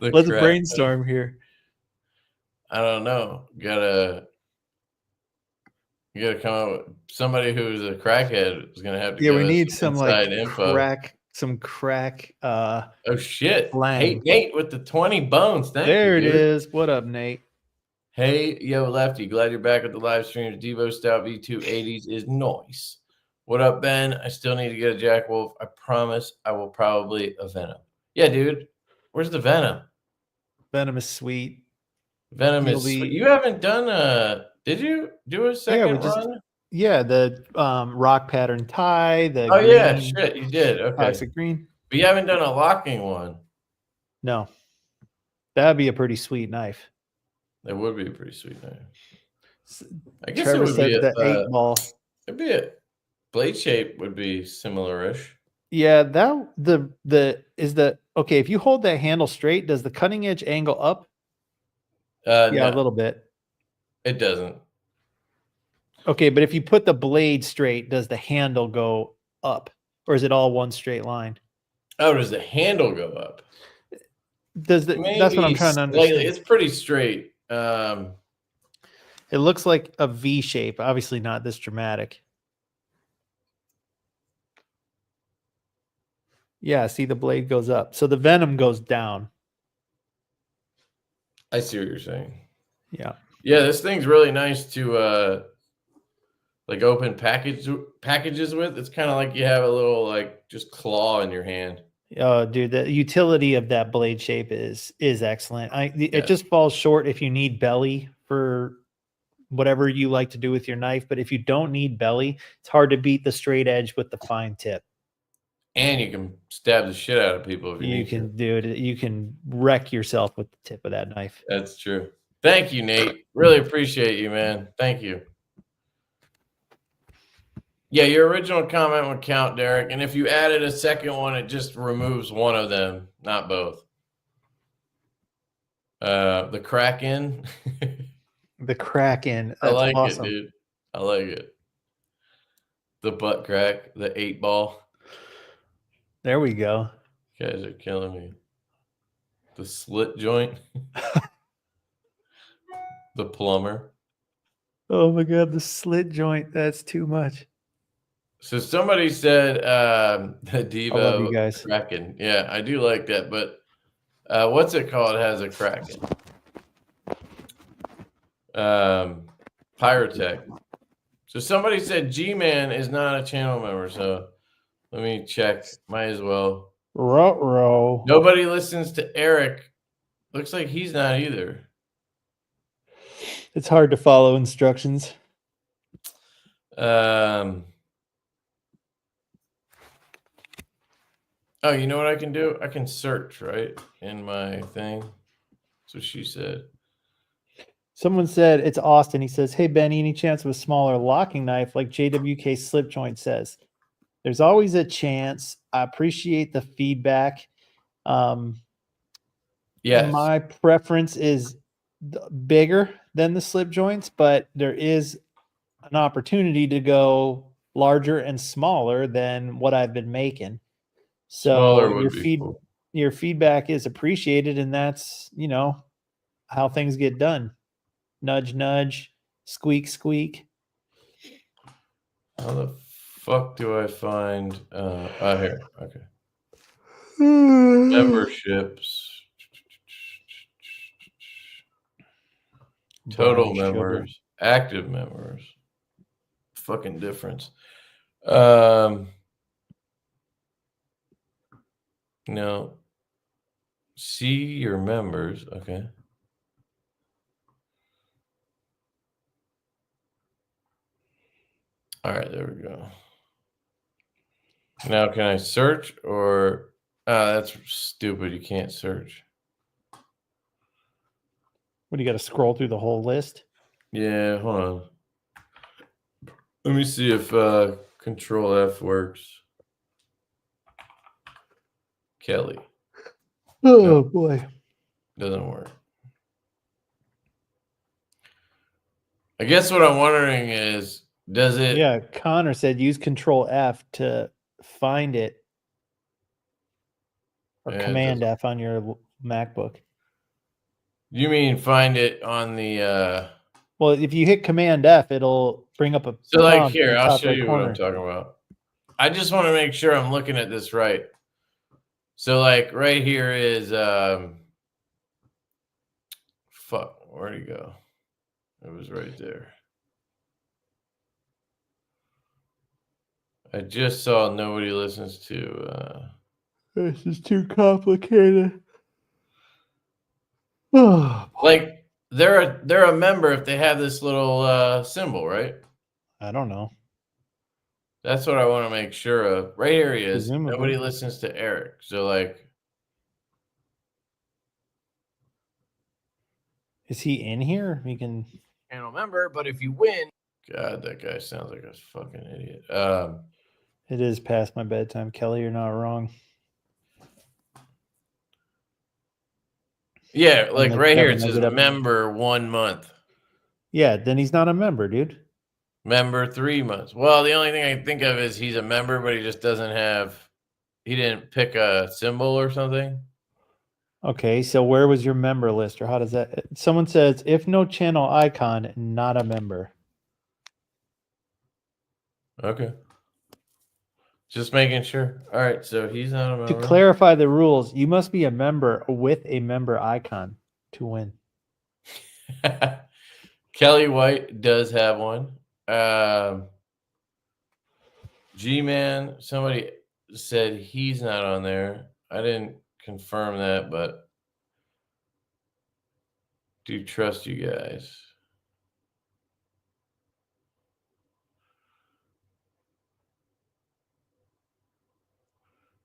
Let's brainstorm here. I don't know. You gotta come up with somebody who's a crackhead is gonna have to. Yeah, we need some like info. crack. Oh shit! Slang. Hey Nate with the 20 bones. Thank you. There it is. What up, Nate? Hey, yo, Lefty. Glad you're back with the live stream. Divo Stout V280s is nice. What up, Ben? I still need to get a Jack Wolf. I promise I will probably a Venom. Yeah, dude. Where's the Venom? Venom is sweet. Venom is sweet. You haven't done did you do a second run? Yeah, the rock pattern tie. The green, yeah, shit, you did. Okay. Toxic green. But you haven't done a locking one. No. That'd be a pretty sweet knife. That would be a pretty sweet knife. I guess Trevor it would be the 8-ball. It'd be a blade shape would be similar-ish. Yeah, okay, if you hold that handle straight, does the cutting edge angle up? Yeah, no. A little bit. It doesn't. Okay, but if you put the blade straight, does the handle go up? Or is it all one straight line? Oh, does the handle go up? That's what I'm trying to understand. It's pretty straight. It looks like a V shape, obviously not this dramatic. Yeah, see the blade goes up. So the Venom goes down. I see what you're saying. Yeah. Yeah, this thing's really nice to like open packages with. It's kind of like you have a little like just claw in your hand. Oh, dude, the utility of that blade shape is excellent. It just falls short if you need belly for whatever you like to do with your knife. But if you don't need belly, it's hard to beat the straight edge with the fine tip. And you can stab the shit out of people if you need to. You can wreck yourself with the tip of that knife. That's true. Thank you, Nate. Really appreciate you, man. Thank you. Yeah, your original comment would count, Derek. And if you added a second one, it just removes one of them, not both. The Kraken. The Kraken. That's I like awesome. it, dude. I like it. The butt crack, the 8-ball. There we go. You guys are killing me. The slit joint. The plumber. Oh my god, the slit joint. That's too much. So somebody said the Divo I love you guys. Kraken. Yeah, I do like that, but what's it called? Has a Kraken. Pyrotech. So somebody said G-Man is not a channel member, so let me check. Might as well. Ruh-roh. Nobody listens to Eric. Looks like he's not either. It's hard to follow instructions. Oh, you know what I can do? I can search, right, in my thing. That's what she said. Someone said it's Austin. He says, "Hey Benny, any chance of a smaller locking knife like JWK Slip Joint says?" There's always a chance. I appreciate the feedback. Yes. My preference is bigger than the slip joints, but there is an opportunity to go larger and smaller than what I've been making. Smaller So would be cool. Your feedback is appreciated, and that's, you know, how things get done. Nudge, nudge, squeak, squeak. How the fuck do I find here? Okay. Memberships. Total Barney members. Sugar. Active members. Fucking difference. No. See your members. Okay. All right, there we go. Now, can I search or that's stupid. You can't search. What do you got to scroll through the whole list? Yeah, hold on. Let me see if Control F works. Kelly. Oh No, boy. doesn't work. I guess what I'm wondering is, does it? Yeah, Connor said use Control F to find it, or Yeah, Command F on your MacBook. You mean find it on the Well, if you hit Command F, it'll bring up a so like prompt in here, the I'll top show right you what I'm corner. talking about. I just want to make sure I'm looking at this right. So like right here is fuck, where'd he go? It was right there. I just saw nobody listens to This is too complicated. Oh, like they're a member if they have this little symbol, right? I don't know. That's what I want to make sure of. Right here he is. Presumably. Nobody listens to Eric. So like, Is he in here? We can channel member, but if you win, God, that guy sounds like a fucking idiot. It is past my bedtime, Kelly. You're not wrong. Yeah, like right here it says up. member 1 month. Yeah, then he's not a member, dude. Member 3 months. Well, the only thing I can think of is he's a member, but he just doesn't have. He didn't pick a symbol or something. Okay, so where was your member list, or how does that? Someone says if no channel icon, not a member. Okay. Just making sure. All right, so he's not a member. To clarify the rules, you must be a member with a member icon to win. Kelly White does have one. G-Man, somebody said he's not on there. I didn't confirm that, but do trust you guys.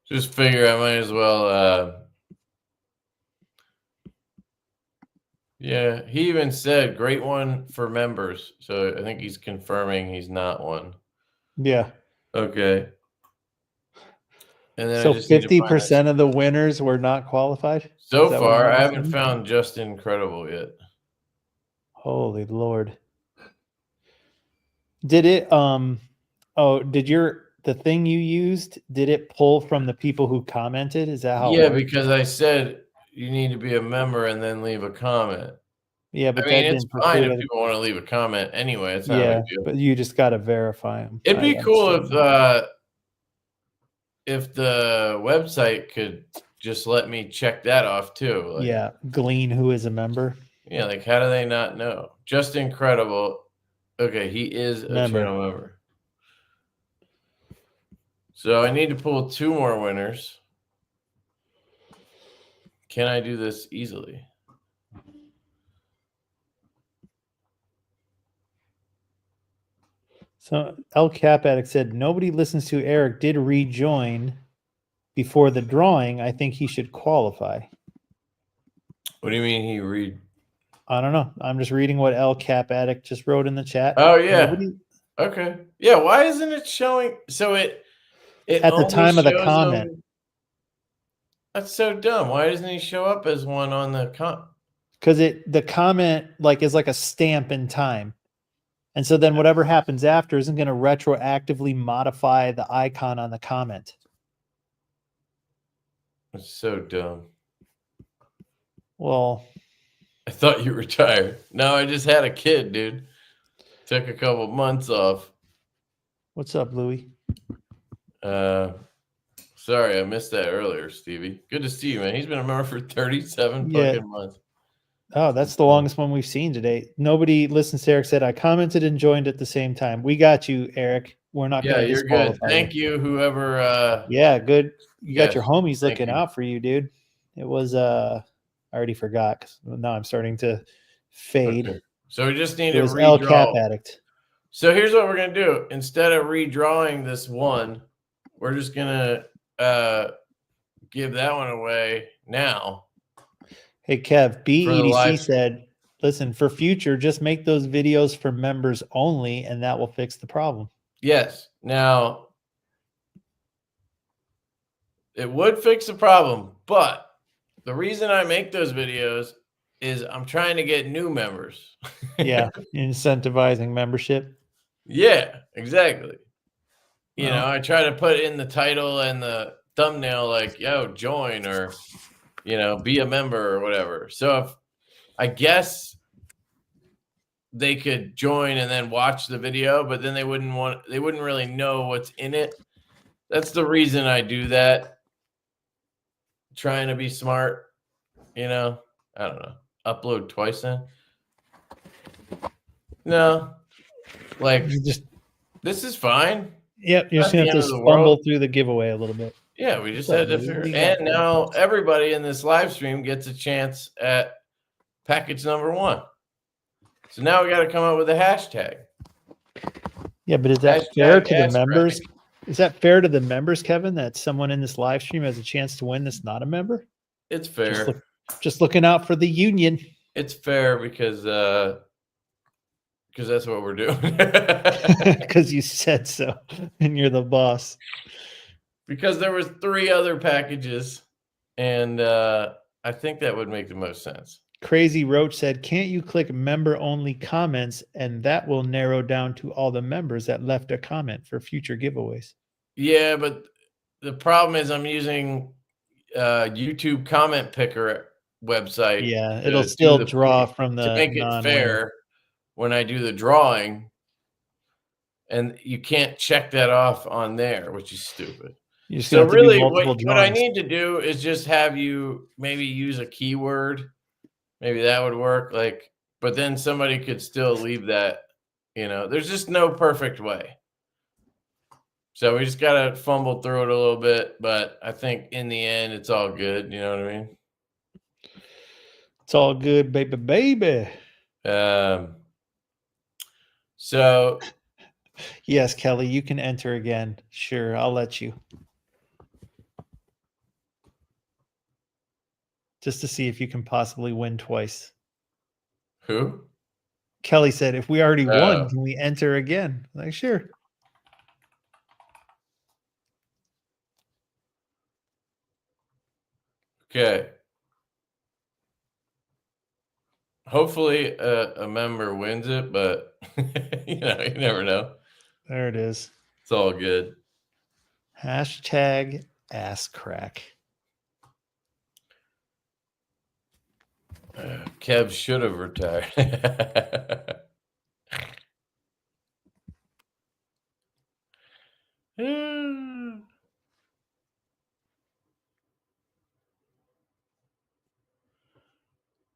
Just figure I might as well Yeah, he even said great one for members. So I think he's confirming he's not one. Yeah. Okay. And then I So just need to find this. 50% of the winners were not qualified? Is So that what far, I'm I haven't understanding? found Just Incredible yet. Holy Lord. Did it the thing you used, did it pull from the people who commented? Is that how it Yeah, works? because I said you need to be a member and then leave a comment. Yeah, I but mean, that it's didn't fine preclude if other. people want to leave a comment anyway. It's not a Yeah, big deal. but you just got to verify them. It'd I be cool understand that. if the website could just let me check that off too. Like, Yeah, Glean, who is a member. yeah, like how do they not know? Just Incredible. Okay, he is a Member. channel member. So I need to pull 2 more winners. Can I do this easily? So El Cap Addict said nobody listens to Eric. Did rejoin before the drawing. I think he should qualify. What do you mean he read? I don't know. I'm just reading what El Cap Addict just wrote in the chat. Oh yeah. Nobody Okay. Yeah. Why isn't it showing? So it at the only time of the shows comment. him. That's so dumb. Why doesn't he show up as one on the Because the comment like is like a stamp in time. And so then whatever happens after isn't going to retroactively modify the icon on the comment. It's so dumb. Well, I thought you retired. No, I just had a kid, dude. Took a couple months off. what's up, Louie? Sorry, I missed that earlier, Stevie. Good to see you, man. He's been a member for 37 Yeah. fucking months. Oh, that's the longest one we've seen today. Nobody listens to Eric said, I commented and joined at the same time. We got you, Eric. We're not Yeah, going to you're good. disqualify Thank you, whoever. Yeah, good. You got Yes, your homies thank looking you. out for you, dude. It was I already forgot because now I'm starting to fade. Okay. So we just need It to was El Cap redraw. Addict. So here's what we're gonna do. Instead of redrawing this one, we're just gonna give that one away now. Hey, Kev, For the live BEDC said, listen, for future, just make those videos for members only, and that will fix the problem. Yes. Now, it would fix the problem, but the reason I make those videos is I'm trying to get new members. Yeah, incentivizing membership. Yeah, exactly. You Well, know, I try to put in the title and the thumbnail like, yo, join or, you know, be a member or whatever. So if I guess they could join and then watch the video, but then they wouldn't really know what's in it. That's the reason I do that. Trying to be smart, you know. I don't know. Upload twice then? No. Like this is fine. Yep, you're just Not gonna the have end to of the fumble world. through the giveaway a little bit. Yeah, we just What's had up, to Louie? What figure. do you got? And now everybody in this live stream gets a chance at package number 1. So now we got to come up with a hashtag. Yeah, but is that Hashtag fair to the ask members? Greg. Is that fair to the members, Kevin, that someone in this live stream has a chance to win that's not a member? It's fair. Just looking out for the union. It's fair because that's what we're doing. Because you said so, and you're the boss. Because there was 3 other packages, and I think that would make the most sense. Crazy Roach said, can't you click member only comments and that will narrow down to all the members that left a comment for future giveaways? Yeah, but the problem is I'm using YouTube comment picker website. Yeah, it'll still draw from to the make it non-winner. fair when I do the drawing, and you can't check that off on there, which is stupid. So really, what I need to do is just have you maybe use a keyword. Maybe that would work. Like, but then somebody could still leave that. You know, there's just no perfect way. So we just gotta fumble through it a little bit, but I think in the end it's all good. You know what I mean? It's all good, baby, baby. So yes, Kelly, you can enter again. Sure, I'll let you. Just to see if you can possibly win twice. Who? Kelly said, if we already won, Oh. can we enter again? Like, sure. Okay. Hopefully a member wins it, but you never know. There it is. It's all good. Hashtag ass crack. Kev should have retired.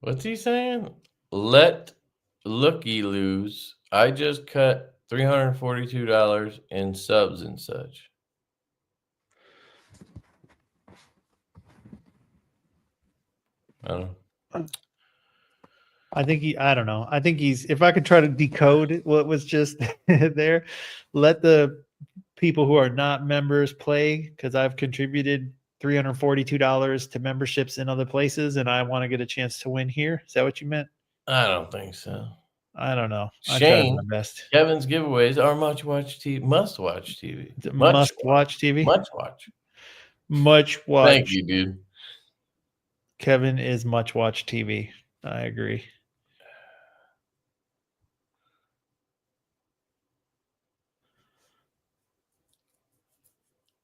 What's he saying? Let looky lose. I just cut $342 in subs and such. I don't know. I don't know. I think if I could try to decode what was just there, let the people who are not members play, because I've contributed $342 to memberships in other places and I want to get a chance to win here. Is that what you meant? I don't think so. I don't know. I tried my Shane, best. Kevin's giveaways are must watch TV. Much watch TV. Must watch TV. Much watch. Much watch. Thank you, dude. Kevin is much watch TV. I agree.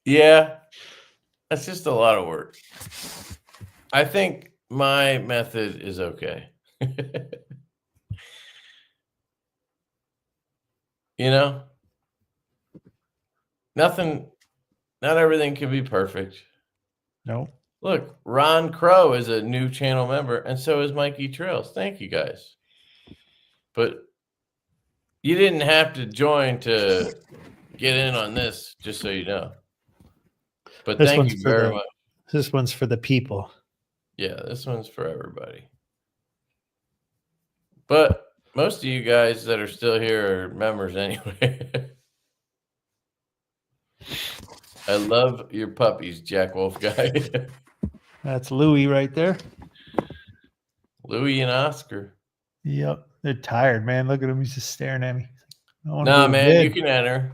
Yeah, that's just a lot of work. I think my method is okay. Not everything can be perfect. No. Look, Ron Crow is a new channel member, and so is Mikey Trails. Thank you, guys. But you didn't have to join to get in on this, just so you know. But thank you very much. This one's for the people. Yeah, this one's for everybody. But most of you guys that are still here are members anyway. I love your puppies, Jack Wolf guy. That's Louie right there. Louie and Oscar. Yep. They're tired, man. Look at him. He's just staring at me. Nah, man, you can enter.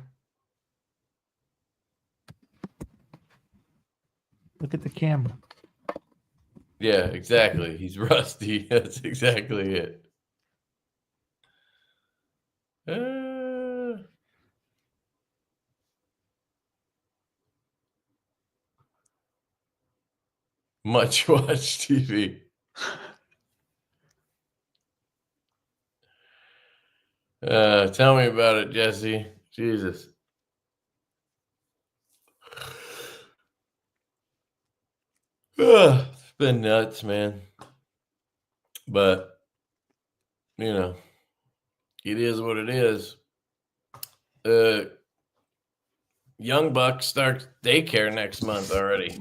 Look at the camera. Yeah, exactly. He's rusty. That's exactly it. Much watch TV. Tell me about it, Jesse. Jesus. It's been nuts, man. But, it is what it is. Young Buck starts daycare next month already.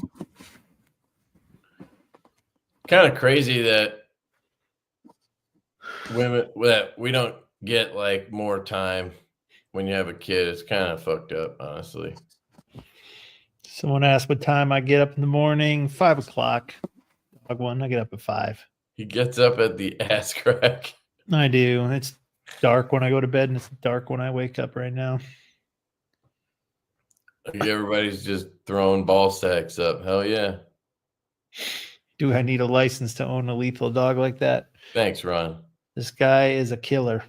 Kind of crazy that we don't get like more time when you have a kid. It's kind of fucked up, honestly. Someone asked what time I get up in the morning. 5 o'clock. Dog one. I get up at 5. He gets up at the ass crack. I do. It's dark when I go to bed, and it's dark when I wake up right now. Everybody's just throwing ball sacks up. Hell yeah. Do I need a license to own a lethal dog like that? Thanks, Ron. This guy is a killer.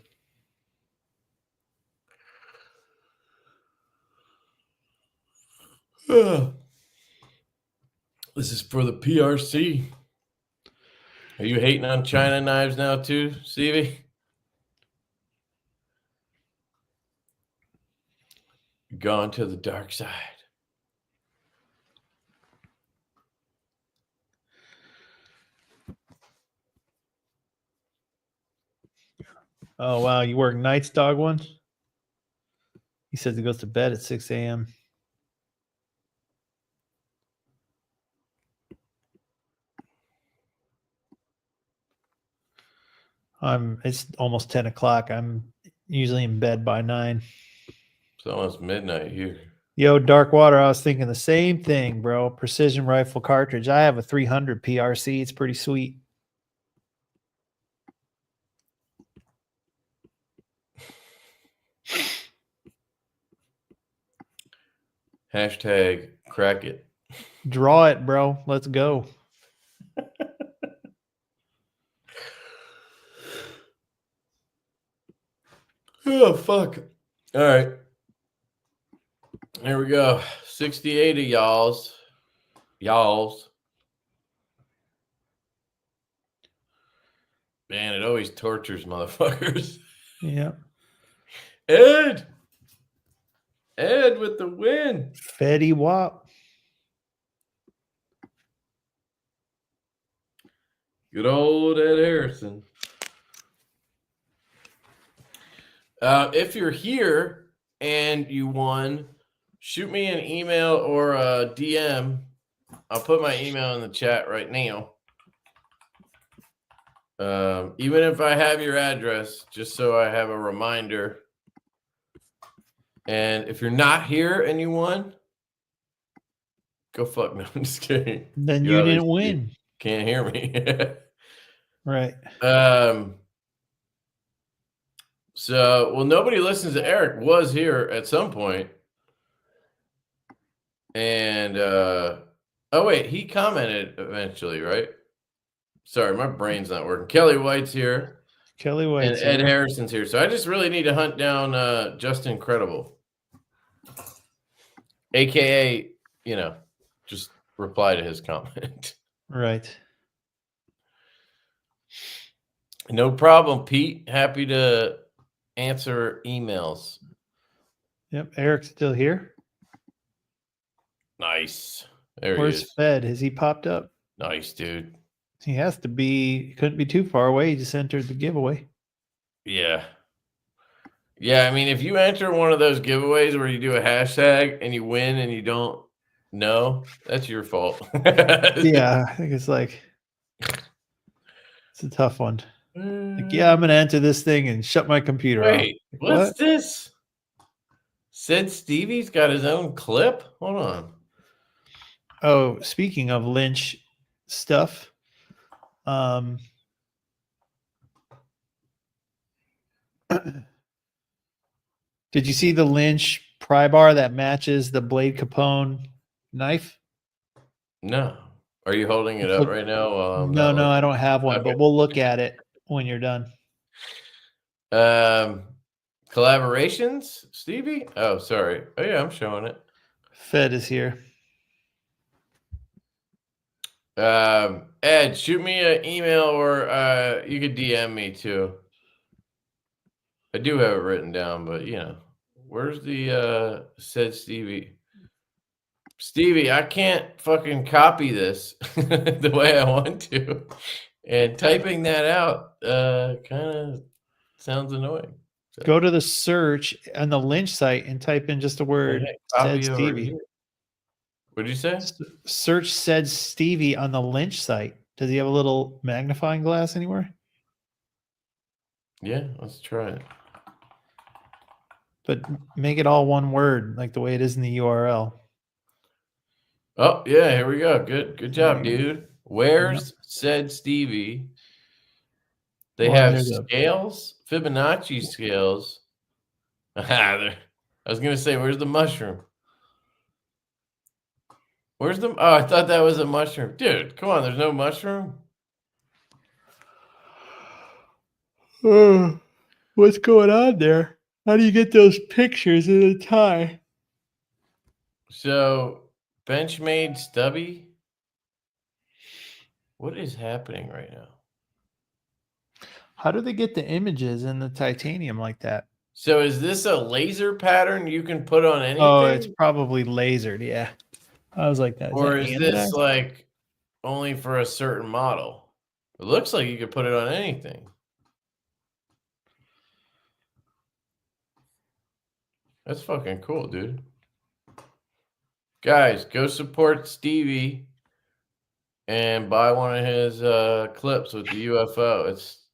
This is for the PRC. Are you hating on China knives now too, Stevie? Gone to the dark side. Oh, wow. You work nights, dog one? He says he goes to bed at 6 a.m. It's almost 10 o'clock. I'm usually in bed by 9. It's almost midnight here. Yo, Dark Water, I was thinking the same thing, bro. Precision rifle cartridge. I have a 300 PRC. It's pretty sweet. Hashtag crack it. Draw it, bro. Let's go. Oh, fuck. All right. Here we go. 68 of y'all's. Man, it always tortures motherfuckers. Yeah. Ed with the win. Fetty Wap. Good old Ed Harrison. If you're here and you won, shoot me an email or a DM. I'll put my email in the chat right now. Even if I have your address, just so I have a reminder. And if you're not here and you won, go fuck me. I'm just kidding. Then you didn't win. Can't hear me. Right. So, well, nobody listens to Eric. Was here at some point. And, oh, wait, he commented eventually, right? Sorry, my brain's not working. Kelly White's here. Kelly White's and Ed Harrison's here. So I just really need to hunt down Justin Credible. AKA, just reply to his comment. Right. No problem, Pete. Happy to answer emails. Yep. Eric's still here. Nice. There Where's he is. Fed? Has he popped up? Nice, dude. He has to be. He couldn't be too far away. He just entered the giveaway. Yeah. Yeah, I mean, if you enter one of those giveaways where you do a hashtag and you win and you don't know, that's your fault. Yeah, I think it's like it's a tough one. Like, yeah, I'm gonna enter this thing and shut my computer off. Wait, what's this? Said Stevie's got his own clip? Hold on. Oh, speaking of Lynch stuff, did you see the Lynch pry bar that matches the Blade Capone knife? No. Are you holding it up right now? No, I don't have one, Okay. but we'll look at it when you're done. Collaborations, Stevie? Oh, sorry. Oh, yeah, I'm showing it. Fed is here. Ed, shoot me an email or you could DM me too. I do have it written down, but where's the said Stevie? Stevie, I can't fucking copy this the way I want to. And typing that out kind of sounds annoying. So. Go to the search on the Lynch site and type in just a word, said Stevie. What'd you say? Search said Stevie on the Lynch site. Does he have a little magnifying glass anywhere? Yeah, let's try it. But make it all one word, like the way it is in the URL. Oh, yeah, here we go. Good job, dude. Where's said Stevie? They have scales, Fibonacci scales. I was going to say, where's the mushroom? Where's the... Oh, I thought that was a mushroom. Dude, come on, there's no mushroom? What's going on there? How do you get those pictures in a tie? So, Benchmade Stubby? What is happening right now? How do they get the images in the titanium like that? So is this a laser pattern you can put on anything? Oh, it's probably lasered, yeah. I was like that. Or is this like only for a certain model? It looks like you could put it on anything. That's fucking cool, dude. Guys, go support Stevie and buy one of his clips with the UFO. It's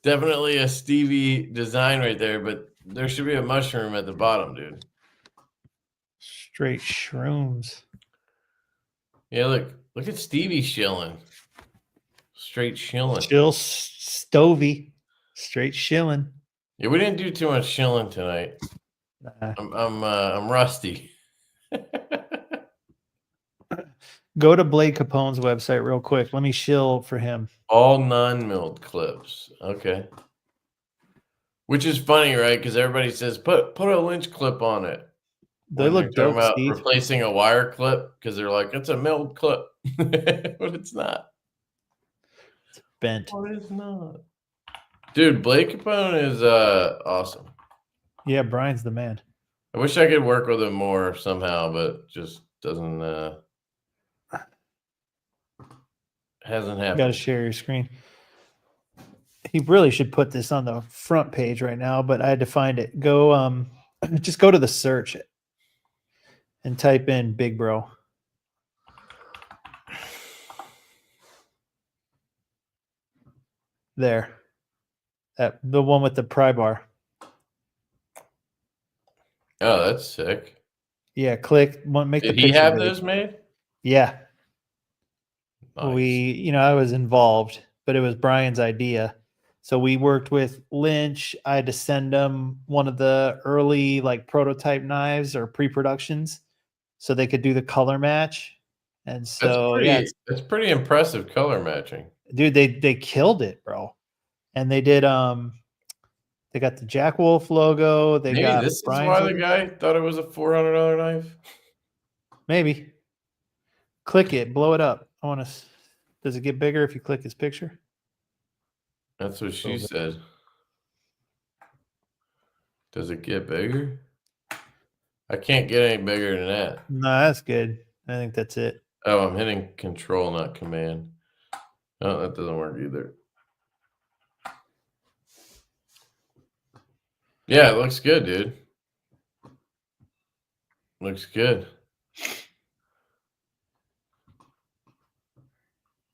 definitely a Stevie design right there, but there should be a mushroom at the bottom, dude. Straight shrooms. Yeah, look at Stevie shilling. Straight shilling. Chill Stovey. Straight shilling. Yeah, we didn't do too much chilling tonight. I'm rusty. Go to Blade Capone's website real quick. Let me shill for him. All non-milled clips. Okay. Which is funny, right? Because everybody says put a Lynch clip on it. They When they're look talking dope, about Steve. replacing a wire clip, because they're like, it's a milled clip. But it's not. Bent. What is not? Dude, Blake Capone is awesome. Yeah, Brian's the man. I wish I could work with him more somehow, but just doesn't hasn't You got to happened. share your screen. He really should put this on the front page right now, but I had to find it. Go just go to the search and type in Big Bro. There. The one with the pry bar. Oh, that's sick. Yeah, click. Make Did the he picture have big. those made? Yeah. Nice. I was involved, but it was Brian's idea. So we worked with Lynch. I had to send them one of the early like prototype knives or pre-productions so they could do the color match. And so That's pretty impressive color matching. dude, they killed it, bro. And they did they got the Jack Wolf logo, they Maybe got this is Brian's why the logo. guy thought it was a $400 knife. Maybe. Click it, blow it up. I want to does it get bigger if you click his picture? That's what she said. Does it get bigger? I can't get any bigger than that. No, that's good. I think that's it. Oh, I'm hitting control, not command. No, that doesn't work either. Yeah, it looks good, dude. Looks good.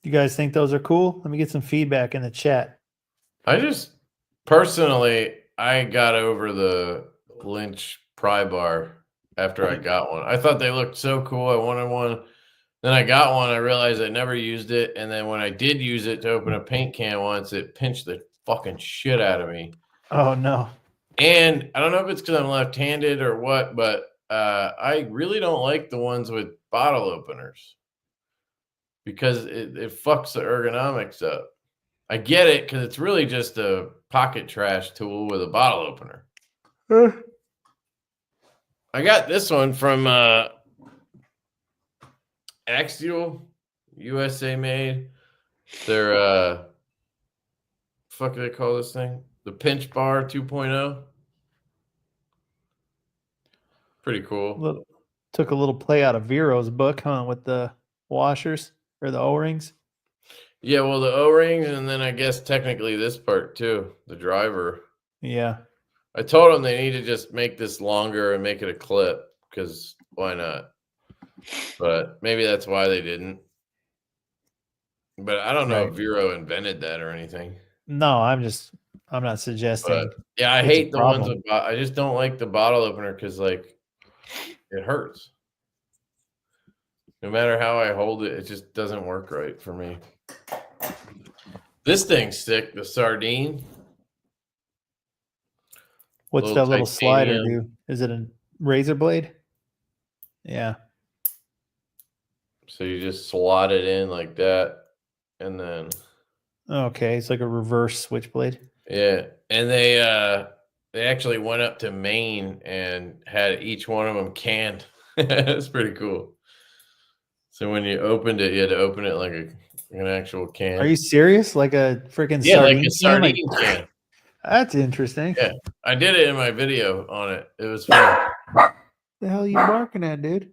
You guys think those are cool? Let me get some feedback in the chat. I just personally, I got over the Lynch pry bar after I got one. I thought they looked so cool. I wanted one. Then I got one. I realized I never used it. And then when I did use it to open a paint can once, it pinched the fucking shit out of me. Oh, no. And I don't know if it's because I'm left-handed or what, but I really don't like the ones with bottle openers because it fucks the ergonomics up. I get it because it's really just a pocket trash tool with a bottle opener. I got this one from Axial, USA made. Their fuck do they call this thing? The Pinch Bar 2.0. Pretty cool. Took a little play out of Vero's book, huh? With the washers or the O-rings. Yeah, well, the O-rings, and then I guess technically this part too, the driver. Yeah. I told them they need to just make this longer and make it a clip because why not? But maybe that's why they didn't. But I don't know if Vero invented that or anything. No, I'm not suggesting. But yeah, I it's a hate the ones problem. with. I just don't like the bottle opener because like it hurts. No matter how I hold it, it just doesn't work right for me. This thing's sick. The sardine. What's that little slider do? Is it a razor blade? Yeah. So you just slot it in like that, and then Okay, it's like a reverse switchblade. yeah, and they actually went up to Maine and had each one of them canned. It's pretty cool. So when you opened it, you had to open it like an actual can. Are you serious? Like a freaking yeah, sardine like a sardine can? That's interesting. Yeah, I did it in my video on it. It was fun. The hell are you barking at, dude?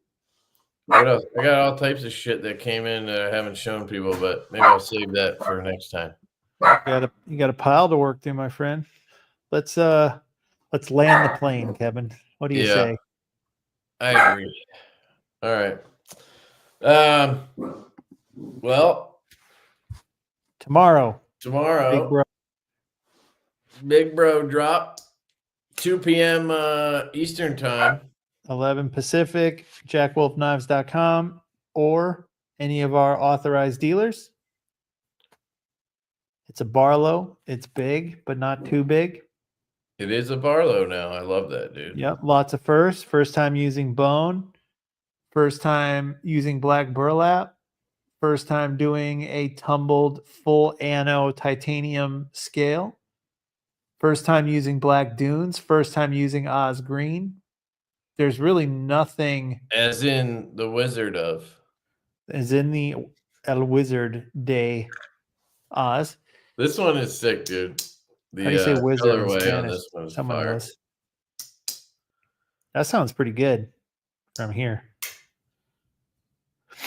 What else? I got all types of shit that came in that I haven't shown people, but maybe I'll save that for next time. You got a pile to work through, my friend. Let's land the plane, Kevin. What do you say? I agree. All right. Well, tomorrow, Big Bro drop 2 p.m. Eastern time, 11 Pacific, jackwolfknives.com or any of our authorized dealers. It's a Barlow. It's big, but not too big. It is a Barlow now. I love that, dude. Yep, lots of firsts. First time using bone. First time using black burlap. First time doing a tumbled full anno titanium scale. First time using black dunes. First time using Oz green. There's really nothing As in the Wizard of. as in the El Wizard Day Oz. This one is sick, dude. How do you say The wizard in colorway on Spanish? this one is Someone fire. knows. That sounds pretty good from here.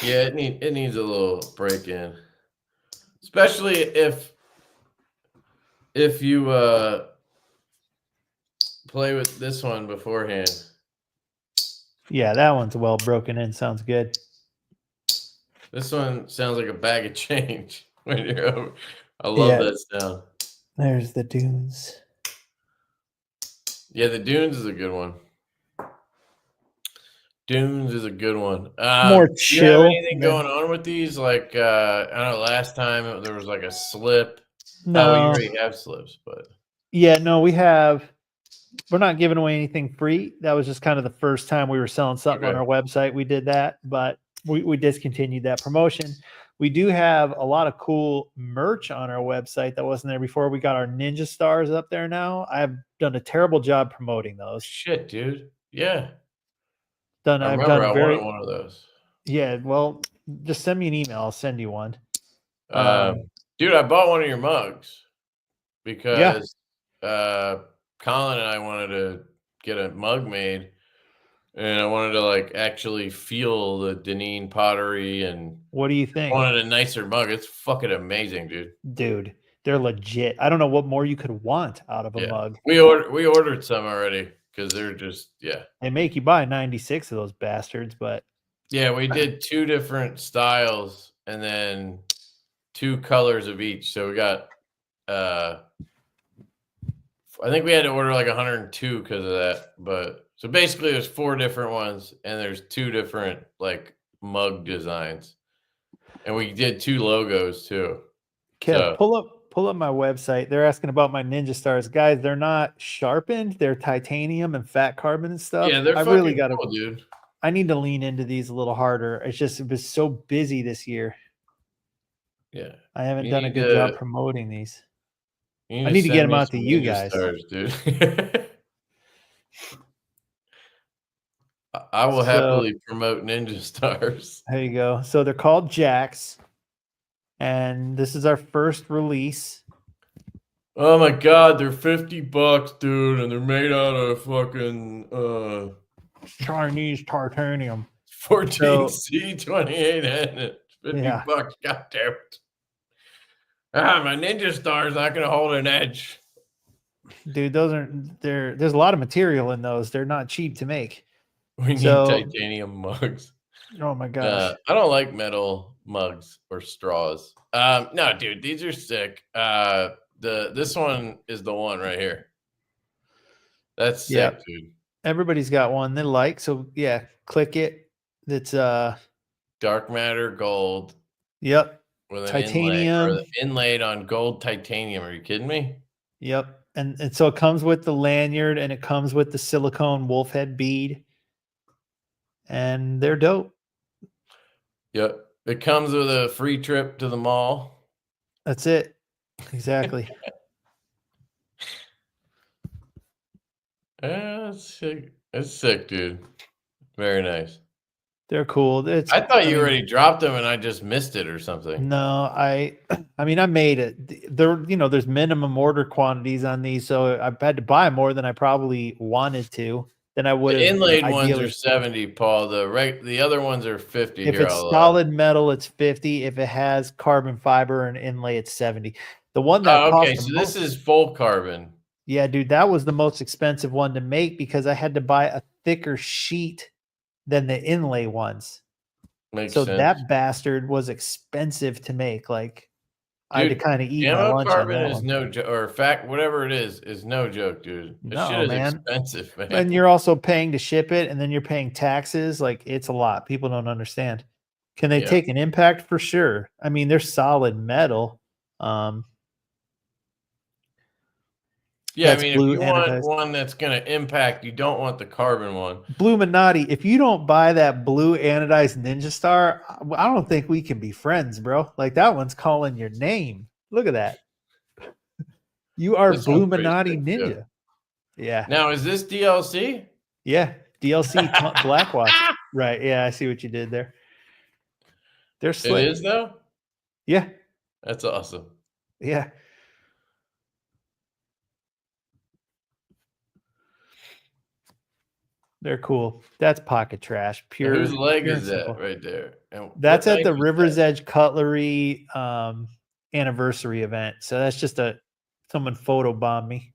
Yeah, it needs a little break in, especially if you play with this one beforehand. Yeah, that one's well broken in. Sounds good. This one sounds like a bag of change when you're over. I love that sound. There's the dunes. Yeah, the Dunes is a good one. Dunes is a good one. More Do you have chill anything than- going on with these? Like, I don't know, last time there was like a slip. Oh, you No. already have slips, but Yeah, no, we're not giving away anything free. That was just kind of the first time we were selling something on Okay. our website. We did that, but we discontinued that promotion. We do have a lot of cool merch on our website that wasn't there before. We got our Ninja Stars up there now. I've done a terrible job promoting those. shit, dude. Yeah. I've I done wanted one of those. Yeah, well, just send me an email. I'll send you one. Dude, I bought one of your mugs because Colin and I wanted to get a mug made, and I wanted to like actually feel the Deneen pottery, and What do you think? I wanted a nicer mug. It's fucking amazing, dude. Dude, they're legit. I don't know what more you could want out of a mug. We ordered some already because they're just They make you buy 96 of those bastards, but yeah, we did 2 different styles and then 2 colors of each. So we got I think we had to order like 102 because of that. But so basically there's 4 different ones and there's 2 different like mug designs. And we did 2 logos too. Kev, pull up my website. They're asking about my Ninja Stars. Guys, they're not sharpened. They're titanium and fat carbon and stuff. Yeah, they're fucking cool, dude. I need to lean into these a little harder. It was so busy this year. Yeah. I haven't done a good job promoting these. I need to get them out to you guys. Stars, dude. I will happily promote Ninja Stars. There you go. So they're called Jacks. And this is our first release. Oh my god, they're $50, dude, and they're made out of fucking Chinese titanium. 14C 28N. $50, god damn it. My Ninja Star's not gonna hold an edge. Dude, there's a lot of material in those. They're not cheap to make. We need titanium mugs. Oh my gosh. I don't like metal mugs or straws. No, dude, these are sick. This one is the one right here. That's sick, dude. Everybody's got one they like. So yeah, click it. It's dark matter gold. Yep. With an titanium inlaid on gold titanium. Are you kidding me? Yep. And so it comes with the lanyard and it comes with the silicone wolf head bead. And they're dope. Yep. It comes with a free trip to the mall. That's it. Exactly. That's sick. That's sick, dude. Very nice. They're cool. I thought you already dropped them and I just missed it or something. No, I mean, I made it. There's minimum order quantities on these, so I've had to buy more than I probably wanted to. Then I would. The inlaid ones are 70, Paul. The other ones are 50. If it's solid metal, it's 50. If it has carbon fiber and inlay, it's 70. The one that okay, so this is full carbon. Yeah, dude, that was the most expensive one to make because I had to buy a thicker sheet than the inlay ones. Makes sense. That bastard was expensive to make. Like, dude, I had to kind of eat my lunch carbon on that is one. no joke, or fact, whatever it is no joke, dude. This shit is expensive, man. And you're also paying to ship it, and then you're paying taxes. Like, it's a lot. People don't understand. Can they take an impact? For sure. I mean, they're solid metal. Yeah, That's I mean, if blue you want anodized. one that's gonna impact, you don't want the carbon one. Bluminati, if you don't buy that blue anodized Ninja Star, I don't think we can be friends, bro. Like that one's calling your name. Look at that. You are This one's pretty Bluminati sick too. Ninja. Yeah. Now, is this DLC? Yeah. DLC Blackwash. Right. Yeah, I see what you did there. They're It slick. is though? Yeah. That's awesome. Yeah. They're cool. That's pocket trash. Now, Pure. whose leg Pure and is that simple. right there? And That's what at knife the is River's that? Edge Cutlery anniversary event. So that's just someone photobombed me.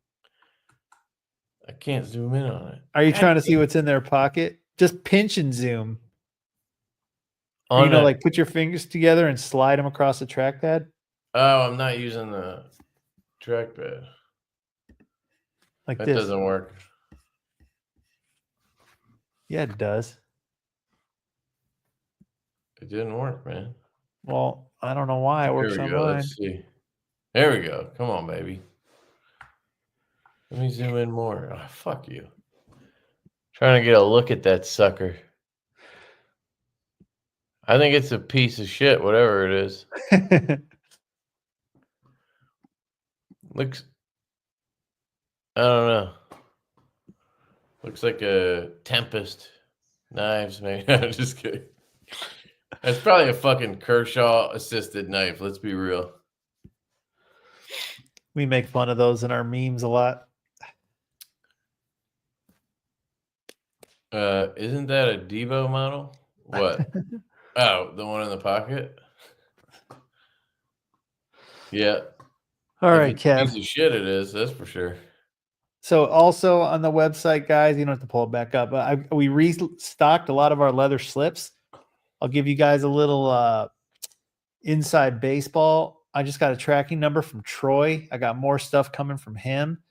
I can't zoom in on it. Are you God trying to see damn. what's in their pocket? Just pinch and zoom. Or, On a, like put your fingers together and slide them across the trackpad. oh, I'm not using the trackpad. Like That this. doesn't work. Yeah, it does. It didn't work, man. Well, I don't know why it works Here we on go. mine. Let's see. There we go. Come on, baby. Let me zoom in more. Oh, fuck you. Trying to get a look at that sucker. I think it's a piece of shit, whatever it is. Looks, I don't know. Looks like a Tempest knives, maybe. I'm just kidding. That's probably a fucking Kershaw assisted knife. Let's be real. We make fun of those in our memes a lot. Isn't that a Divo model? What? Oh, the one in the pocket? Yeah. All If right, it's a Kev. piece of shit, it is. That's for sure. So also on the website, guys, you don't have to pull it back up. But we restocked a lot of our leather slips. I'll give you guys a little inside baseball. I just got a tracking number from Troy. I got more stuff coming from him.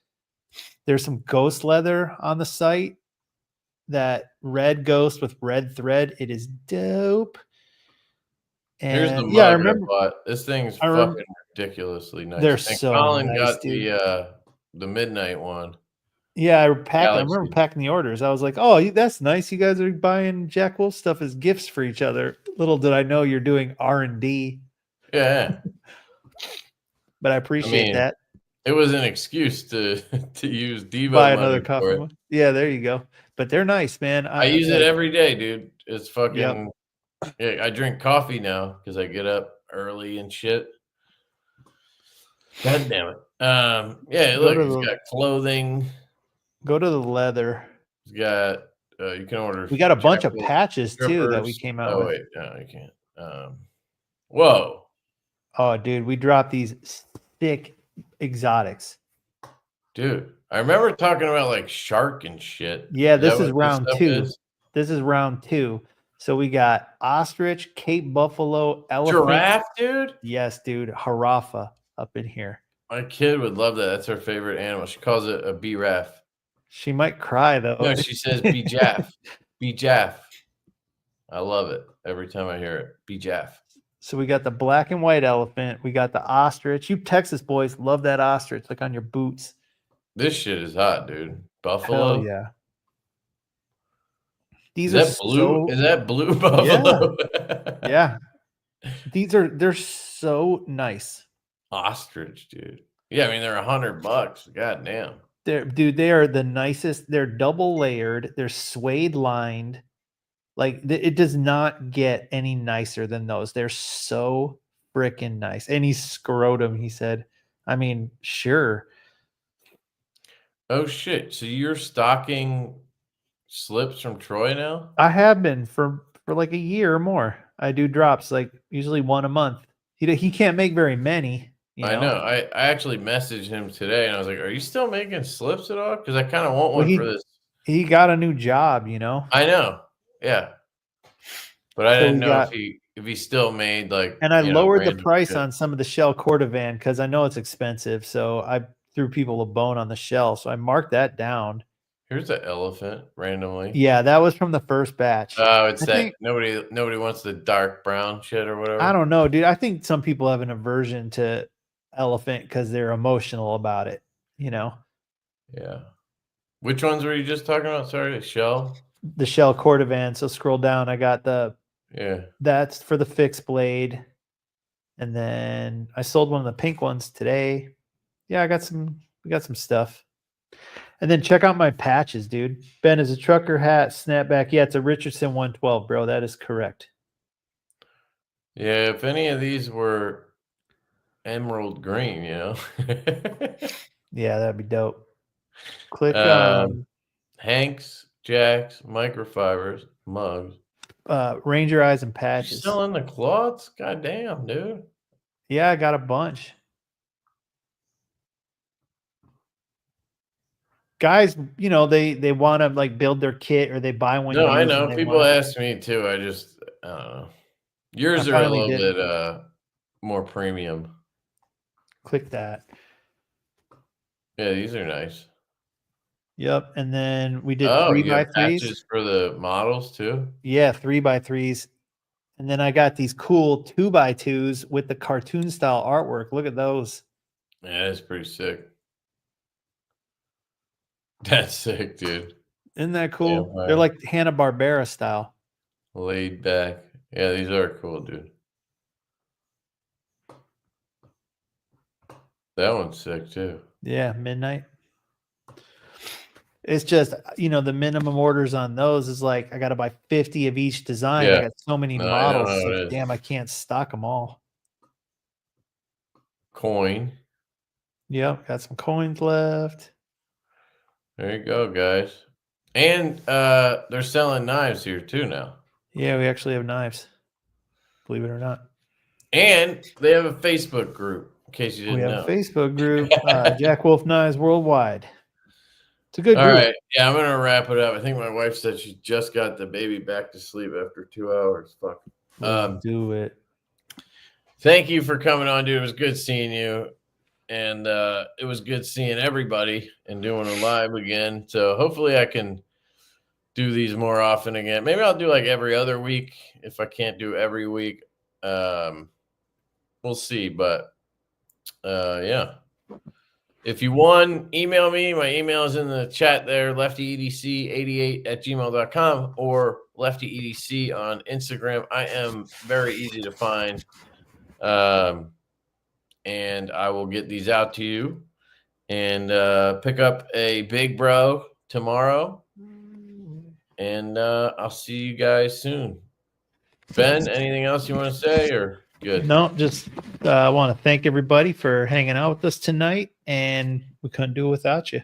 There's some ghost leather on the site. That red ghost with red thread. It is dope. Here's the And mug yeah, I I remember. bought. This thing's I fucking ridiculously nice. They're And so Colin nice, got dude. the midnight one. Yeah, I remember Galaxy. packing the orders. I was like, "Oh, that's nice. You guys are buying Jack Wolf stuff as gifts for each other." Little did I know you're doing R&D, Yeah. but I I appreciate mean, that. it was an excuse to use Divo Buy money another for coffee it. mug. Yeah, there you go. But they're nice, man. I use it Like, every day, dude. It's yep. fucking. Yeah, I drink coffee now because I get up early and shit. God damn it. Yeah, Go look, to it's the got clothing. go to the leather. It's got you can order We got a bunch of Jack Wolf patches too that we strippers. came out Oh with. wait, no, you can't. Whoa, Oh, dude, we dropped these thick exotics. dude. I remember talking about like shark and shit. Yeah, Is that this is what this round stuff 2. is? This is round 2. So we got ostrich, Cape buffalo, elephant. Giraffe, dude. Yes, dude. Harafa up in here. My kid would love that. That's her favorite animal. She calls it a giraffe. She might cry though. No, she says be-jaff. Be-jaff. I love it every time I hear it. Be-jaff. So we got the black and white elephant. We got the ostrich. You Texas boys love that ostrich, like on your boots. This shit is hot, dude. Buffalo. Hell yeah. These Is are that blue? so Is that blue buffalo? yeah. They're so nice. Ostrich, dude. Yeah, I mean they're $100. God damn. They are the nicest. They're double layered. They're suede lined. Like it does not get any nicer than those. They're so freaking nice. And he's scrotum, he said. I mean, sure. Oh shit. So you're stocking slips from Troy now? I have been for like a year or more. I do drops like usually one a month. He can't make very many. I know. I actually messaged him today and I was like, "Are you still making slips at all? Because I kind of want Well, one for this." he got a new job, you know. I know. Yeah. But I So didn't we know got, if he still made like and I lowered the random price shit. on some of the shell cordovan because I know it's expensive. So I threw people a bone on the shell. So I marked that down. Here's an elephant randomly. Yeah, that was from the first batch. Oh, it's nobody wants the dark brown shit or whatever. I don't know, dude. I think some people have an aversion to elephant because they're emotional about it, you know. Yeah. Which ones were you just talking about? Sorry, Shell? The Shell Cordovan. So scroll down. I got that's for the fixed blade. And then I sold one of the pink ones today. Yeah, we got some stuff. And then check out my patches, dude. Ben, is a trucker hat, snapback. Yeah, it's a Richardson 112, bro. That is correct. Yeah, if any of these were emerald green, you know. Yeah, that'd be dope. Click Hanks, Jacks, microfibers, mugs. Ranger eyes and You patches. selling the cloths? God damn, dude. Yeah, I got a bunch. Guys, you know, they want to like build their kit or they buy one. No, I used know. and they People wanna- ask me too. I just, I don't know. Yours I are a finally little did. bit more premium. Click that. Yeah, these are nice. Yep. And then we did Oh, 3 you by have 3s. patches for the models too? Yeah, 3 by 3s. And then I got these cool 2 by 2s with the cartoon style artwork. Look at those. Yeah, that's pretty sick. That's sick, dude. Isn't that cool? Yeah, They're like Hanna-Barbera style. laid back. Yeah, these are cool, dude. That one's sick too. Yeah, midnight. It's just, you know, the minimum orders on those is like I got to buy 50 of each design. Yeah. I got so many No, I know models. how It's it like, is. damn, I can't stock them all. Coin. Yep, got some coins left. There you go, guys. And they're selling knives here too now. Yeah, we actually have knives. Believe it or not. And they have a Facebook group, in case you We didn't have know. a Facebook group, Jack Wolf Knives Worldwide. It's a good All group. right. Yeah, I'm going to wrap it up. I think my wife said she just got the baby back to sleep after 2 hours. Fuck. Let's do it. Thank you for coming on, dude. It was good seeing you. And it was good seeing everybody and doing a live again. So hopefully I can do these more often again. Maybe I'll do like every other week if I can't do every week. We'll see. But yeah. If you won, email me. My email is in the chat there, LeftyEDC88@gmail.com or LeftyEDC on Instagram. I am very easy to find. And I will get these out to you and pick up a big bro tomorrow. And I'll see you guys soon. Ben, anything else you want to say or good? No, just I want to thank everybody for hanging out with us tonight, and we couldn't do it without you.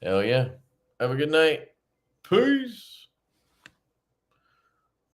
Hell yeah. Have a good night. Peace.